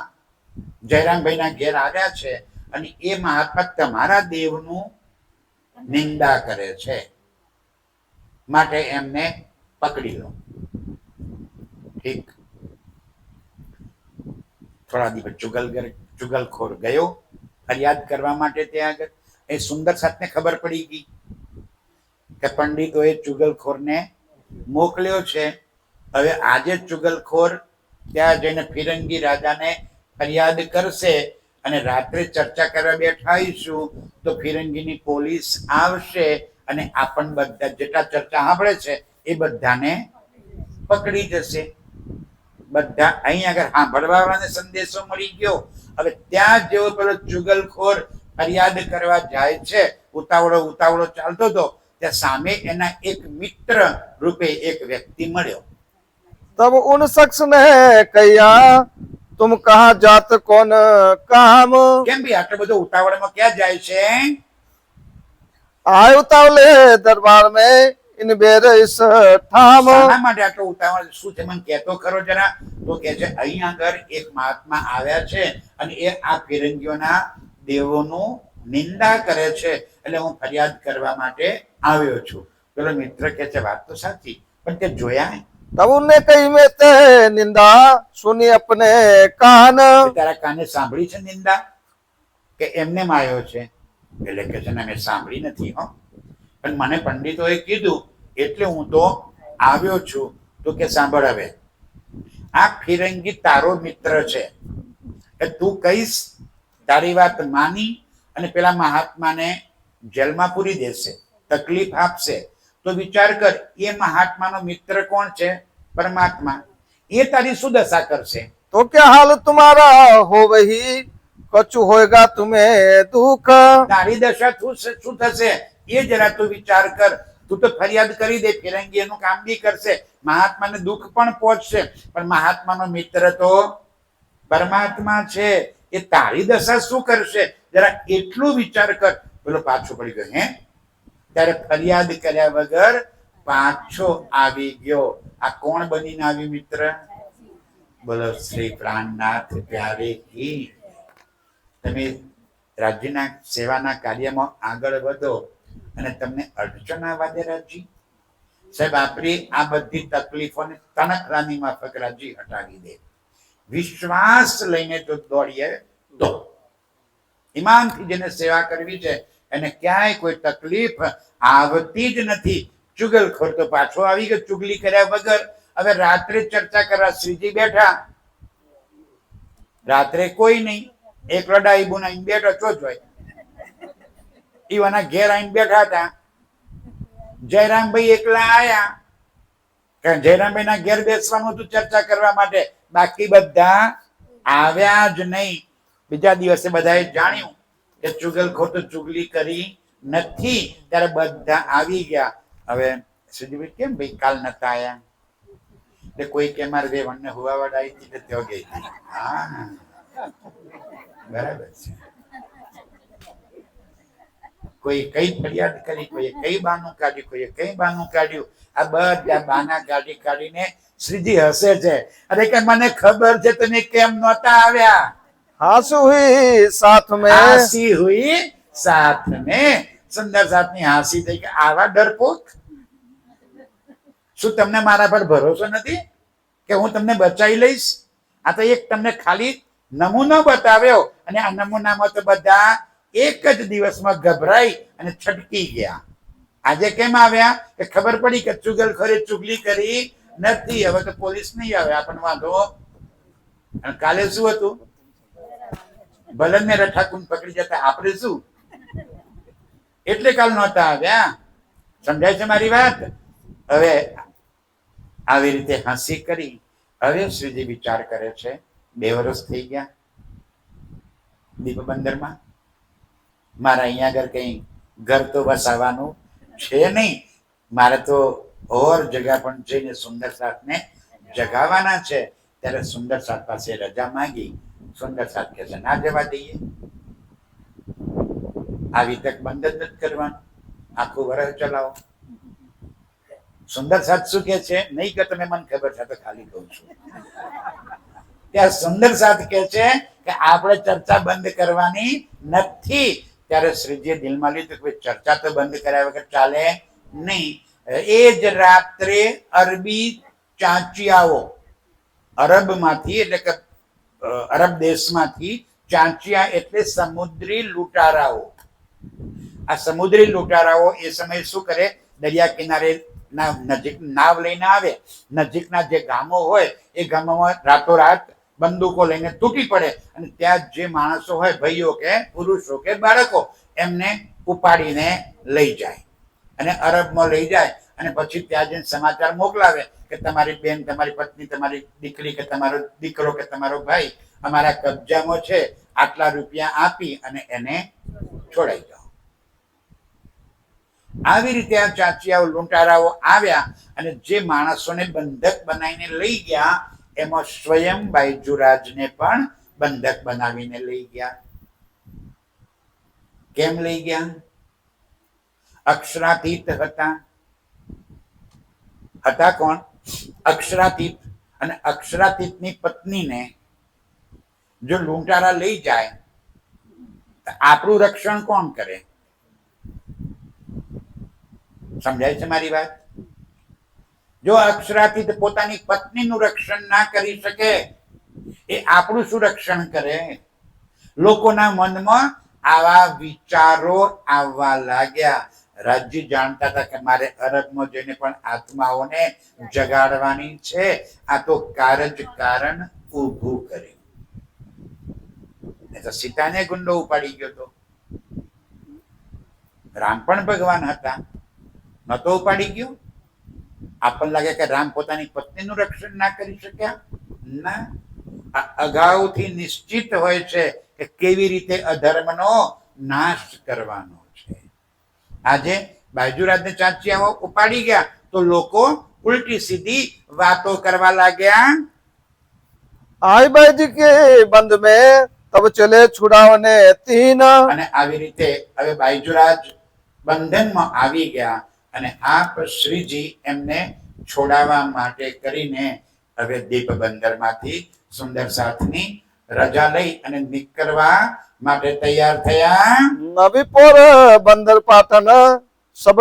જયરામભાઈના ઘેર આવ્યા છે અને એ મહાત્મા તમારા દેવનું નિંદા કરે છે, માટે એમને પકડી લો. ઠીક. થોડા દિવસ ચુગલખોર ગયો ફરિયાદ કરવા માટે. ત્યાં આગળ એ સુંદર સાથને ખબર પડી ગઈ કે પંડિતોએ ચુગલખોરને મોકલ્યો છે. હવે આજે ચુગલખોર ત્યાં જઈને ફિરંગી રાજાને ફરિયાદ કરશે અને રાત્રે ચર્ચા કરવા બેઠાઈશું તો ફિરંગીની પોલીસ આવશે અને આપણ બધા જેટલા ચર્ચા સાંભળે છે એ બધાને પકડી જશે. બધા અહીં આગળ સાંભળવા વાળાને સંદેશો મળી ગયો. હવે ત્યાં જેવો પેલો ચુગલખોર ફરિયાદ કરવા જાય છે, ઉતાવળો ચાલતો હતો, ત્યાં સામે એના એક મિત્ર રૂપે એક વ્યક્તિ મળ્યો. तब उन शख्स ने कहा तुम कहाँ जात कौन काम? કેમ ભાઈ આટલો બધો ઉતાવળમાં ક્યાં જાય છે? आए उतावले दरबार में इन बेर इस ठाम. શાના માટે આટલો ઉતાવળ? શું છે મને કહેતો ખરો જરા. તો કે છે અહીં આગળ એક મહાત્મા આવ્યા છે અને એ આ ફિરંગીઓના દેવોનું નિંદા કરે છે, એટલે હું ફરિયાદ કરવા માટે આવ્યો છું. પેલો મિત્ર કે છે વાત તો સાચી, પણ તે જોયા? तब उनने कही में ते निंदा सुनी अपने कान. તારા કાને સાંભળી છે નિંદા કે એમને આવ્યો છે? એટલે કે છે ને મેં સાંભળી નથી હો, પણ મને પંડિતોએ કીધું એટલે હું તો આવ્યો છું. તો કે સાંભળ, હવે આ ફિરંગી તારો મિત્ર છે, એ તું કહીશ તારી વાત માની અને પેલા મહાત્માને જેલમાં પૂરી દેશે, તકલીફ આપશે. તો વિચાર કર, એ મહાત્માનો મિત્ર કોણ છે? પરમાત્મા. એ તારી શું દશા કરશે? तो क्या हाल तुम्हारा हो वही कछु होएगा तुम्हें दुख. તારી દશા શું થશે એ જરા તું વિચાર કર. તું તો ફરિયાદ કરી દે, ફિરંગી એનું કામ બી કરશે, મહાત્માને દુઃખ પણ પહોંચશે, પણ મહાત્માનો મિત્ર તો પરમાત્મા છે, એ તારી દશા શું કરશે? જરા એટલું વિચાર કર. પેલો પાછો પડી ગયો. હે? ત્યારે ફરિયાદ કર્યા વગર પાછો આવી ગયો. આ કોણ બનીને આવ્યું મિત્ર? બોલો શ્રી પ્રાણનાથ પ્યારે કી. તમે રાજ્યના સેવાના કાર્યમાં આગળ વધો અને તમને અડચણ આવવા દે રાજી? સાહેબ, આપણી આ બધી તકલીફોને તનખરાની માફક રાજી હટાવી દે. વિશ્વાસ લઈને જો દોડીએ તો ઈમાનથી જેને સેવા કરવી છે એને ક્યાંય કોઈ તકલીફ આવતી જ નથી. ચુગલખોર તો પાછો આવી ગયો ચુગલી કર્યા વગર. હવે રાત્રે ચર્ચા કરવા શ્રીજી બેઠા. રાત્રે કોઈ નહીં, એકલો ડાઈબુન આવીને બેઠો છો જોઈ. ઈવાના ઘેર આવીને બેઠા હતા. જયરામભાઈ એકલા આયા, કારણ જયરામભાઈ ના ઘેર બેસવાનું હતું ચર્ચા કરવા માટે, બાકી બધા આવ્યા જ નહીં. બીજા દિવસે બધાએ જાણ્યું કે ચુગલખોર તો ચુગલી કરી નથી, ત્યારે બધા આવી ગયા. હવે શ્રીજીભાઈ કેમ ભાઈ કાલ નતા આયા? એટલે કોઈ કે મારે વેવણને હુવાવાડ આવી હતી એટલે ત્યાં ગઈ હતી. હા, બરાબર છે. કોઈ કઈ ફરિયાદ કરી, કોઈએ કઈ બાનું કાઢ્યું, કોઈએ કઈ બાનું કાઢ્યું. આ બધા બાના કાઢીને શ્રીજી હસે છે. અરે કે મને ખબર છે તમે કેમ નહોતા આવ્યા. आंसू हुई साथ में હાસી હુઈ સાથ મેં. સુંદર સાથની હાસી થઈ કે આવા ડરપોક, શું તમને મારા પર ભરોસો નથી કે હું તમને બચાવી લઈશ? આ તો એક તમને ખાલી નમૂનો બતાવ્યો, અને આ નમૂનામાં તો બધા એક જ દિવસમાં ગભરાઈ અને છટકી ગયા. આજે કેમ આવ્યા? કે ખબર પડી કે ચુગલખોરે ચુગલી કરી નથી, હવે તો પોલીસ નહીં આવે, આપણને વાંધો. અને કાલે શું હતું? ભલન ને રઠાકુંડ પકડી જતા, આપણે શું? એટલે કાલ નહોતા આવ્યા. સમજાય છે મારી વાત? હવે આવી રીતે હસી કરી. હવે શ્રીજી વિચાર કરે છે, 2 વર્ષ થઈ ગયા દીપબંદરમાં, મારા અહીંયા આગળ કઈ ઘર તો વસાવાનું છે નહીં, મારે તો ઓર જગા પણ જઈને સુંદર સાથને જગાવવાના છે. ત્યારે સુંદર સાથ પાસે રજા માંગી. સુંદર સાથ કહે છે ના જવા દઈએ, આવી તક બંધ જ નથી કરવાનું, આખું વર્ષ ચલાવો. સુંદર સાથ શું કે છે? નહીં કે તમે મને ખબર છે, તો ખાલી કહું છું. ત્યાં સુંદર સાથ કે છે કે આપણે ચર્ચા બંધ કરવાની નથી. ત્યારે શ્રીજીએ દિલમાં લીધું કે ચર્ચા તો બંધ કર્યા વગર ચાલે નહીં. એ જ રાત્રે અરબી ચાંચિયાઓ, અરબમાંથી એટલે કે અરબ દેશમાંથી, ચાંચિયા એટલે સમુદ્રી લૂંટારાઓ. આ સમુદ્રી લૂંટારાઓ એ સમયે શું કરે? દરિયા કિનારે નજીક નાવ લઈને આવે, નજીકના જે ગામો હોય એ ગામોમાં રાતોરાત બંદૂકો લઈને તૂટી પડે, અને ત્યાં જે માણસો હોય, ભાઈઓ કે પુરુષો કે બાળકો, એમને ઉપાડીને લઈ જાય અને અરબમાં લઈ જાય. અને પછી ત્યાં જઈને સમાચાર મોકલાવે કે તમારી બેન, તમારી પત્ની, તમારી દીકરી કે તમારો દીકરો કે તમારો ભાઈ અમારા કબજામાં છે, આટલા રૂપિયા આપી અને એને છોડાઈ જાઓ. આવી રીતે આ ચાંચિયાઓ લૂંટારાઓ આવ્યા અને જે માણસોને બંધક બનાવીને લઈ ગયા, એમાં સ્વયં બાયજુરાજને પણ બંધક બનાવીને લઈ ગયા. કેમ લઈ ગયા? અક્ષરાતીત હતા કોણ? અક્ષરાતીત. અને અક્ષરાતીતની પત્નીને જો લૂંટારા લઈ જાય તો આપણું રક્ષણ કોણ કરે? સમજાય છે મારી વાત? જો અક્ષરાતીત પોતાની પત્નીનું રક્ષણ ના કરી શકે, એ આપણું શું રક્ષણ કરે? લોકોના મનમાં આવા વિચારો આવવા લાગ્યા. રાજ્ય જાણતા હતા કે મારે અરબમાં જઈને પણ આત્માઓને જગાડવાની છે. આ તો કારણ ઊભું કર્યું. તો સીતાને ગુંડો ઉપાડી ગયો તો. રામ પણ ભગવાન હતા, નતો ઉપાડી ગયો? આપણને લાગે કે રામ પોતાની પત્નીનું રક્ષણ ના કરી શક્યા? ના, અગાઉથી નિશ્ચિત હોય છે કે કેવી રીતે અધર્મનો નાશ કરવાનો છે. આજે બાયજુરાજને ચાંચિયાઓ ઉપાડી ગયા તો લોકો ઉલટી સીધી વાતો કરવા લાગ્યા. आई बैजी के बंद में तब चले छुड़ावने 3. અને આવી રીતે હવે બાયજુરાજ બંધનમાં આવી ગયા અને આપ શ્રીજી એમને છોડાવવા માટે કરીને હવે દીપ બંદરમાંથી સુંદર સાથની રજા લઈ અને નીકળવા માટે તૈયાર થયા. नबीपुर बंदर पाटन सब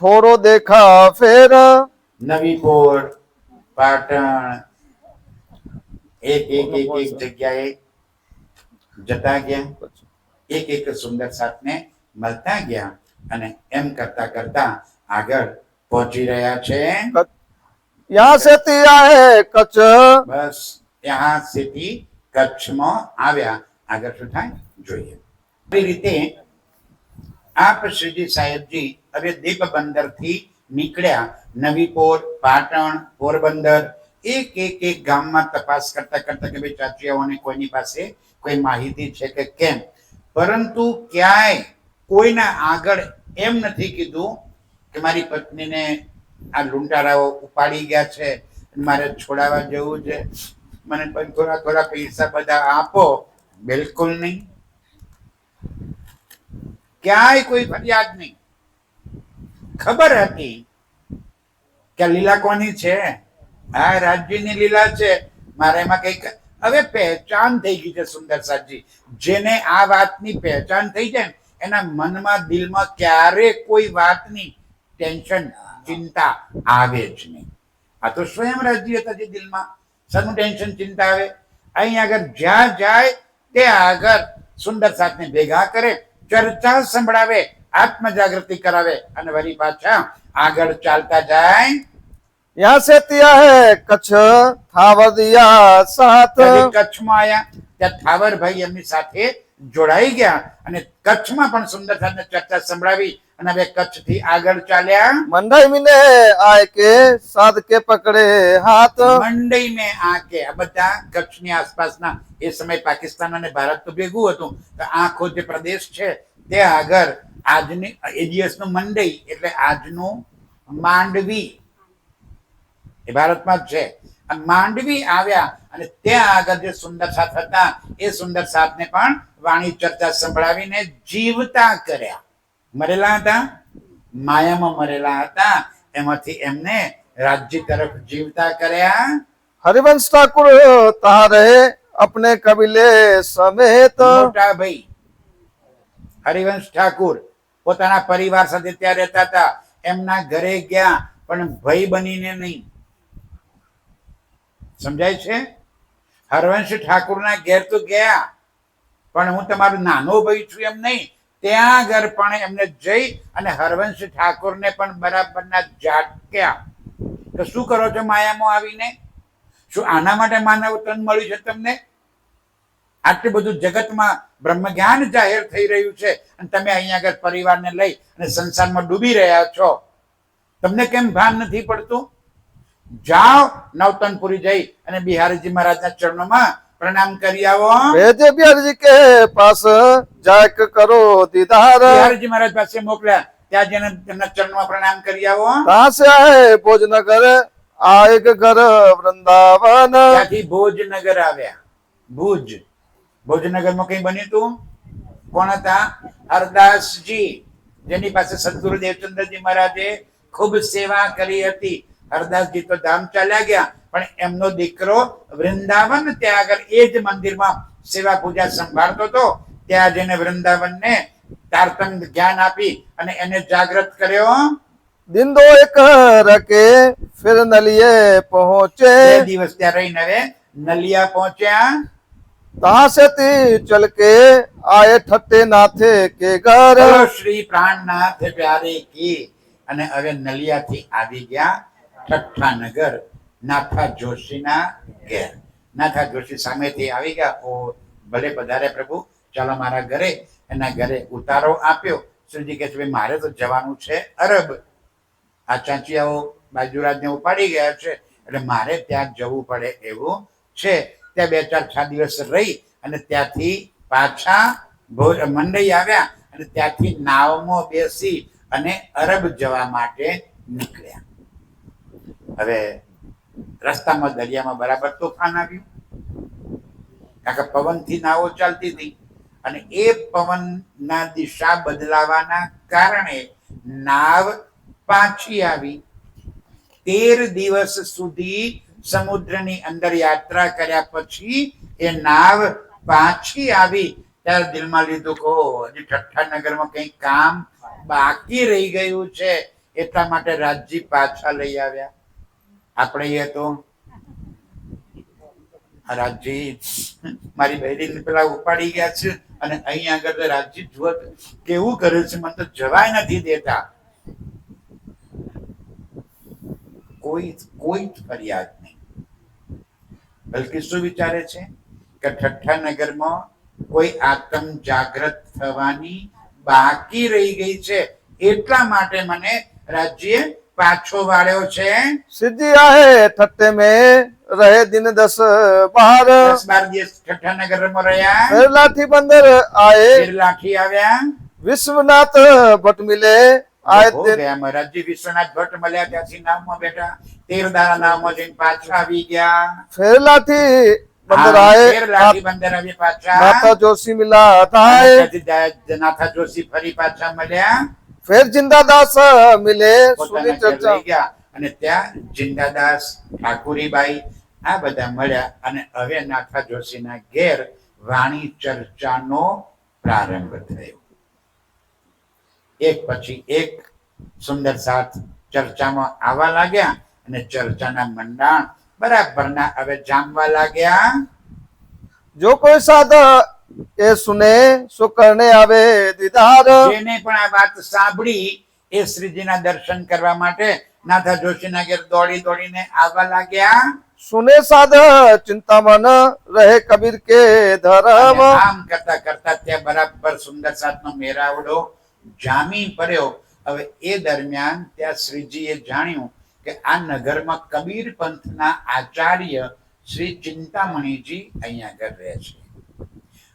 ठोरो देखा फिर. નવીપુર, પાટણ, એક જગ્યાએ જતા ગયા, એક સુંદર સાથને મળતા ગયા અને એમ કરતા કરતા આગળ પહોંચી રહ્યા છે. यहाँ से तिया है कच्छ. બસ ત્યાં સુધી કચ્છમાં આવ્યા. આગળ શું થાય જોઈએ. આવી રીતે આપ શ્રીજી સાહેબજી હવે દીપ બંદર થી નીકળ્યા. નવીપુર, પાટણ, પોરબંદર, એક ગામમાં તપાસ કરતા કરતા કે ભાઈ ચાચિયાઓને કોઈની પાસે કોઈ માહિતી છે કે કેમ, પરંતુ ક્યાંય કોઈના આગળ એમ નથી કીધું કે મારી પત્નીને આ લૂંટારાઓ ઉપાડી ગયા છે, મારે છોડાવવા જવું છે, મને પણ થોડા પૈસા બધા આપો. બિલકુલ નહીં. ક્યાંય કોઈ ફરિયાદ નહીં. ખબર હતી કે લીલા કોની છે? આ રાજ્યની લીલા છે. મારે એમાં કઈક હવે પહેચાન થઈ ગઈ છે. સુંદર સાજી, જેને આ વાતની પહેચાન થઈ જાય ને, એના મનમાં દિલમાં ક્યારે કોઈ વાતની ટેન્શન ચિંતા આવે જ નહીં. આ તો સ્વયં રાજ્ય હતા જે દિલમાં શાનું ટેન્શન ચિંતા આવે? અહીં આગળ જ્યાં જાય તે આગળ સુંદર સાથને ભેગા કરે, ચર્ચા સંભળાવે, આત્મ જાગૃતિ કરાવે અને વળી પાછા આગળ ચાલતા જાય. यहाँ से तिया है कच्छ थावर दिया साथ પછી કચ્છમાં આયા, ત્યાં થાવરભાઈ એમની સાથે જોડાઈ ગયા અને કચ્છમાં પણ સુંદર સાથે ચર્ચા સંભળાવી અને હવે કચ્છ થી આગળ ચાલ્યા. मंडई मिले आए के साध के पकड़े हाथ મંડઈ મેં આકે, આ બધા કચ્છની આસપાસના, એ સમય પાકિસ્તાન અને ભારત તો ભેગું હતું, તો આખો જે પ્રદેશ છે તે આગળ આજની એ દિવસનું મંડઈ એટલે આજનું માંડવી એ ભારતમાં જ છે. આ માંડવી આવ્યા અને ત્યાં આગળ જે સુંદર સાથ હતા એ સુંદર સાથને પણ વાણી ચર્ચા સંભળાવીને જીવતા કર્યા. મરેલા હતા, માયામાં મરેલા હતા, એમાંથી એમને રાજ્ય તરફ જીવતા કર્યા. हरिवंश ठाकुर तहाँ रहे अपने कबीले समेत મોટા ભાઈ હરિવંશ ઠાકુર પોતાના પરિવાર સાથે ત્યાં રહેતા હતા. એમના ઘરે ગયા પણ ભાઈ બનીને નહીં. સમજાય છે? હરવંશ ઠાકુરના ઘેર તો ગયા પણ હું તમારો નાનો ભાઈ છું એમ નહીં. ત્યાં આગળ પણ એમને જઈ અને હરવંશ ઠાકુરને પણ બરાબરના ઝાટક્યા. તો શું કરો છો માયામાં આવીને? શું આના માટે માનવ તન મળ્યું છે તમને? આટલું બધું જગતમાં બ્રહ્મ જ્ઞાન જાહેર થઈ રહ્યું છે અને તમે અહીંયા આગળ પરિવારને લઈ અને સંસારમાં ડૂબી રહ્યા છો. તમને કેમ ભાન નથી પડતું? જાઓ નવતનપુરી જઈ અને બિહારીજી મહારાજના ચરણોમાં પ્રણામ કરી આવો. भेजे बिहारी जी के पास जाके करो दीदार બિહારીજી મહારાજ પાસે મોકલ્યા, ત્યાં જઈને તેમના ચરણોમાં પ્રણામ કરી આવો. कहाँ से आए भोजनगर आए के घर वृंदावन ત્યાંથી ભોજનગર આવ્યા. ભુજ ભોજનગરમાં કઈ બન્યું હતું? કોણ હતા? હરદાસજી, જેની પાસે સદગુરુ દેવચંદ્રજી મહારાજે ખૂબ સેવા કરી હતી. હરદાસજી તો ધામ ચાલ્યા ગયા પણ એમનો દીકરો વૃંદાવન ત્યાં આગળ એ જ મંદિરમાં સેવા પૂજા સંભાળતો હતો. ત્યાં જઈને વૃંદાવનને તારતમ્ય જ્ઞાન આપી અને એને જાગૃત કર્યો. दिन दो एक रखे फिर नलिए पहुंचे 2 દિવસ ત્યાં રહીને હવે નલિયા પહોંચ્યા. तहाँ से ती चल के आए ठट्टे नाथे के घर બોલો શ્રી પ્રાણનાથ પ્યારે કી. અને હવે નલિયાથી આવી ગયા ઠઠ્ઠા નગર, નાથા જોશીના ઘેર. નાથા જોશી સામેથી આવી ગયા. ઓ ભલે પધારે પ્રભુ, ચાલો મારા ઘરે. એના ઘરે ઉતારો આપ્યો. શ્રીજી કહે છે ભાઈ મારે તો જવાનું છે અરબ. આ ચાંચિયાઓ બાજુરાજને ઉપાડી ગયા છે એટલે મારે ત્યાં જવું પડે એવું છે. ત્યાં 2-4 દિવસ રહી અને ત્યાંથી પાછા મંડઈ આવ્યા અને ત્યાંથી નાવમાં બેસી અને અરબ જવા માટે નીકળ્યા. હવે રસ્તામાં દરિયામાં બરાબર તોફાન આવ્યું, કારણ કે પવનથી નાવો ચાલતી હતી અને એ પવનના દિશા બદલાવાના કારણે નાવ પાછી આવી. 13 દિવસ સુધી સમુદ્રની અંદર યાત્રા કર્યા પછી એ નાવ પાછી આવી. ત્યારે દિલમાં લીધું કે હજી ઠઠ્ઠા નગરમાં કંઈક કામ બાકી રહી ગયું છે, એટલા માટે રાજજી પાછા લઈ આવ્યા. આપણે એ તો રાજજી મારી બહેરીને પેલા ઉપાડી ગયા છે અને અહીં આગળ તો રાજજી જુઓ કેવું કરે છે, મને તો જવાય નથી દેતા. કોઈ જ ફરિયાદ નહીં. બલકે શું વિચારે છે કે ઠઠ્ઠા નગરમાં કોઈ આત્મ જાગૃત થવાની બાકી રહી ગઈ છે, એટલા માટે મને રાજ્ય પાછો વાળ્યો છે. सिद्धि आए ठट्टे में रहे दिन 10-12 10-12 દિવસ ઠઠ્ઠા નગરમાં રહ્યા. फिर लाठी बंदर आए ફિર લાઠી આવ્યા. विश्वनाथ भट्ट मिले आए હો दिन ગયા મહારાજજી. વિશ્વનાથ ભટ્ટ મળ્યા, ત્યાંથી નાવમાં બેઠા. 13 દાડા નાવમાં જઈને પાછા આવી ગયા. फिर लाठी बंदर હા, आए ફેર લાઠી બંદર આવી પાછા नाथा जोशी मिला थाए ત્યાંથી નાથા જોશી ફરી પાછા મળ્યા फिर जिंदादास मिले सुनी પોતાના ઘેર चर्चा લઈ ગયા અને ત્યાં જિંદાદાસ ઠાકુરીબાઈ આ બધા મળ્યા અને હવે નાથા જોશીના ઘેર વાણી ચર્ચાનો પ્રારંભ થયો એક પછી એક સુંદર સાથ ચર્ચામાં આવવા લાગ્યા અને ચર્ચાના મંડાણ બરાબરના હવે જામવા લાગ્યા जो कोई साध ये सुने सो करने आवे दीदार જેને પણ આ વાત સાંભળી એ શ્રીજીના દર્શન કરવા માટે નાથા જોશીના ઘેર દોડી દોડીને આવવા લાગ્યા सुने साध चिंता मन रहे कबीर के धर्म અને આમ કરતા કરતા ત્યાં બરાબર સુંદર સાતનો મેરાવડો જામી પડ્યો હવે એ દરમિયાન ત્યાં શ્રીજીએ જાણ્યું કે આ નગરમાં કબીર પંથના આચાર્ય શ્રી ચિંતામણીજી અહીંયા આગળ રહે છે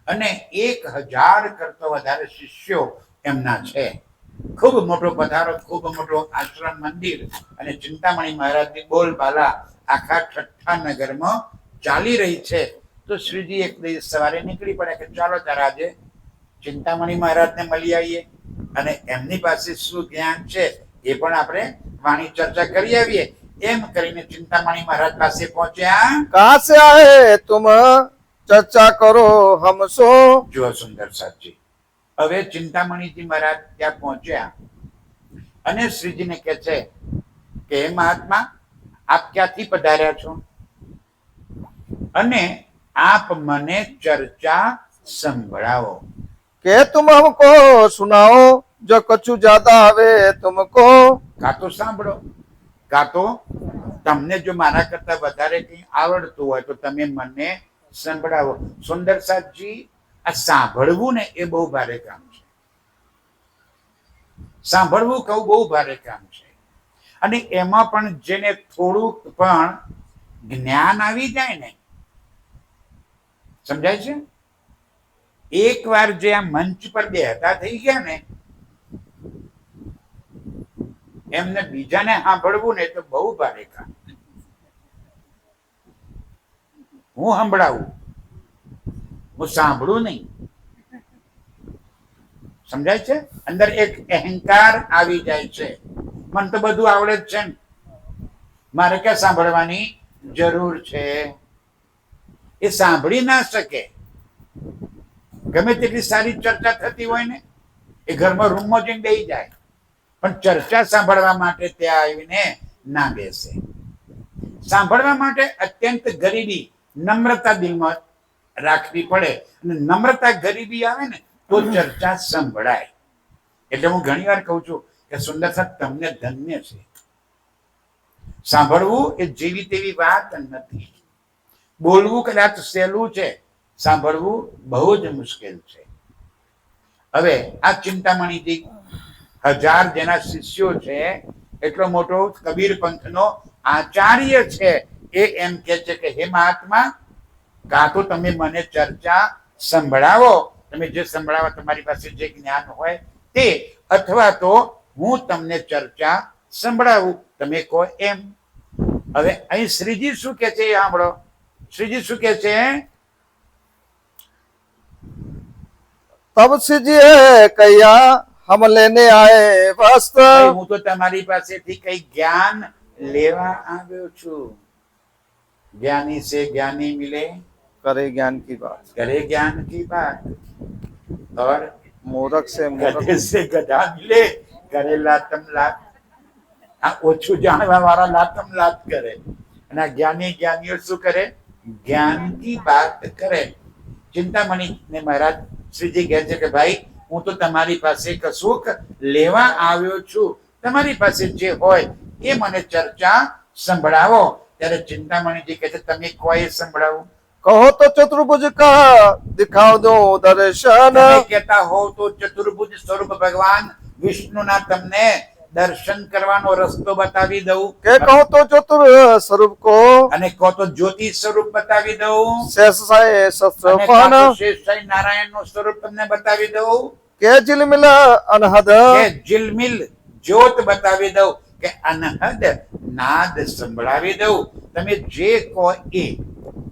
અને 1000 કરતો વધારે શિષ્યો એમના છે ખૂબ મોટો પધારો ખૂબ મોટો આશ્રમ મંદિર અને ચિંતામણી મહારાજની બોલબાલા આખા ઠઠ્ઠા નગરમાં ચાલી રહી છે તો શ્રીજી એક દિવસ સવારે નીકળી પડ્યા કે ચાલો તારા આજે ચિંતામણી મહારાજને મળી આવીએ અને એમની પાસે શું જ્ઞાન છે એ પણ આપણે વાણી ચર્ચા કરી આવીએ એમ કરીને ચિંતામણી મહારાજ પાસે પહોંચ્યા कहाँ से आए तुम चर्चा करो हम सो જુઓ સુંદર સાથજી હવે ચિંતામણીજી મહારાજ ત્યાં પહોંચ્યા અને શ્રીજીને કહે છે કે હે મહાત્મા આપ ક્યાંથી પધાર્યા છો અને આપ મને ચર્ચા સંભળાવો के तुम हमको सुनाओ जो कछु ज्यादा आवे तुमको કાં તો સાંભળો કાં તો તમને જો મારા કરતા વધારે કંઈ આવડતું હોય તો તમે મને સંભળાવો સુંદર સાથજી આ સાંભળવું ને એ બહુ ભારે કામ છે સાંભળવું કહું બહુ ભારે કામ છે અને એમાં પણ જેને થોડુંક પણ જ્ઞાન આવી જાય ને સમજાય છે એકવાર જે આ મંચ પર બેહતા થઈ ગયા ને એમને બીજાને સાંભળવું ને તો બહુ ભારે કામ હું સંભળાવું હું સાંભળું નહીં સમજાય છે અંદર એક અહંકાર આવી જાય છે મને તો બધું આવડે જ છે ને મારે ક્યાં સાંભળવાની જરૂર છે એ સાંભળી ના શકે ગમે તેટલી સારી ચર્ચા થતી હોય ને એ ઘરમાં રૂમમાં જઈને બેસી જાય પણ ચર્ચા સાંભળવા માટે ત્યાં આવીને ના બેસે સાંભળવા માટે અત્યંત ગરીબી નમ્રતા દિલમાં રાખવી પડે અને નમ્રતા ગરીબી આવે ને તો ચર્ચા સંભળાય એટલે હું ઘણી વાર કહું છું કે સુંદર સાહેબ તમને ધન્ય છે સાંભળવું એ જેવી તેવી વાત નથી બોલવું કદાચ સહેલું છે સાંભળવું બહુ જ મુશ્કેલ છે હવે આ ચિંતામણીજી 1000 જેના શિષ્યો છે એટલો મોટો કબીર પંથનો આચાર્ય છે એ એમ કે છે કે હે મહાત્મા કાં તો તમે મને ચર્ચા સંભળાવો તમે જે સંભળાવો તમારી પાસે જે જ્ઞાન હોય તે અથવા તો હું તમને ચર્ચા સંભળાવું તમે કહો એમ હવે અહીં શ્રીજી શું કે છે એ સાંભળો શ્રીજી શું કે છે तब सिजी कहिया हम लेने आए वस्त्र ભાઈ, હું તો તમારી પાસેથી કઈ જ્ઞાન લેવા આવ્યો છું ज्ञानी से ज्ञानी मिले करे ज्ञान की बात करे ज्ञान की बात और मूर्ख से मूर्ख गधे से गधा मिले करे लातम लात આ ઓછું જાણવા વાળા લાતમ લાત કરે અને આ જ્ઞાની જ્ઞાનીઓ શું કરે જ્ઞાન की बात કરે ચિંતામણી ને મહારાજ શ્રીજી કહે છે કે ભાઈ હું તો તમારી પાસે કશુંક લેવા આવ્યો છું તમારી પાસે જે હોય એ મને ચર્ચા સંભળાવો ત્યારે ચિંતામણીજી કહે છે તમે કોઈ સંભળાવો कहो तो चतुर्भुज का दिखाओ दो दर्शन તમે કહેતા હોવ તો ચતુર્ભુજ સ્વરૂપ ભગવાન વિષ્ણુના તમને દર્શન કરવાનો રસ્તો બતાવી દઉં के कहो तो चतुर स्वरूप को અને કહો તો જ્યોતિ સ્વરૂપ બતાવી દઉં शेष साय અને शस्त्रपान કાં તો શેષશાહી નારાયણનું સ્વરૂપ તમને બતાવી દઉં के झिलमिल अनहद કે જીલમિલ જ્યોત બતાવી દઉં કે અનહદ નાદ સંભળાવી દઉં તમે જે કહો એ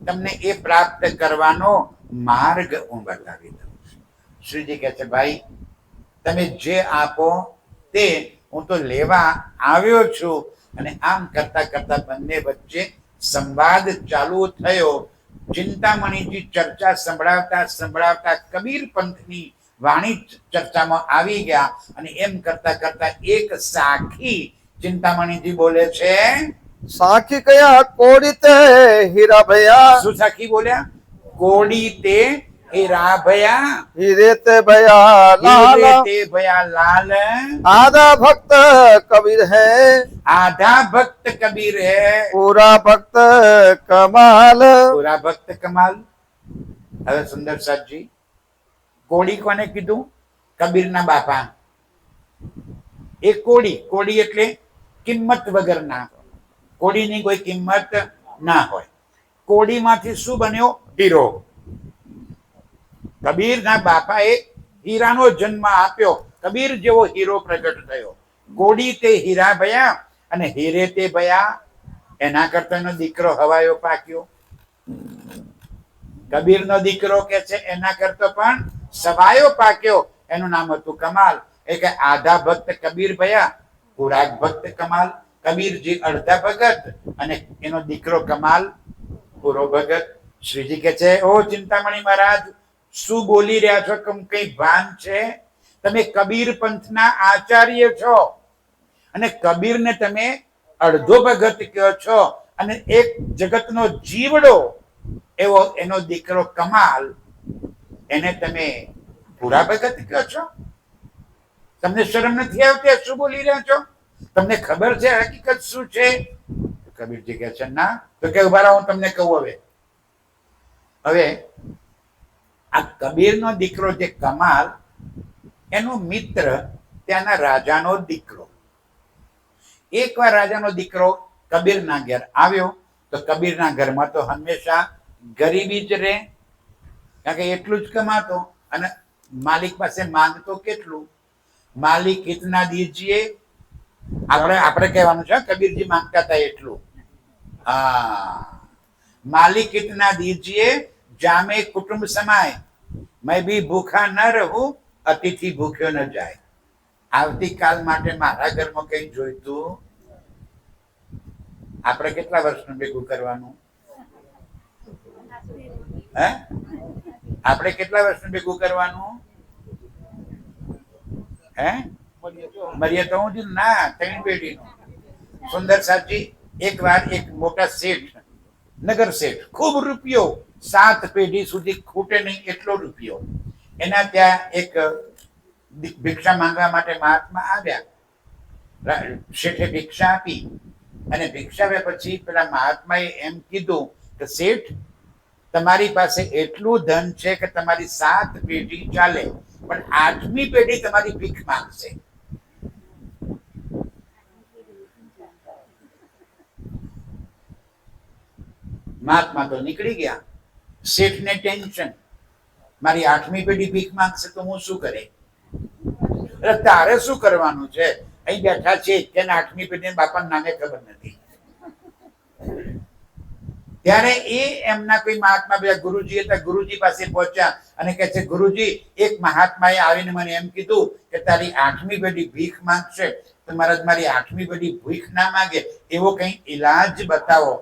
તમને એ પ્રાપ્ત કરવાનો માર્ગ હું બતાવી દઉં છું. શ્રીજી કહે છે, ભાઈ તમે જે આપો તે હું તો લેવા આવ્યો છું. અને આમ કરતા કરતા બંને વચ્ચે સંવાદ ચાલુ થયો. ચિંતામણીજી ચર્ચા સંભળાવતા કબીર પંથની વાણી ચર્ચામાં આવી ગયા. અને એમ કરતા કરતા એક સાખી ચિંતામણીજી બોલે છે. સાખી કયા કોડી તે હીરા ભયા, શું સાખી બોલ્યા? કોડી તે હીરા ભયા, હીરે તે ભયા લાલ, હીરે તે ભયા લાલ, आधा भक्त कबीर है, आधा भक्त कबीर है, पूरा भक्त कमाल. पूरा भक्त कमाल. હવે સુંદર સાહેબજી, કોડી કોને કીધું? કબીરના બાપા. એ કોડી એટલે કિંમત વગરના. કોડીની કોઈ કિંમત ના હોય. કોડીમાંથી શું બન્યો? હીરો. કબીરના બાપાએ હીરાનો જન્મ આપ્યો. કબીર જેવો હીરો પ્રગટ થયો. કોડી તે હીરા ભયા અને હીરે તે ભયા. એના કરતા એનો દીકરો હવાયો પાક્યો. કબીરનો દીકરો કે છે એના કરતો પણ સવાયો પાક્યો. એનું નામ હતું કમાલ. એ કે આધા ભક્ત કબીર ભયા, પૂરા ભક્ત કમાલ. કબીરજી અડધા ભગત અને એનો દીકરો કમાલ પૂરો ભગત. શ્રીજી કે છે, ઓ ચિંતામણી મહારાજ, શું બોલી રહ્યા છો? કઈ ભાન છે? તમે કબીર પંથના આચાર્ય છો અને કબીરને તમે અડધો ભગત કહો છો. અને એક જગતનો જીવડો એવો એનો દીકરો કમાલ, એને તમે પૂરા ભગત કહો છો? તમને શરમ નથી આવતી? શું બોલી રહ્યા છો? તમને ખબર છે હકીકત શું છે? કબીરજી કહે છે, ના. તો કે ઉભા રહો, હું તમને કહું. હવે આ કબીરનો દીકરો જે કમાલ, એનો મિત્ર ત્યાંના રાજાનો દીકરો. એકવાર રાજાનો દીકરો કબીરના ઘેર આવ્યો તો કબીરના ઘરમાં તો હંમેશા ગરીબી જ રહે, કારણ કે એટલું જ કમાતો અને માલિક પાસે માંગતો કેટલું? માલિક કિતના દીજીએ. આપણે કહેવાનું છે કબીરજી માંગતા હતા એટલું. હા, માલિક કિતના દીજીએ, જામે કુટુંબ સમાય, मैं भी भूखा न रहूं, अतिथि भूख्यो न જાય. આવતીકાલ માટે મારા ઘરમાં કઈ જોઈતું? આપણે કેટલા વર્ષનું ભેગું કરવાનું? હે? આપણે કેટલા વર્ષનું ભેગું કરવાનું? હે? મરીએ તો હું જ ના, 3 પેઢીનું. સુંદર સાહેબજી, એક વાર એક મોટા શેઠ, નગર શેઠ, ખૂબ રૂપિયો, 7 પેઢી સુધી ખૂટે નહીં એટલો રૂપિયો. એના ત્યાં એક ભિક્ષા માંગવા માટે મહાત્મા આવ્યા. શેઠે ભિક્ષા આપી અને ભિક્ષા આપ્યા પછી પેલા મહાત્માએ એમ કીધું કે શેઠ, તમારી પાસે એટલું ધન છે કે તમારી 7 પેઢી ચાલે, પણ 8મી પેઢી તમારી ભીખ માંગશે. મહાત્મા તો નીકળી ગયા. શેઠને ટેન્શન, મારી 8મી પેઢી ભીખ માંગશે તો હું શું કરે? તારે શું કરવાનું છે? અહીં બેઠા છે તેને 8મી પેઢી બાપાના નામે ખબર નથી. ત્યારે એ એમના કોઈ મહાત્મા બે ગુરુજી હતા, ગુરુજી પાસે પહોંચ્યા અને કહે છે, ગુરુજી, એક મહાત્માએ આવીને મને એમ કીધું કે તારી 8મી પેઢી ભીખ માંગશે, તો મહારાજ મારી 8મી પેઢી ભીખ ના માંગે એવો કઈ ઈલાજ બતાવો.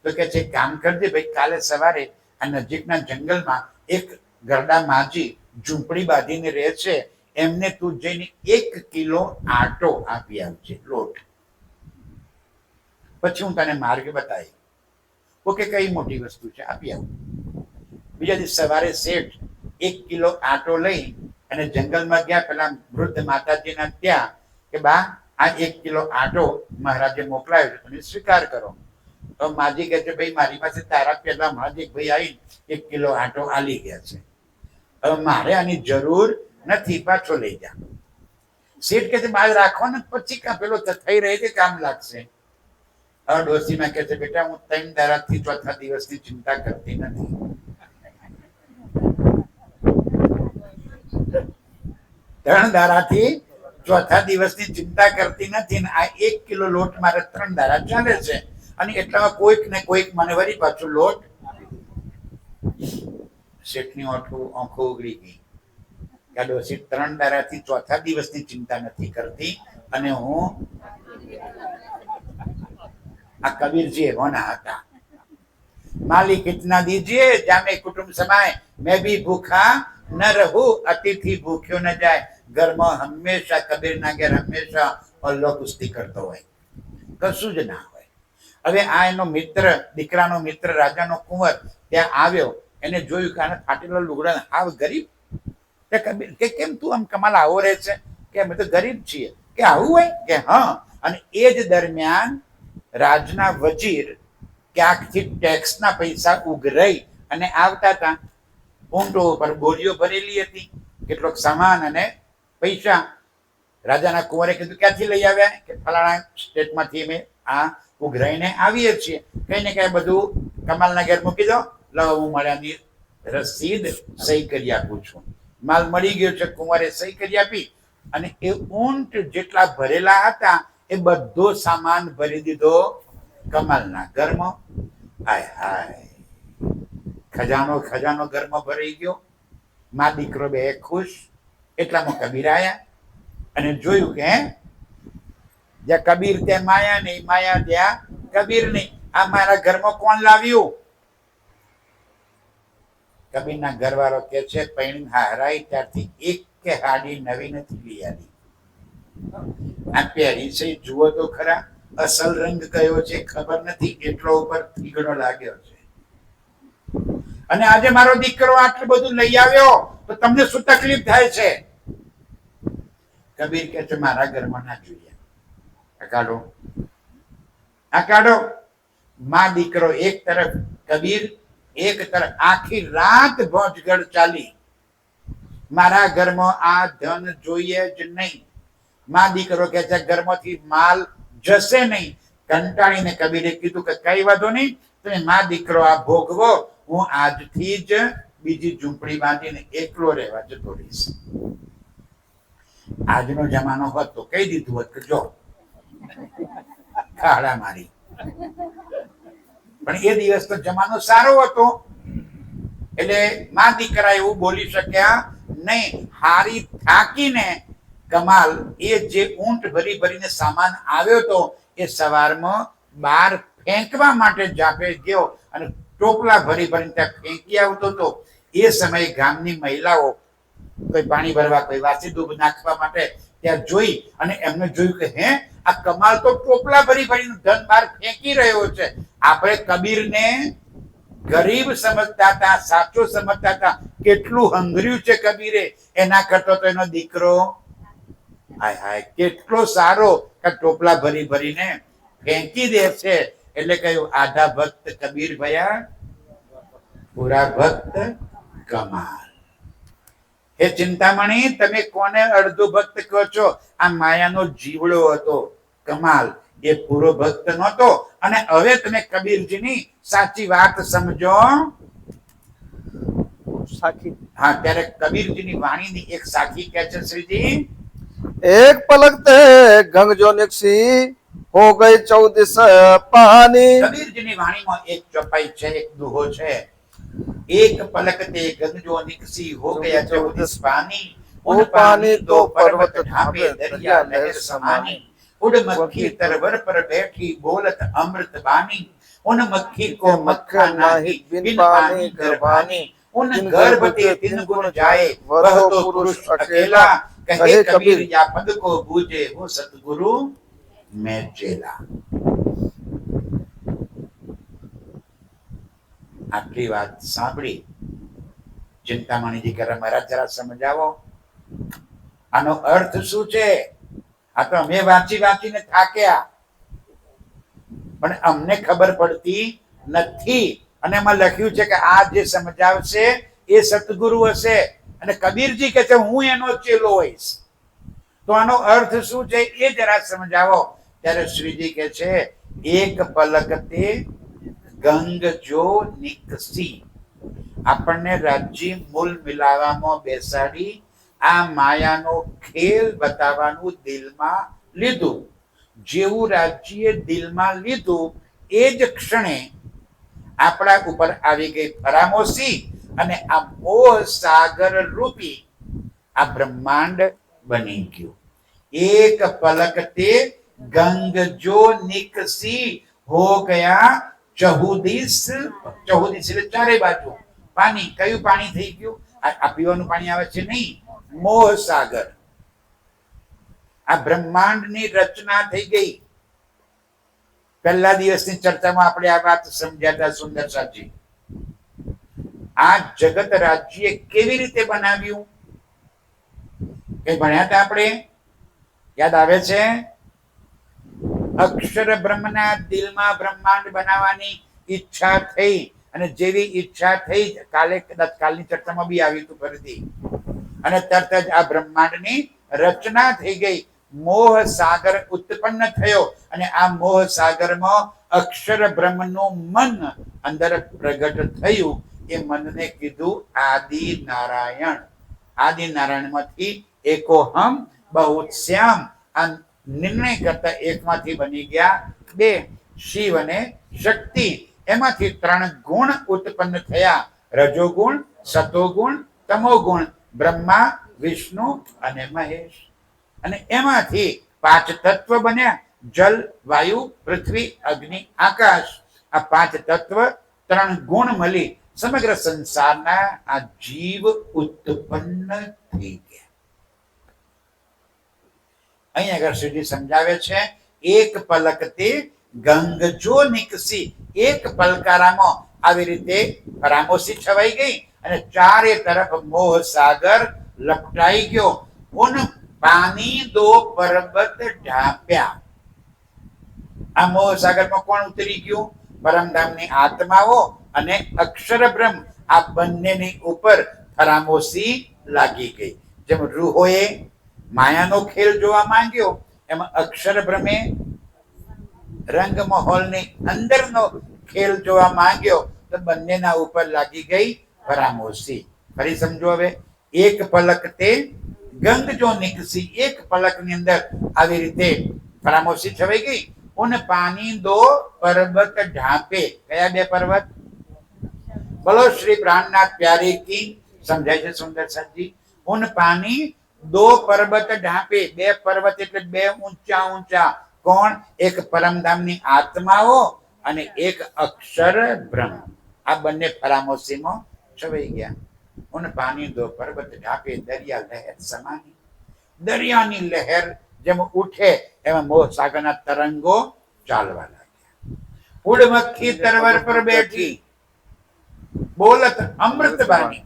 તો કે છે, કામ કરજે ભાઈ, કાલે સવારે આ નજીકના જંગલમાં એક ગરડા માજી ઝૂંપડી બાંધીને રહે છે, એમને તું જઈને 1 કિલો આટો આપી આવજે, લોટ. પછી હું તને માર્ગ બતાવી. ઓકે, કઈ મોટી વસ્તુ છે, આપી આવું. બીજા દિવસ સવારે શેઠ 1 કિલો આટો લઈ અને જંગલમાં ગયા. પેલા વૃદ્ધ માતાજીના ત્યાં કે બા, આ 1 કિલો આટો મહારાજે મોકલાયો, તમે સ્વીકાર કરો. તો માજી કહે છે, ભાઈ મારી પાસે તારા પહેલા હમણાં જ એક ભાઈ આવી 1 કિલો આટો આલી ગયા છે, હવે મારે આની જરૂર નથી, પાછો લઈ જા. શેઠ કહે છે, બાદ રાખો ને, પછી પેલો થઈ રહી છે, કામ લાગશે. હવે ડોશીમાં કહે છે, બેટા હું 3 દાડાથી 4થા દિવસની ચિંતા કરતી નથી. 3 દાડાથી 4થા દિવસની ચિંતા કરતી નથી ને આ 1 કિલો લોટ મારે 3 દાડા ચાલે છે અને એટલામાં કોઈક ને કોઈક મને વળી પાછું લોટ. શેઠની આંખો ઉગડી ગઈ કે આ ડોશી 3 દાડાથી ચોથા દિવસની ચિંતા નથી કરતી અને હું આ કબીરજી હોના હતા मालिक इतना दीजिए जामे कुटुंब समाए मैं भी भूखा न रहूं अतिथि भूख्यो न जाए घर में हमेशा कबीर ना घर हमेशा अल्लाह कुस्ती करतो હોય કશું જ ના હોય હવે આ એનો મિત્ર દીકરાનો મિત્ર રાજાનો કુંવર ત્યાં આવ્યો એને જોયું કે આને ફાટેલો લુગડા આવ ગરીબ તે કબીર કે કેમ તું આમ કમાલ આવો રહે છે કે અમે તો ગરીબ છીએ કે આવું હોય કે હા અને એ જ દરમિયાન રાજના વજીર ક્યાંકથી ટેક્સના પૈસા ઉઘરાઈ અને આવતા હતા ઊંટો પર બોરીઓ ભરેલી હતી કેટલોક સામાન અને પૈસા રાજાના કુંવરે કીધું ક્યાંથી લઈ આવ્યા કે ફલાણા સ્ટેટમાંથી અમે આ ઉઘરાઈને આવીએ છીએ કઈ ને કઈ બધું કમાલના ઘેર મૂકી દો લાવો હું મળ્યાની રસીદ સહી કરી આપું છું માલ મળી ગયો છે કુંવરે સહી કરી આપી અને એ ઊંટ જેટલા ભરેલા હતા એ બધો સામાન ભરી દીધો કમાલના ઘરમાં હાય હાય ખજાનો ઘરમાં ભરાઈ ગયો માં દીકરો બે ખુશ એટલામાં કબીર આયા અને જોયું કે જ્યાં કબીર ત્યાં માયા નહીં માયા ત્યાં કબીર નહીં આ મારા ઘરમાં કોણ લાવ્યું કબીરના ઘરવાળો કે છે પૈણી હારાઈ ત્યારથી એક કે હાડી નવી નથી લઈ આવી આ પહેરી છે જુઓ તો ખરા અસલ રંગ કયો છે ખબર નથી એટલો ઉપર થીગડો લાગ્યો છે અને આજે મારો દીકરો આટલું બધું લઈ આવ્યો તો તમને શું તકલીફ થાય છે કબીર કે છે મારા ઘરમાં ના જોઈએ આ કાઢો માં દીકરો એક તરફ કબીર એક તરફ આખી રાત ભોજગઢ ચાલી મારા ઘરમાં આ ધન જોઈએ જ નહીં માં દીકરો કે છે ઘરમાંથી માલ જશે નહીં કંટાળીને કબીરે કીધું કે કઈ વાંધો નહીં તમે માં દીકરો આ ભોગવો હું આજથી જ બીજી ઝૂંપડી બાંધીને એકલો રહેવા જતો રહીશ આજનો જમાનો હોત તો કહી દીધું હોત કે જો ખાડા મારી પણ એ દિવસ તો જમાનો સારો હતો એટલે માં દીકરા એવું બોલી શક્યા નહીં હારી થાકીને કમાલ એ જે ઊંટ ભરી ભરીને સામાન આવ્યો તો એ સવારમાં બહાર ફેંકવા માટે જાપે ગયો અને ટોપલા ભરી ભરીને ત્યાં ફેંકી આવતો તો એ સમયે ગામની મહિલાઓ કોઈ પાણી ભરવા કોઈ વાસી દૂધ નાખવા માટે ત્યાં જોઈ અને એમને જોયું કે હે આ કમાલ તો ટોપલા ભરી ભરીને ધન બહાર ફેંકી રહ્યો છે આપણે કબીરને ગરીબ સમજતા હતા સાચો સમજતા હતા કેટલું હંગર્યું છે કબીરે એના કરતો તો એનો દીકરો હાય હાય કેટલો સારો કે ટોપલા ભરી ભરીને ફેંકી દે છે એટલે કહ્યું આધા ભક્ત કબીર ભયા પૂરા ભક્ત કમાલ હે ચિંતામણી તમે કોને અડધો ભક્ત કહો છો આ માયાનો જીવડો હતો કમાલ એ પૂરો ભક્ત નહોતો અને હવે તમે કબીરજીની સાચી વાત સમજો સાખી હા ત્યારે કબીરજીની વાણીની એક સાખી કહે છે શ્રીજી एक पलक ते गंग जो निकसी हो गई 14 पानी કબીરજીની વાણીમાં એક ચોપાઈ છે એક દુહો છે एक पलक ते गंग जो निकसी हो गया 14 पानी उन पानी दो पर्वत ढांपे दरिया लहर समानी उड़ मक्खी तरवर पर बैठी बोलत अमृत बानी उन मक्खी को मक्खा नाही बिन पानी गर्भानी उन गर्भ ते 3 गुण जाए वह तो पुरुष अकेला कहे कबीर या पद को बूझे वो सतगुरु मैं चेला આટલી વાત સાંભળી ચિંતામણીજી કરે મહારાજ જરા સમજાવો આનો અર્થ શું છે આ તો અમે વાંચીને થાક્યા પણ અમને ખબર પડતી નથી અને એમાં લખ્યું છે કે આ જે સમજાવશે એ સતગુરુ હશે અને કબીરજી કહે છે હું એનો ચેલો હોઈશ તો આનો અર્થ શું છે એ જરા સમજાવો ત્યારે શ્રીજી કહે છે એક પલક તે ગંગ જો નિકસી આપણને રાજ્ય મૂલ મિલાવવામાં બેસાડી આ માયાનો ખેલ બતાવવાનું દિલમાં લીધું જેવું રાજ્ય દિલમાં લીધું એ જ ક્ષણે આપણા ઉપર આવી ગઈ ફરામોશી અને આ મોહ સાગર રૂપી આ બ્રહ્માંડ બની ગયું. એક પલકતે ગંગ જો નિકસી હો ગયા ચહુદીસ. ચહુદીસ એટલે ચારે બાજુ પાણી. કયું પાણી થઈ ગયું? આ પીવાનું પાણી આવે છે નહીં, મોહ સાગર. આ બ્રહ્માંડની રચના થઈ ગઈ. પહેલા દિવસની ચર્ચામાં આપણે આ વાત સમજ્યા હતા સુંદર સાજી. આ જગત રાજ્ય કેવી રીતે બનાવ્યું એ ભણ્યા હતા આપણે, યાદ આવે છે? અક્ષર બ્રહ્મના દિલમાં બ્રહ્માંડ બનાવવાની ઈચ્છા થઈ અને જેવી ઈચ્છા થઈ, કદાચ કાલની ચર્ચામાં બી આવ્યું હતું ફરીથી, અને તરત જ આ બ્રહ્માંડની રચના થઈ ગઈ. મોહ સાગર ઉત્પન્ન થયો અને આ મોહ સાગરમાં અક્ષર બ્રહ્મનું મન અંદર પ્રગટ થયું. એ મનને કીધું આદિ નારાયણ. આદિ નારાયણમાંથી એકોહમ બહુશ્યામ. આ નિર્ણય કરતા એકમાંથી બની ગયા બે, શિવ અને શક્તિ. એમાંથી 3 ગુણ ઉત્પન્ન થયા, રજોગુણ, સતોગુણ, તમોગુણ. બ્રહ્મા, વિષ્ણુ અને મહેશ. અને એમાંથી 5 તત્વ બન્યા, જલ, વાયુ, પૃથ્વી, અગ્નિ, આકાશ. આ 5 તત્વ 3 ગુણ મળી સમગ્ર સંસારના આ જીવ ઉત્પન્ન થઈ ગયા. અહીં આગળ સુધી સમજાવે છે, એક પલકતે ગંગ જો નિકસી. એક પલકારામાં આવી રીતે ફરામોશી છવાઈ ગઈ અને ચારે તરફ મોહ સાગર લપટાઈ ગયો. ઉન પાણી 2 પર્વત ઢાંપ્યા. આ મોહ સાગરમાં કોણ ઉતરી ગયું? પરમધામની આત્માઓ અને અક્ષર બ્રહ્મ. આ બંનેની ઉપર ફરામોશી લાગી ગઈ. જેમ રૂહોએ માયાનો ખેલ જોવા માંગ્યો, એમાં અક્ષર બ્રહ્મે રંગ મહોલની અંદરનો ખેલ જોવા માંગ્યો, તો બંનેના ઉપર લાગી ગઈ ફરામોશી. ફરી સમજો હવે. એક પલક તે ગંગ જો નિકસી. એક પલકની અંદર આવી રીતે ફરામોશી છવાઈ ગઈ. ઉન પાણી 2 પર્વત ઢાંપે. કયા 2 પર્વત? બોલો શ્રી પ્રાણનાથ પ્યારી કી. સમજાય છે સુંદર સાજી? ઉન પાણી 2 પર્વત ઢાંપે. 2 પર્વત એટલે 2 ઊંચા ઊંચા. કોણ? એક પરમધામની આત્માઓ અને એક અક્ષર બ્રહ્મ. આ બંને ફરામોશીમાં છવાઈ ગયા. ઉન પાણી 2 પર્વત ઢાંપે દરિયા લહેર સમાની. દરિયાની લહેર જેમ ઉઠે એમાં મોહ સાગરના તરંગો ચાલવા લાગ્યા. ઉડમક્ખી તરવર પર બેઠી બોલત અમૃત બાની.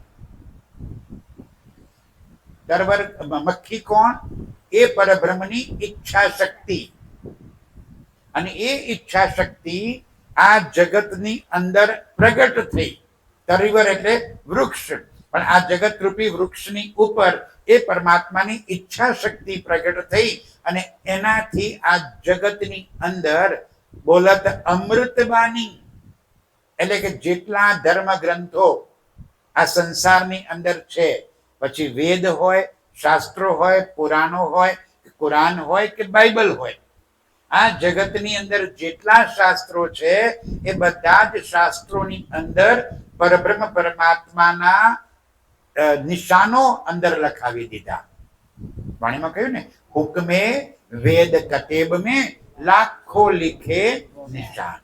તરવર મક્ખી કોણ? એ પરબ્રહ્મની ઈચ્છા શક્તિ. અને એ ઈચ્છા શક્તિ આ જગતની અંદર પ્રગટ થઈ. તરવર એટલે વૃક્ષ, પણ આ જગત રૂપી વૃક્ષની ઉપર એ પરમાત્માની ઈચ્છા શક્તિ પ્રગટ થઈ અને એનાથી આ જગતની અંદર બોલત અમૃતબાની. એટલે કે જેટલા ધર્મ ગ્રંથો આ સંસારની અંદર છે, પછી વેદ હોય, શાસ્ત્રો હોય, પુરાણો હોય, કુરાન હોય કે બાઇબલ હોય, આ જગતની અંદર જેટલા શાસ્ત્રો છે એ બધા જ શાસ્ત્રોની અંદર પરબ્રહ્મ પરમાત્માના નિશાનો અંદર લખાવી દીધા. વાણીમાં કહ્યું ને, હુકમે વેદ કતેબ में લાખો लिखे નિશાન.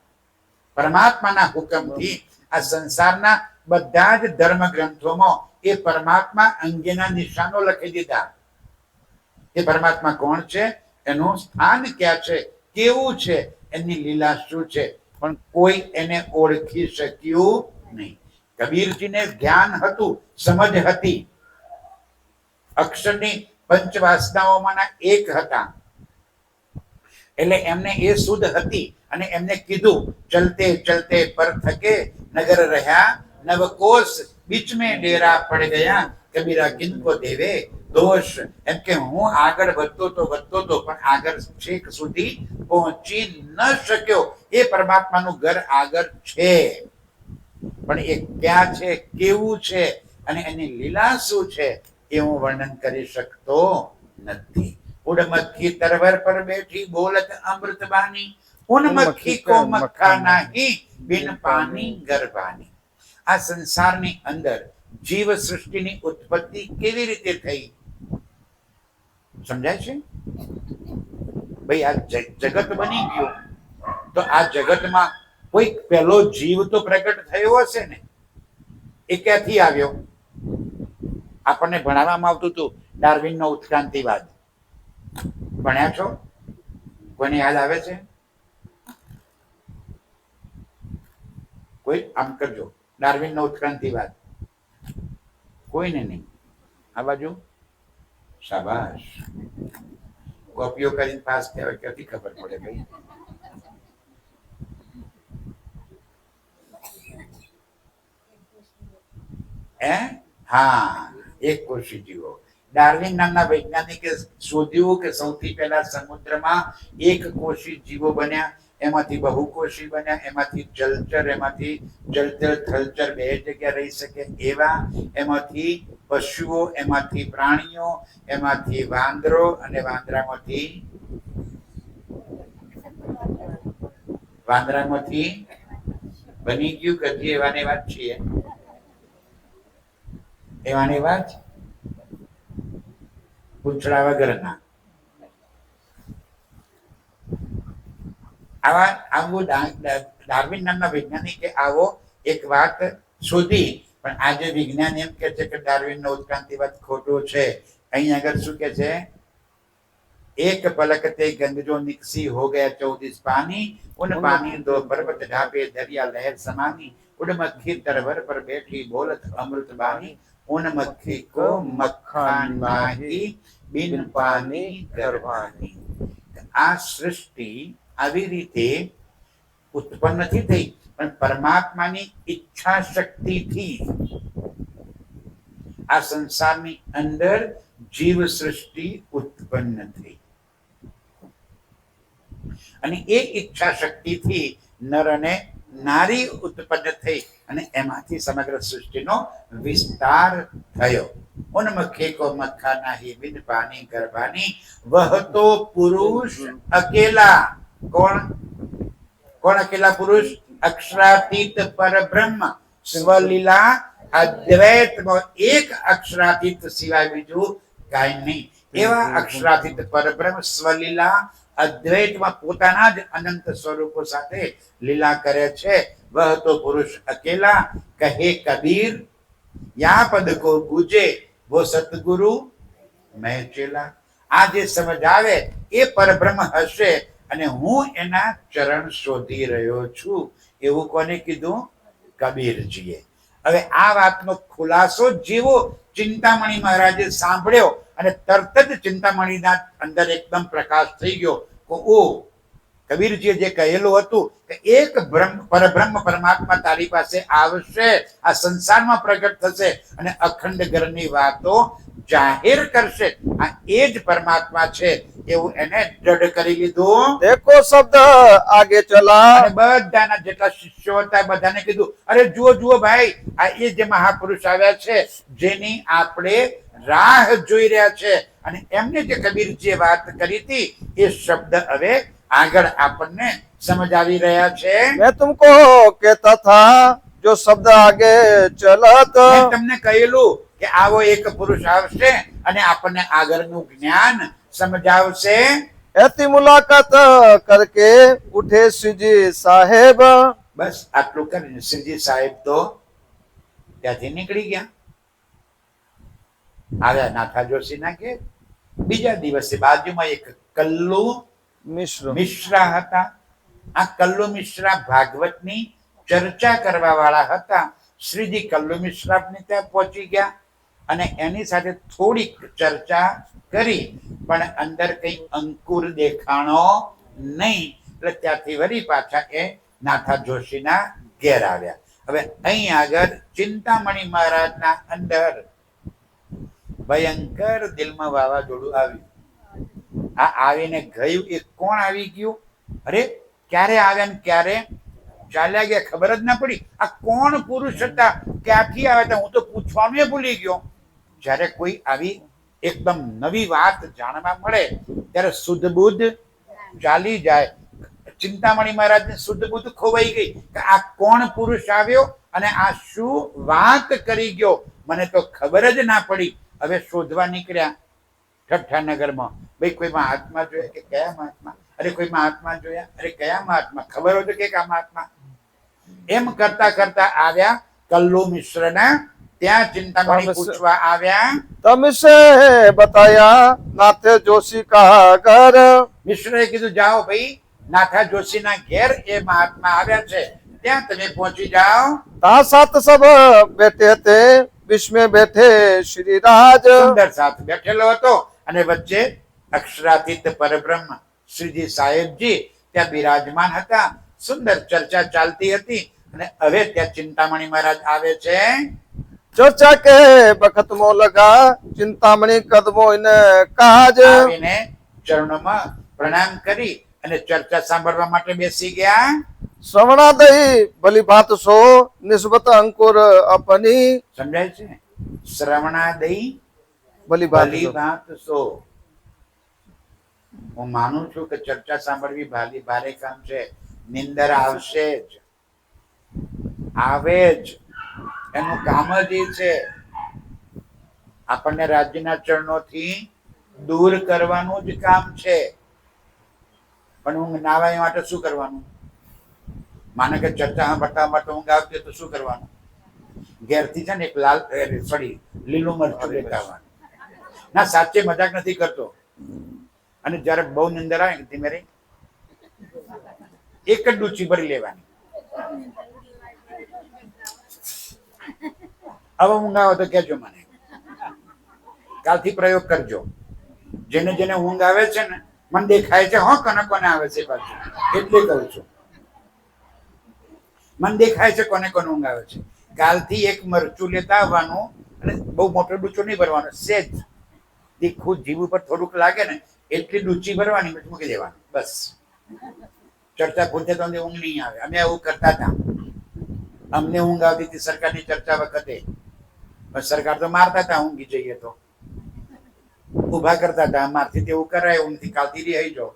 પરમાત્માના હુકમથી આ સંસારના બધા જ ધર્મ ગ્રંથોમાં એ પરમાત્મા અંગેના નિશાનો લખી દીધા. એ પરમાત્મા કોણ છે, એનું સ્થાન ક્યાં છે, કેવું છે, એની લીલા શું છે, પણ કોઈ એને ઓળખી શક્યું નહીં. કબીરજીને જ્ઞાન હતું, સમજ હતી. અક્ષરની 5 વાસનાઓમાંના એક હતા, એટલે એમને એ શુદ્ધ હતી અને એમને કીધું, ચલતે ચલતે પર થકે નગર રહ્યા નવકોશ, બીચ મેં ડેરા પડ ગયા કબીરા કિनको દેવે દોષ. એમ કે હું આગળ વધતો તો પણ આગળ છેક સુધી પહોંચી ન શક્યો. એ પરમાત્માનું ઘર આગળ છે, પણ એ ક્યાં છે, કેવું છે અને એની લીલા શું છે એ હું વર્ણન કરી શકતો નથી. ઉડમક્ખી તરવર પર બેઠી બોલત અમૃત બાની. उन मक्खी को मक्खा नहीं बिन पानी गरबानी। આ સંસારની અંદર જીવ સૃષ્ટિની ઉત્પત્તિ કેવી રીતે થઈ સમજાય છે ભાઈ? આ જગત બની ગયું તો આ જગતમાં કોઈ પહેલો જીવ તો પ્રગટ થયો હશે ને? એ ક્યાંથી આવ્યો? આપણને ભણાવવામાં આવતું હતું ડાર્વિનનો ઉત્ક્રાંતિવાદ. ભણ્યા છો? કોઈને યાદ આવે છે? કોઈ આમ કરજો, ડાર્વિનનો ઉત્ક્રાંતિવાદ. કોઈને નહીં. આ બાજુ શાબાશ, કોપીઓ કરીને પાસ થયા ક્યાંથી ખબર પડે ભાઈ? હા, એક કોશી જીવો. ડાર્વિન નામના વૈજ્ઞાનિકે શોધ્યું કે સૌથી પહેલા સમુદ્રમાં એક કોશી જીવો બન્યા, એમાંથી બહુકોશી બન્યા, એમાંથી જલચર, એમાંથી જલચર થલચર બે જગ્યા રહી શકે એવા, એમાંથી પશુઓ, એમાંથી પ્રાણીઓ, એમાંથી વાંદરો, અને વાંદરામાંથી બની ગયું કે હજી એવાની વાત છીએ? એવાની વાત પૂછડા વગરના. આવું ડાર્વિન નામના વૈજ્ઞાનિકે આવો એક વાત શોધી, પણ આજે વિજ્ઞાન એમ કે છે કે ડાર્વિનનો ઉત્ક્રાંતિવાદ ખોટો છે. અહીં આગળ શું કે છે? एक पलकते गंगजो निकसी हो गया 14 पानी, उन पानी दो पर्वत ढापे दरिया लहर समानी, उड़ मक्खी तरवर पर बैठी बोलत अमृत बानी, उन मक्खी को मक्खा नाही बिन पानी गरबानी। આ સૃષ્ટિ આવી રીતે ઉત્પન્ન નથી થઈ, પણ પરમાત્માની ઈચ્છા શક્તિથી આ સંસારની અંદર જીવ સૃષ્ટિ ઉત્પન્ન થઈ, અને એ ઈચ્છા શક્તિથી નર અને નારી ઉત્પન્ન થઈ, અને એમાંથી સમગ્ર સૃષ્ટિનો વિસ્તાર થયો। उन मक्खी को मक्खा नहीं बिन पानी गरबानी, वह तो पुरुष अकेला। कौन कौन अकेला पुरुष? अक्षरातीत पर ब्रह्म स्वलीला अद्वैत में एक अक्षरातीत सिवाय बीजू काई नहीं। एवा अक्षरातीत पर ब्रह्म स्वलीला अद्वैत में पोताना ज अनंत स्वरूपों साथे लीला करे छे। वह तो पुरुष अकेला, कहे कबीर या पद को गुजे वो सतगुरु मैं चेला। आ जे समझ आवे ए परब्रह्म हशे અને હું એના ચરણ શોધી રહ્યો છું, એવું કોને કીધું? કબીરજીએ। હવે આ વાતનો ખુલાસો જેવો ચિંતામણી મહારાજે સાંભળ્યો, અને તરત જ ચિંતામણીના અંદર એકદમ પ્રકાશ થઈ ગયો કે ઓ કબીરજીએ જે કહેલું હતું કે એક પરબ્રહ્મ પરમાત્મા તારી પાસે આવશે, આ સંસારમાં પ્રગટ થશે અને અખંડ ઘરની વાતો જાહેર કરશે, આ એ જ પરમાત્મા છે એવું એને દ્રઢ કરી લીધું। देखो शब्द आगे चला, અને બધાના જેટલા શિષ્યો હતા બધાને કીધું, અરે જુઓ જુઓ ભાઈ, આ એ જે મહાપુરુષ આવ્યા છે જેની આપણે રાહ જોઈ રહ્યા છે, અને એમને જે કબીરજીએ વાત કરી હતી એ શબ્દ હવે આગળ આપણને સમજ આવી રહ્યા છે। मैं तुमको कहता था जो शब्द आगे चलत, મેં તમને કહેલું કે આવો એક પુરુષ આવશે અને આપણને આગળનું જ્ઞાન સમજાવશે। ऐसी मुलाकात करके उठे श्रीजी साहेब। બસ આટલું કરીને શ્રીજી સાહેબ તો ત્યાંથી નીકળી ગયા, આવ્યા નાથા જોશીના ઘેર। બીજા દિવસે બાજુમાં એક કલ્લુ मिश्र મિશ્રા હતા। આ કલ્લુ મિશ્રા ભાગવતની ચર્ચા કરવા વાળા હતા। શ્રીજી કલ્લુ મિશ્રાને ત્યાં પહોંચી ગયા અને એની સાથે થોડીક ચર્ચા કરી, પણ અંદર કઈ અંકુર દેખાણો નહીં, એટલે ત્યાંથી વળી પાછા એ નાથા જોશીના ઘેર આવ્યા। હવે અહીં આગળ ચિંતામણી મહારાજના અંદર ભયંકર દિલમાં વાવાઝોડું આવ્યું। આ આવીને ગયું એ કોણ આવી ગયું? અરે ક્યારે આવ્યા ને ક્યારે ચાલ્યા ગયા ખબર જ ના પડી। આ કોણ પુરુષ હતા, ક્યાંથી આવ્યા હતા, હું તો પૂછવાનું ભૂલી ગયો। જ્યારે કોઈ આવી એકદમ નવી વાત જાણવા મળે ત્યારે શુદ્ધ બુદ્ધ ચાલી જાય, ચિંતામણી મહારાજને શુદ્ધ બુદ્ધ ખોવાઈ ગઈ કે આ કોણ પુરુષ આવ્યો અને આ શું વાત કરી ગયો, મને તો ખબર જ ના પડી. હવે શોધવા નીકળ્યા ઠઠ્ઠાનગરમાં. ભાઈ કોઈ મહાત્મા જોયા કે કયા મહાત્મા? અરે કોઈ મહાત્મા જોયા? અરે કયા મહાત્મા? ખબર હોય તો કે આ મહાત્મા. એમ કરતા કરતા આવ્યા કલ્લુ મિશ્રના ત્યાં. ચિંતામણી પૂછવા આવ્યા. तमसे बताया नाथे जोशी का घर. મિશ્રએ કીધું જાઓ ભાઈ, નાથા જોશીના ઘેર એ મહાત્મા આવ્યા છે, ત્યાં તમે પહોંચી જાઓ. ता साथ सब बैठे थे, बीच में बैठे श्री राज. સુંદર સાથ બેઠેલો હતો અને વચ્ચે અક્ષરાતીત પરબ્રહ્મ શ્રીજી સાહેબજી ત્યાં બિરાજમાન હતા. સુંદર ચર્ચા ચાલતી હતી અને હવે ત્યાં ચિંતામણી મહારાજ આવે છે. चर्चा के बखत मो लगा, चिंतामणि कदमो इन काज. આવીને ચરણોમાં પ્રણામ કરી અને ચર્ચા સાંભળવા માટે બેસી ગયા. श्रवणादयी भली भात सो, निस्बत अंकुर अपनी. સમજાય છે? શ્રવણાદયી भली भात ભલી सो. વાત સો. હું માનું છું કે ચર્ચા સાંભળવી ભારે કામ છે. નિંદર આવશે જ, આવે જ. એનું કામ જ એ છે આપણને રાજ્યના ચરણોથી દૂર કરવાનું જ કામ છે. પણ ઊંઘ ના આવે એ માટે શું કરવાનું? માને કે ચર્ચા સાંભળતા માટે ઊંઘ આવતી હોય તો શું કરવાનું? ઘેરથી છે ને એક લીલું મરચું લેતા આવવાનું. ના, સાચે મજાક નથી કરતો. અને જયારે બહુ નિંદર આવે ને ધીમે રહી એક જ ડૂચી ભરી લેવાની. હવે ઊંઘ આવે તો કહેજો મને, કાલથી પ્રયોગ કરજો. જેને જેને ઊંઘ આવે છે ને, મને દેખાય છે હો કોને કોને આવે છે પાછું, એટલે કહું છું. મને દેખાય છે કોને કોને ઊંઘ આવે છે. કાલથી એક મરચું લેતા આવવાનું અને બહુ મોટો ડૂચો નહીં ભરવાનો, સેજ તીખું જીવ ઉપર થોડુંક લાગે ને એટલી ડૂચી ભરવાની, પછી મૂકી દેવાનું, બસ. ચર્ચા પૂરતે તો ઊંઘ નહીં આવે. અમે એવું કરતા હતા. અમને ઊંઘ આવતી હતી સરકારની ચર્ચા વખતે. સરકાર તો મારતા હતા ઊંઘી જઈએ તો, ઉભા કરતા હતા. મારથી તેવું કરાય ઊંઘથી, કાલથી રહી જાઓ,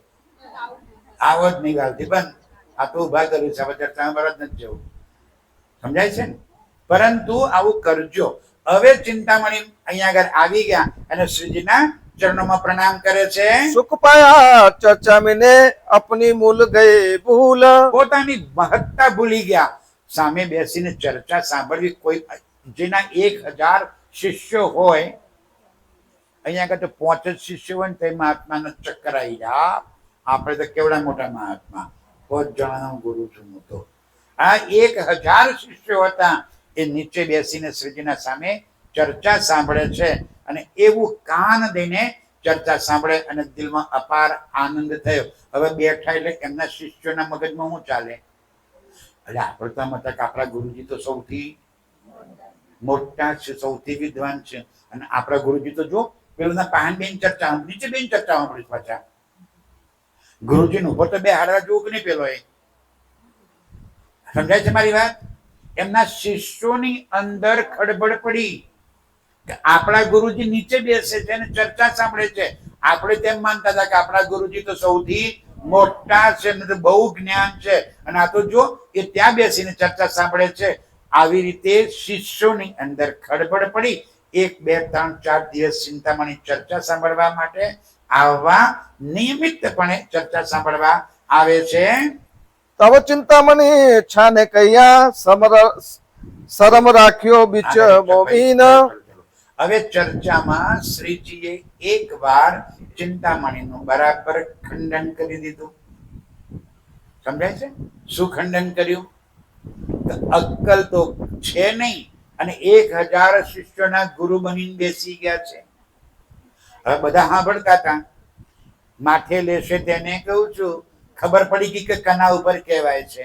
આવો જ નહીં કાલથી બંધ. આ તો ઉભા કર્યું છે, હવે ચર્ચા બરાબર નથી જવું. સમજાય છે ને? પરંતુ આવું કરજો. હવે ચિંતામણી અહીંયા આગળ આવી ગયા અને શ્રીજીના ચરણોમાં પ્રણામ કરે છે. सुख पाया चर्चा में ने अपनी मूल गए भूल. પોતાની મહત્તા ભૂલી ગયા. સામે બેસીને ચર્ચા સાંભળવી. કોઈ જેના 1000 શિષ્યો હોય, અહીંયા આગળ તો 5 જ શિષ્યો હોય ને તે મહાત્માનો ચક્કર આવી જાય. આપણે તો કેવડા મોટા મહાત્મા, 5 જણાનો ગુરુ છું હું તો. આ 1000 શિષ્યો હતા, એ નીચે બેસીને શ્રીજીના સામે ચર્ચા સાંભળે છે. અને એવું કાન દઈને ચર્ચા સાંભળે અને દિલમાં અપાર આનંદ થયો. હવે બેઠા એટલે એમના શિષ્યોના મગજમાં શું ચાલે? એટલે આપણે તો મતલબ આપણા ગુરુજી તો સૌથી મોટા છે, સૌથી વિદ્વાન છે. અને આપણા ગુરુજી તો જો પેલું પાન બેન ચર્ચા, નીચે બેન ચર્ચા સાંભળી પાછા. ગુરુજી નું ઉપર તો બે હાડવા જોવું કે નહીં પેલો એ. સમજાય છે મારી વાત? એમના શિષ્યોની અંદર ખડબડ પડી કે આપણા ગુરુજી નીચે બેસે છે અને ચર્ચા સાંભળે છે. આપણે તેમ માનતા હતા કે આપણા ગુરુજી તો સૌથી મોટા છે, બહુ જ્ઞાન છે, અને આ તો જો એ ત્યાં બેસીને ચર્ચા સાંભળે છે. આવી રીતે શિષ્યોની અંદર ખડબડ પડી. 1, 2, 3, 4 દિવસ ચિંતામણી ચર્ચા સાંભળવા માટે આવવા, નિયમિતપણે ચર્ચા સાંભળવા આવે છે. तब चिंतामणि छाने कहिया, शरम राख्यो बीच मोमीन. હવે ચર્ચામાં શ્રીજીએ એક વાર ચિંતામણીનું બરાબર ખંડન કરી દીધું. સમજાય છે? શું ખંડન કર્યું? અક્કલ તો છે નહીં અને 1000 શિષ્યોના ગુરુ બનીને બેસી ગયા છે. હવે બધા સાંભળતા હતા. માથે લેશે તેને કહું છું, ખબર પડી ગઈ કે કના ઉપર કહેવાય છે.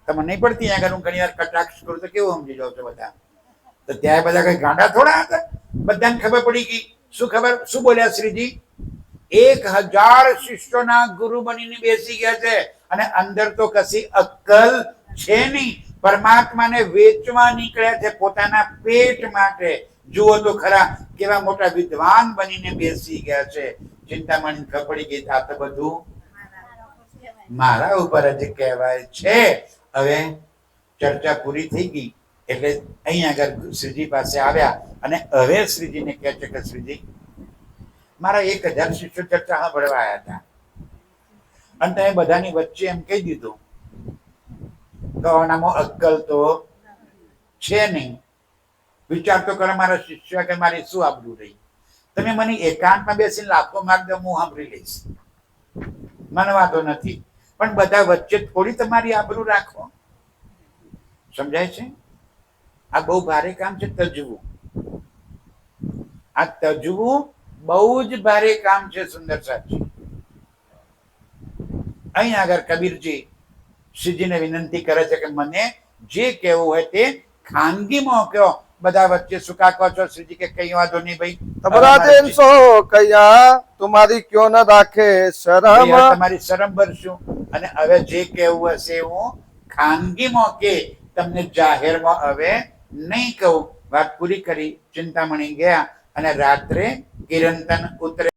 તમને નહીં પડતી? આગળ હું ઘણી વાર કટાક્ષ કરું તો કેવું સમજી જાવ છો બધા? તો ત્યાં બધા કઈ ગાંડા થોડા હતા? બધાને ખબર પડી ગઈ. શું ખબર? શું બોલ્યા શ્રીજી? 1000 શિષ્યોના ગુરુ બનીને બેસી ગયા છે અને અંદર તો કશી અક્કલ છે નહીં. પરમાત્માને વેચવા નીકળ્યા છે પોતાના પેટ માટે. જુઓ તો ખરા કેવા મોટા વિદ્વાન બનીને બેસી ગયા છે. ચિંતામણી ખબર પડી ગઈ આ તો બધું મારા ઉપર જ કહેવાય છે. હવે ચર્ચા પૂરી થઈ ગઈ એટલે અહીં આગળ શ્રીજી પાસે આવ્યા અને હવે શ્રીજીને કહે છે કે શ્રીજી મારા 1000 શિષ્યો ચર્ચા સાંભળવા આવ્યા હતા અને તમે બધાની વચ્ચે એમ કહી દીધું તો આનામાં અક્કલ તો છે નહીં. વિચાર તો કરો મારા શિષ્ય કે મારી શું આબરૂ રહી. તમે મને એકાંતમાં બેસીને લાખો માર્ગ દો, હું સાંભળી લઈશ, મને વાંધો નથી, પણ બધા વચ્ચે થોડી તમારી આબરૂ રાખો. સમજાય છે? આ બહુ ભારે કામ છે તજવું. આ તજવું બહુ જ ભારે કામ છે સુંદર સાહેબજી. અહીં આગળ કબીરજી શ્રીજીને વિનંતી કરે છે કે મને જે કહેવું હોય તે ખાનગીમાં કહો, બધા વચ્ચે શું કા કહો છો? શ્રીજી કે કઈ વાંધો નહીં ભાઈ, तब राजेन सो कया तुम्हारी क्यों न राखे शरम. તમારી શરમ ભરશું અને હવે જે કહેવું હશે હું ખાનગીમાં કે તમને જાહેરમાં હવે નહીં કહું. વાત પૂરી કરી. ચિંતામણી ગયા અને રાત્રે કિરંતન ઉતરે